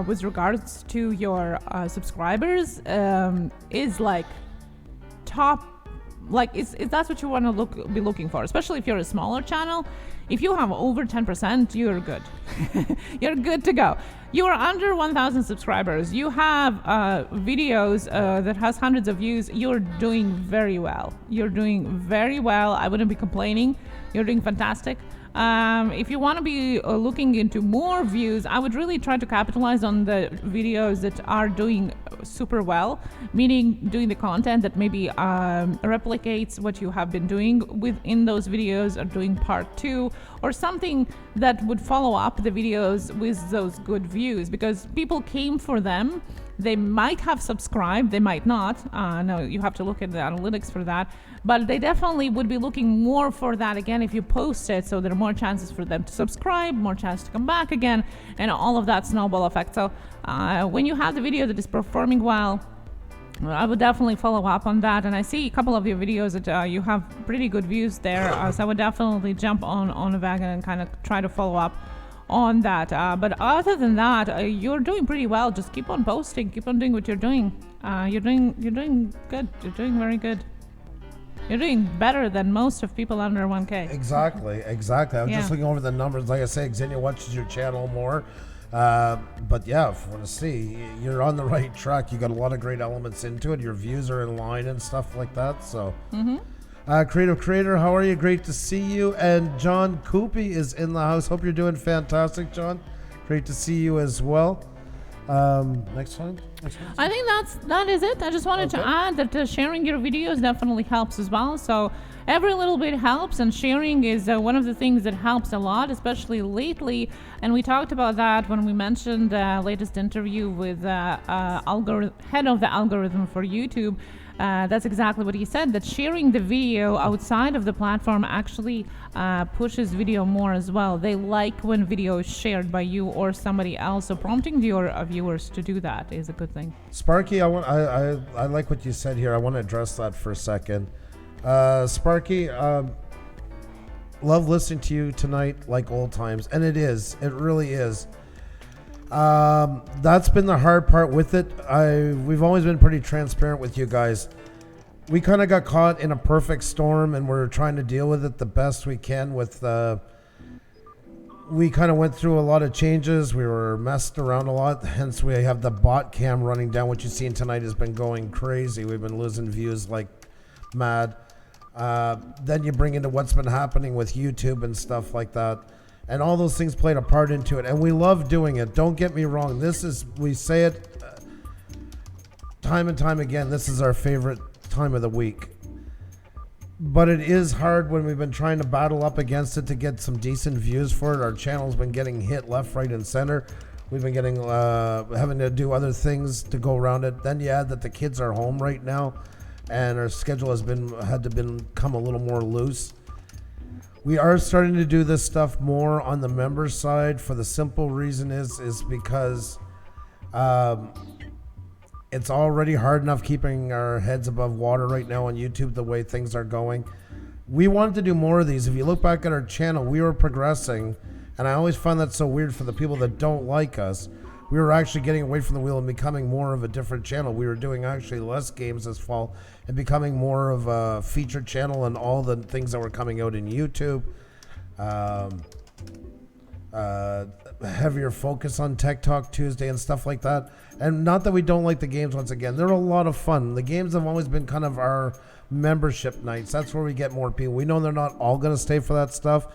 with regards to your subscribers is like top, like it's that's what you want to be looking for, especially if you're a smaller channel. If you have over 10%, you're good. You're good to go. You are under 1,000 subscribers. You have videos that has hundreds of views. You're doing very well. You're doing very well. I wouldn't be complaining. You're doing fantastic. If you want to be looking into more views, I would really try to capitalize on the videos that are doing super well, meaning doing the content that maybe replicates what you have been doing within those videos, or doing part 2, or something that would follow up the videos with those good views, because people came for them. They might have subscribed, they might not. No, you have to look at the analytics for that. But they definitely would be looking more for that again if you post it, so there are more chances for them to subscribe, more chance to come back again, and all of that snowball effect. So when you have the video that is performing well, I would definitely follow up on that. And I see a couple of your videos that you have pretty good views there, so I would definitely jump on a wagon and kind of try to follow up on that. But other than that, you're doing pretty well. Just keep on posting, keep on doing what you're doing. You're doing good. You're doing very good. You're doing better than most of people under 1K. Exactly. I'm just looking over the numbers. Like I say, Xenia watches your channel more. But yeah, if you want to see, you're on the right track. You got a lot of great elements into it. Your views are in line and stuff like that. So, Creative Creator, how are you? Great to see you. And John Coopy is in the house. Hope you're doing fantastic, John. Great to see you as well. Next one. I think that is it. I just wanted to add that sharing your videos definitely helps as well. So every little bit helps, and sharing is one of the things that helps a lot, especially lately. And we talked about that when we mentioned the latest interview with head of the algorithm for YouTube. that's exactly what he said, that sharing the video outside of the platform actually pushes video more as well. They like when video is shared by you or somebody else, so prompting your viewers to do that is a good thing. Sparky, I like what you said here. I want to address that for a second. Sparky, love listening to you tonight like old times, and it really is. That's been the hard part with it. We've always been pretty transparent with you guys. We kind of got caught in a perfect storm, and we're trying to deal with it the best we can. We kind of went through a lot of changes. We were messed around a lot, hence we have the bot cam running down. What you've seen tonight has been going crazy. We've been losing views like mad. Then you bring into what's been happening with YouTube and stuff like that. And all those things played a part into it. And we love doing it. Don't get me wrong. We say it time and time again. This is our favorite time of the week. But it is hard when we've been trying to battle up against it to get some decent views for it. Our channel's been getting hit left, right, and center. We've been getting having to do other things to go around it. Then you add that the kids are home right now, and our schedule has had to become a little more loose. We are starting to do this stuff more on the member side for the simple reason is because it's already hard enough keeping our heads above water right now on YouTube the way things are going. We wanted to do more of these. If you look back at our channel, we were progressing, and I always find that so weird for the people that don't like us. We were actually getting away from the wheel and becoming more of a different channel. We were doing actually less games this fall and becoming more of a featured channel and all the things that were coming out in YouTube. Heavier focus on Tech Talk Tuesday and stuff like that. And not that we don't like the games, once again. They're a lot of fun. The games have always been kind of our membership nights. That's where we get more people. We know they're not all going to stay for that stuff.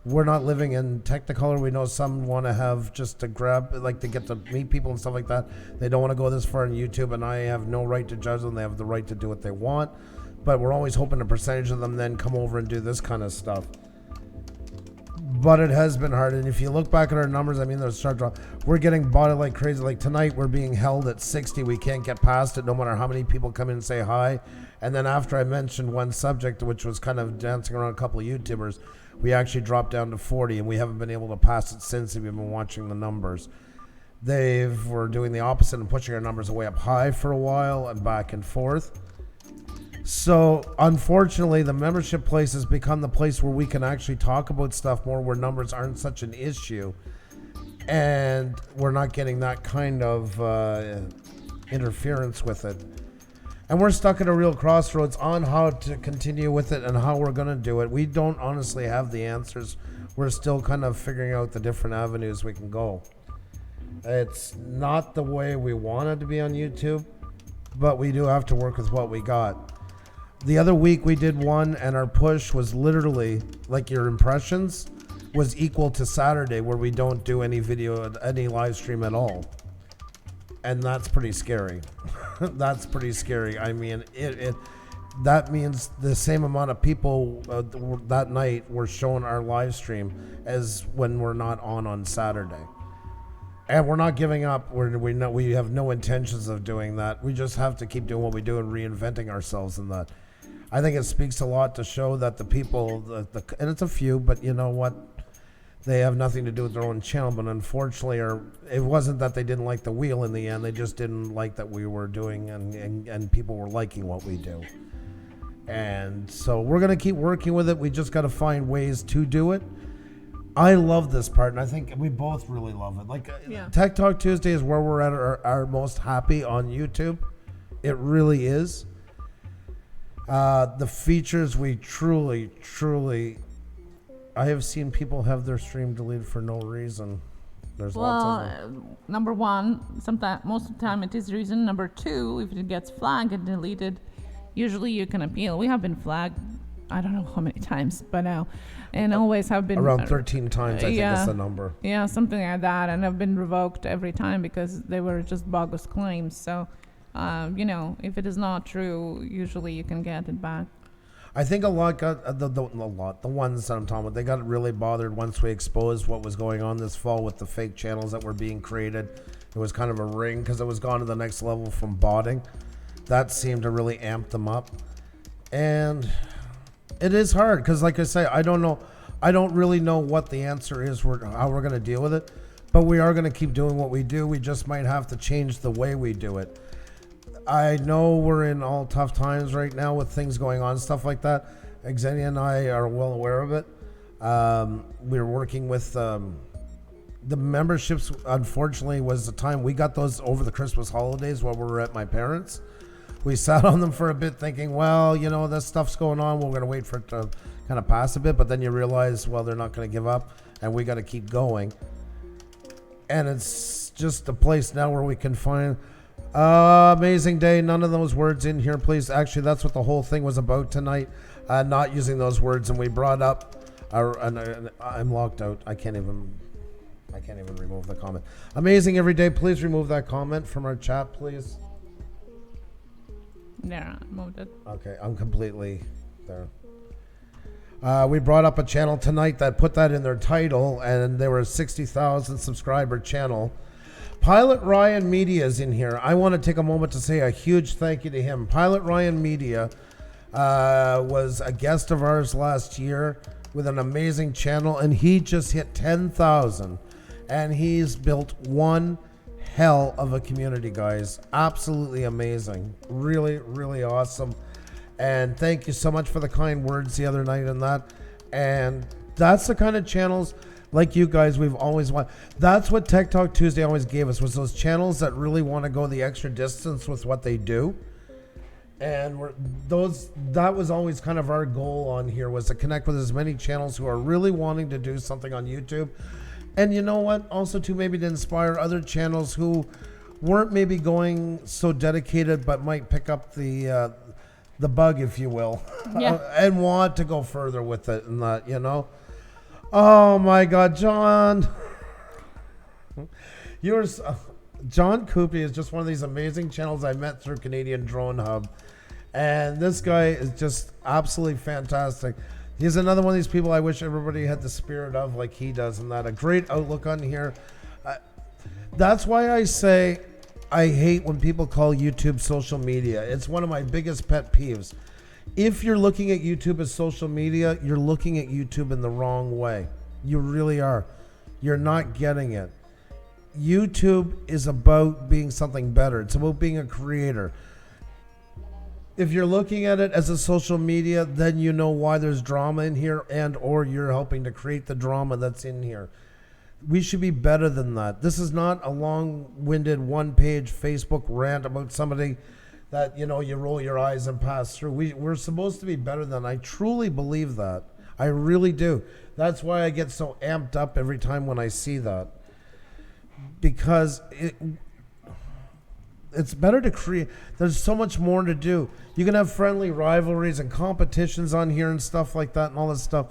We're not living in Technicolor. We know some want to have just to grab, like to get to meet people and stuff like that. They don't want to go this far on YouTube, and I have no right to judge them. They have the right to do what they want. But we're always hoping a percentage of them then come over and do this kind of stuff. But it has been hard. And if you look back at our numbers, I mean, there's start drop. We're getting bought like crazy. Like tonight, we're being held at 60. We can't get past it no matter how many people come in and say hi. And then after I mentioned one subject, which was kind of dancing around a couple of YouTubers, we actually dropped down to 40, and we haven't been able to pass it since if you've been watching the numbers. We're doing the opposite and pushing our numbers way up high for a while and back and forth. So unfortunately, the membership place has become the place where we can actually talk about stuff more, where numbers aren't such an issue, and we're not getting that kind of interference with it. And we're stuck at a real crossroads on how to continue with it and how we're going to do it. We don't honestly have the answers. We're still kind of figuring out the different avenues we can go. It's not the way we wanted to be on YouTube, but we do have to work with what we got. The other week we did one, and our push was literally, like your impressions, was equal to Saturday, where we don't do any video, any live stream at all. And that's pretty scary. That's pretty scary. I mean, that means the same amount of people that night were showing our live stream as when we're not on Saturday. And we're not giving up. We have no intentions of doing that. We just have to keep doing what we do and reinventing ourselves in that. I think it speaks a lot to show that the people, and it's a few, but you know what? They have nothing to do with their own channel, but unfortunately, it wasn't that they didn't like the wheel in the end. They just didn't like that we were doing, and people were liking what we do. And so we're going to keep working with it. We just got to find ways to do it. I love this part, and I think we both really love it. Tech Talk Tuesday is where we're at our most happy on YouTube. It really is. The features we truly I have seen people have their stream deleted for no reason. There's lots of them. Number one, most of the time it is reason. Number two, if it gets flagged and deleted, usually you can appeal. We have been flagged, I don't know how many times, but now, and always have been around 13 times. I think is the number. Yeah, something like that, and have been revoked every time because they were just bogus claims. So, if it is not true, usually you can get it back. I think a lot got the ones that I'm talking about. They got really bothered once we exposed what was going on this fall with the fake channels that were being created. It was kind of a ring because it was gone to the next level from botting. that seemed to really amp them up. And it is hard because, like I say, I don't really know what the answer is, how we're going to deal with it, but we are going to keep doing what we do. We just might have to change the way we do it. I know we're in all tough times right now with things going on, stuff like that. Xenia and I are well aware of it. We're working with the memberships. Unfortunately, was the time we got those over the Christmas holidays while we were at my parents'. We sat on them for a bit thinking, well, this stuff's going on. We're going to wait for it to kind of pass a bit. But then you realize, well, they're not going to give up and we got to keep going. And it's just a place now where we can find amazing day. None of those words in here, please. Actually, that's what the whole thing was about tonight. Not using those words. And we brought up, I'm locked out. I can't even remove the comment. Amazing every day. Please remove that comment from our chat, please. There, I moved it. Okay, I'm completely there. We brought up a channel tonight that put that in their title, and they were a 60,000 subscriber channel. Pilot Ryan Media is in here. I want to take a moment to say a huge thank you to him. Pilot Ryan Media was a guest of ours last year with an amazing channel, and he just hit 10,000, and he's built one hell of a community, guys. Absolutely amazing. Really, really awesome. And thank you so much for the kind words the other night and that. And that's the kind of channels like you guys we've always wanted. That's what Tech Talk Tuesday always gave us, was those channels that really want to go the extra distance with what they do. And that was always kind of our goal on here, was to connect with as many channels who are really wanting to do something on YouTube. And you know what? Also, to maybe to inspire other channels who weren't maybe going so dedicated, but might pick up the bug, if you will, and want to go further with it and that, Oh my God, John! John Coopy is just one of these amazing channels I met through Canadian Drone Hub, and this guy is just absolutely fantastic. He's another one of these people I wish everybody had the spirit of like he does, and that a great outlook on here. That's why I say I hate when people call YouTube social media. It's one of my biggest pet peeves. If you're looking at YouTube as social media, you're looking at YouTube in the wrong way. You really are. You're not getting it. YouTube is about being something better. It's about being a creator. If you're looking at it as a social media, then you know why there's drama in here, and or you're helping to create the drama that's in here. We should be better than that. This is not a long-winded one-page Facebook rant about somebody that, you roll your eyes and pass through. We're supposed to be better than that. I truly believe that. I really do. That's why I get so amped up every time when I see that. Because it's better to create. There's so much more to do. You can have friendly rivalries and competitions on here and stuff like that and all this stuff,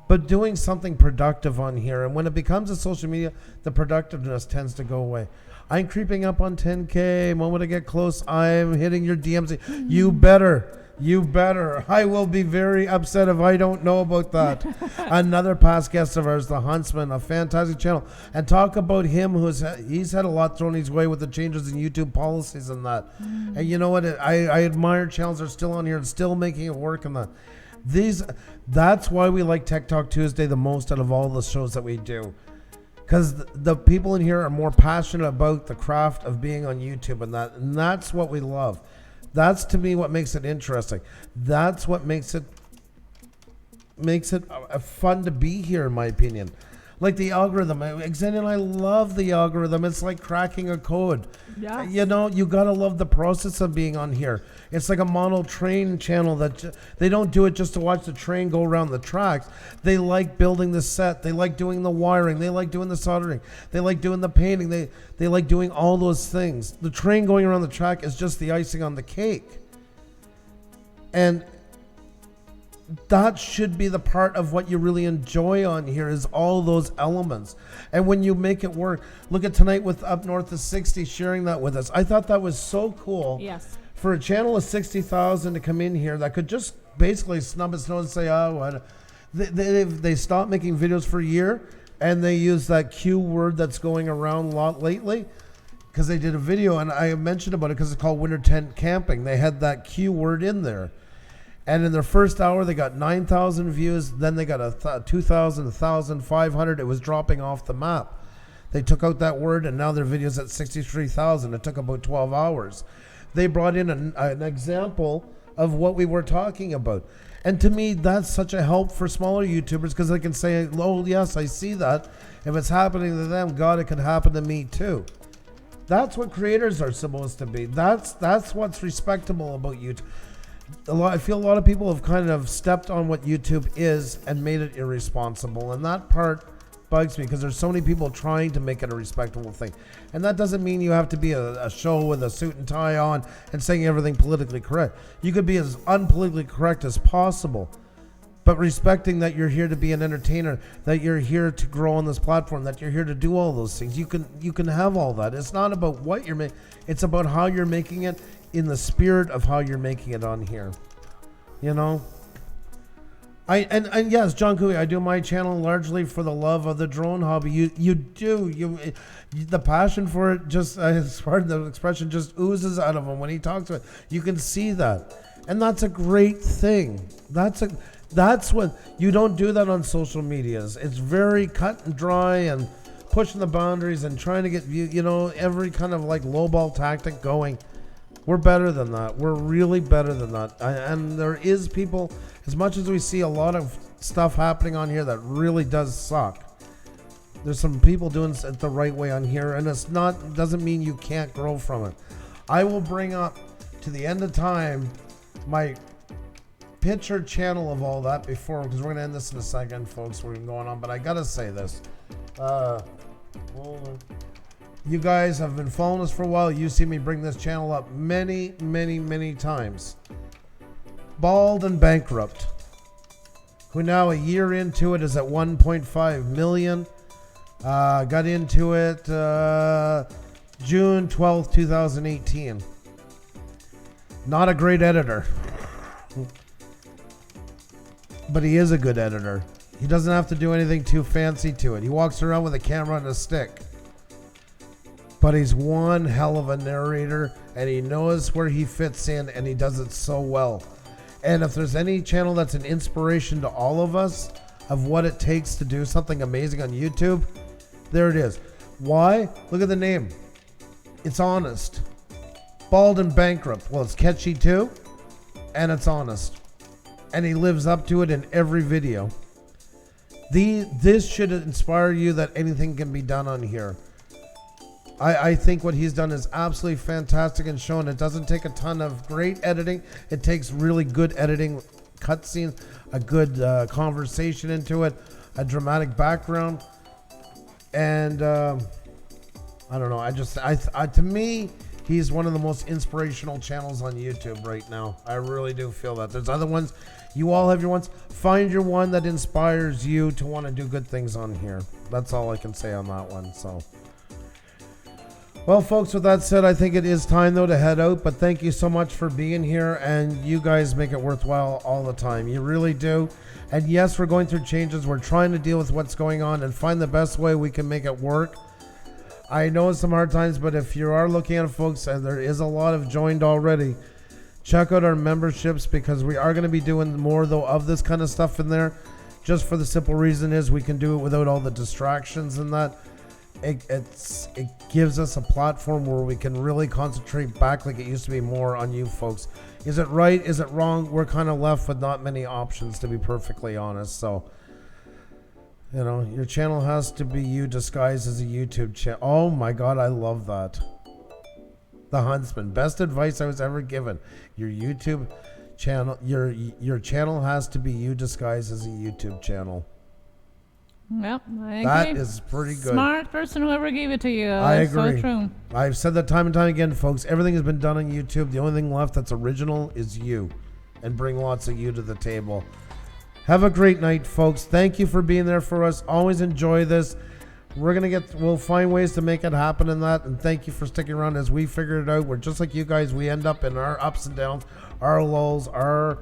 but doing something productive on here. And when it becomes a social media, the productiveness tends to go away. I'm creeping up on 10K. Moment to get close, I'm hitting your DMs. You better. I will be very upset if I don't know about that. Another past guest of ours, the Huntsman, a fantastic channel. And talk about him, he's had a lot thrown his way with the changes in YouTube policies and that. And you know what? I admire channels that are still on here and still making it work and that. That's why we like Tech Talk Tuesday the most out of all the shows that we do. Because the people in here are more passionate about the craft of being on YouTube and that's what we love. That's, to me, what makes it interesting. That's what makes it fun to be here, in my opinion. Like the algorithm. Xenia and I love the algorithm. It's like cracking a code. Yeah. You got to love the process of being on here. It's like a model train channel that they don't do it just to watch the train go around the tracks. They like building the set. They like doing the wiring. They like doing the soldering. They like doing the painting. They like doing all those things. The train going around the track is just the icing on the cake. And that should be the part of what you really enjoy on here, is all those elements. And when you make it work, look at tonight with Up North of 60 sharing that with us. I thought that was so cool. Yes. For a channel of 60,000 to come in here that could just basically snub its nose and say, oh, what? They stopped making videos for a year, and they use that Q word that's going around a lot lately. because they did a video, and I mentioned about it because it's called winter tent camping. They had that keyword in there, and in their first hour they got 9,000 views. Then they got 2,000, 1,500. It was dropping off the map. They took out that word, and now their video's at 63,000. It took about 12 hours. They brought in an example of what we were talking about. And to me, that's such a help for smaller YouTubers, because they can say, oh, yes, I see that. If it's happening to them, God, it could happen to me too. That's what creators are supposed to be. That's what's respectable about YouTube. I feel a lot of people have kind of stepped on what YouTube is and made it irresponsible. And that part bugs me, because there's so many people trying to make it a respectable thing. And that doesn't mean you have to be a show with a suit and tie on and saying everything politically correct. You could be as unpolitically correct as possible, but respecting that you're here to be an entertainer, that you're here to grow on this platform, that you're here to do all those things. You can have all that. It's not about what you're making. It's about how you're making it, in the spirit of how you're making it on here. You know? And yes, John Cooey, I do my channel largely for the love of the drone hobby. You the passion for it, just as pardon the expression, just oozes out of him when he talks about it. You can see that, and that's a great thing. That's what you don't do that on social medias. It's very cut and dry and pushing the boundaries and trying to get every kind of like lowball tactic going. We're better than that. We're really better than that. And there is people, as much as we see a lot of stuff happening on here that really does suck, there's some people doing it the right way on here, and doesn't mean you can't grow from it. I will bring up to the end of time my picture channel of all that before, because we're going to end this in a second, folks. We're going on, but I got to say this. You guys have been following us for a while. You see me bring this channel up many, many, many times. Bald and Bankrupt, who now a year into it is at 1.5 million. Got into it June 12th, 2018. Not a great editor, but he is a good editor. He doesn't have to do anything too fancy to it. He walks around with a camera and a stick. But he's one hell of a narrator, and he knows where he fits in, and he does it so well. And if there's any channel that's an inspiration to all of us of what it takes to do something amazing on YouTube, there it is. Why? Look at the name. It's honest. Bald and Bankrupt. Well, it's catchy too, and it's honest. And he lives up to it in every video. This should inspire you that anything can be done on here. I think what he's done is absolutely fantastic, and shown it doesn't take a ton of great editing. It takes really good editing, cutscenes, a good conversation into it, a dramatic background, and I don't know. To me, he's one of the most inspirational channels on YouTube right now. I really do feel that. There's other ones. You all have your ones. Find your one that inspires you to want to do good things on here. That's all I can say on that one. So. Well, folks, with that said, I think it is time, though, to head out. But thank you so much for being here. And you guys make it worthwhile all the time. You really do. And yes, we're going through changes. We're trying to deal with what's going on and find the best way we can make it work. I know it's some hard times, but if you are looking at it, folks, and there is a lot of joined already, check out our memberships, because we are going to be doing more, though, of this kind of stuff in there. Just for the simple reason is we can do it without all the distractions and that. It gives us a platform where we can really concentrate back like it used to be more on you folks. Is it right? Is it wrong? We're kind of left with not many options, to be perfectly honest. So, your channel has to be you disguised as a YouTube channel. Oh my God, I love that. The Huntsman. Best advice I was ever given. Your YouTube channel, your channel has to be you disguised as a YouTube channel. Yep, I agree. That is pretty good. Smart person, whoever gave it to you. I agree. So true. I've said that time and time again, folks. Everything has been done on YouTube. The only thing left that's original is you, and bring lots of you to the table. Have a great night, folks. Thank you for being there for us. Always enjoy this. We'll find ways to make it happen in that. And thank you for sticking around as we figure it out. We're just like you guys. We end up in our ups and downs, our lulls, our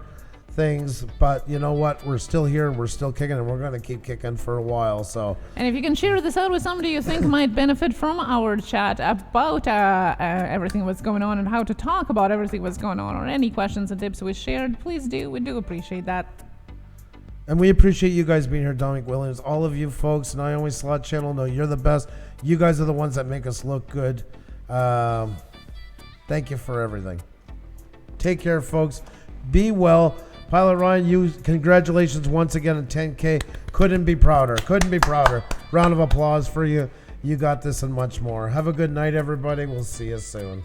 things, but you know what? We're still here and we're still kicking, and we're going to keep kicking for a while. So, and if you can share this out with somebody you think might benefit from our chat about everything that's going on and how to talk about everything that's going on, or any questions and tips we shared, please do. We do appreciate that. And we appreciate you guys being here, Dominic Williams, all of you folks. Naomi Slot Channel, no, you're the best. You guys are the ones that make us look good. Thank you for everything. Take care, folks. Be well. Pilot Ryan, you, congratulations once again on 10K. Couldn't be prouder. Couldn't be prouder. Round of applause for you. You got this and much more. Have a good night, everybody. We'll see you soon.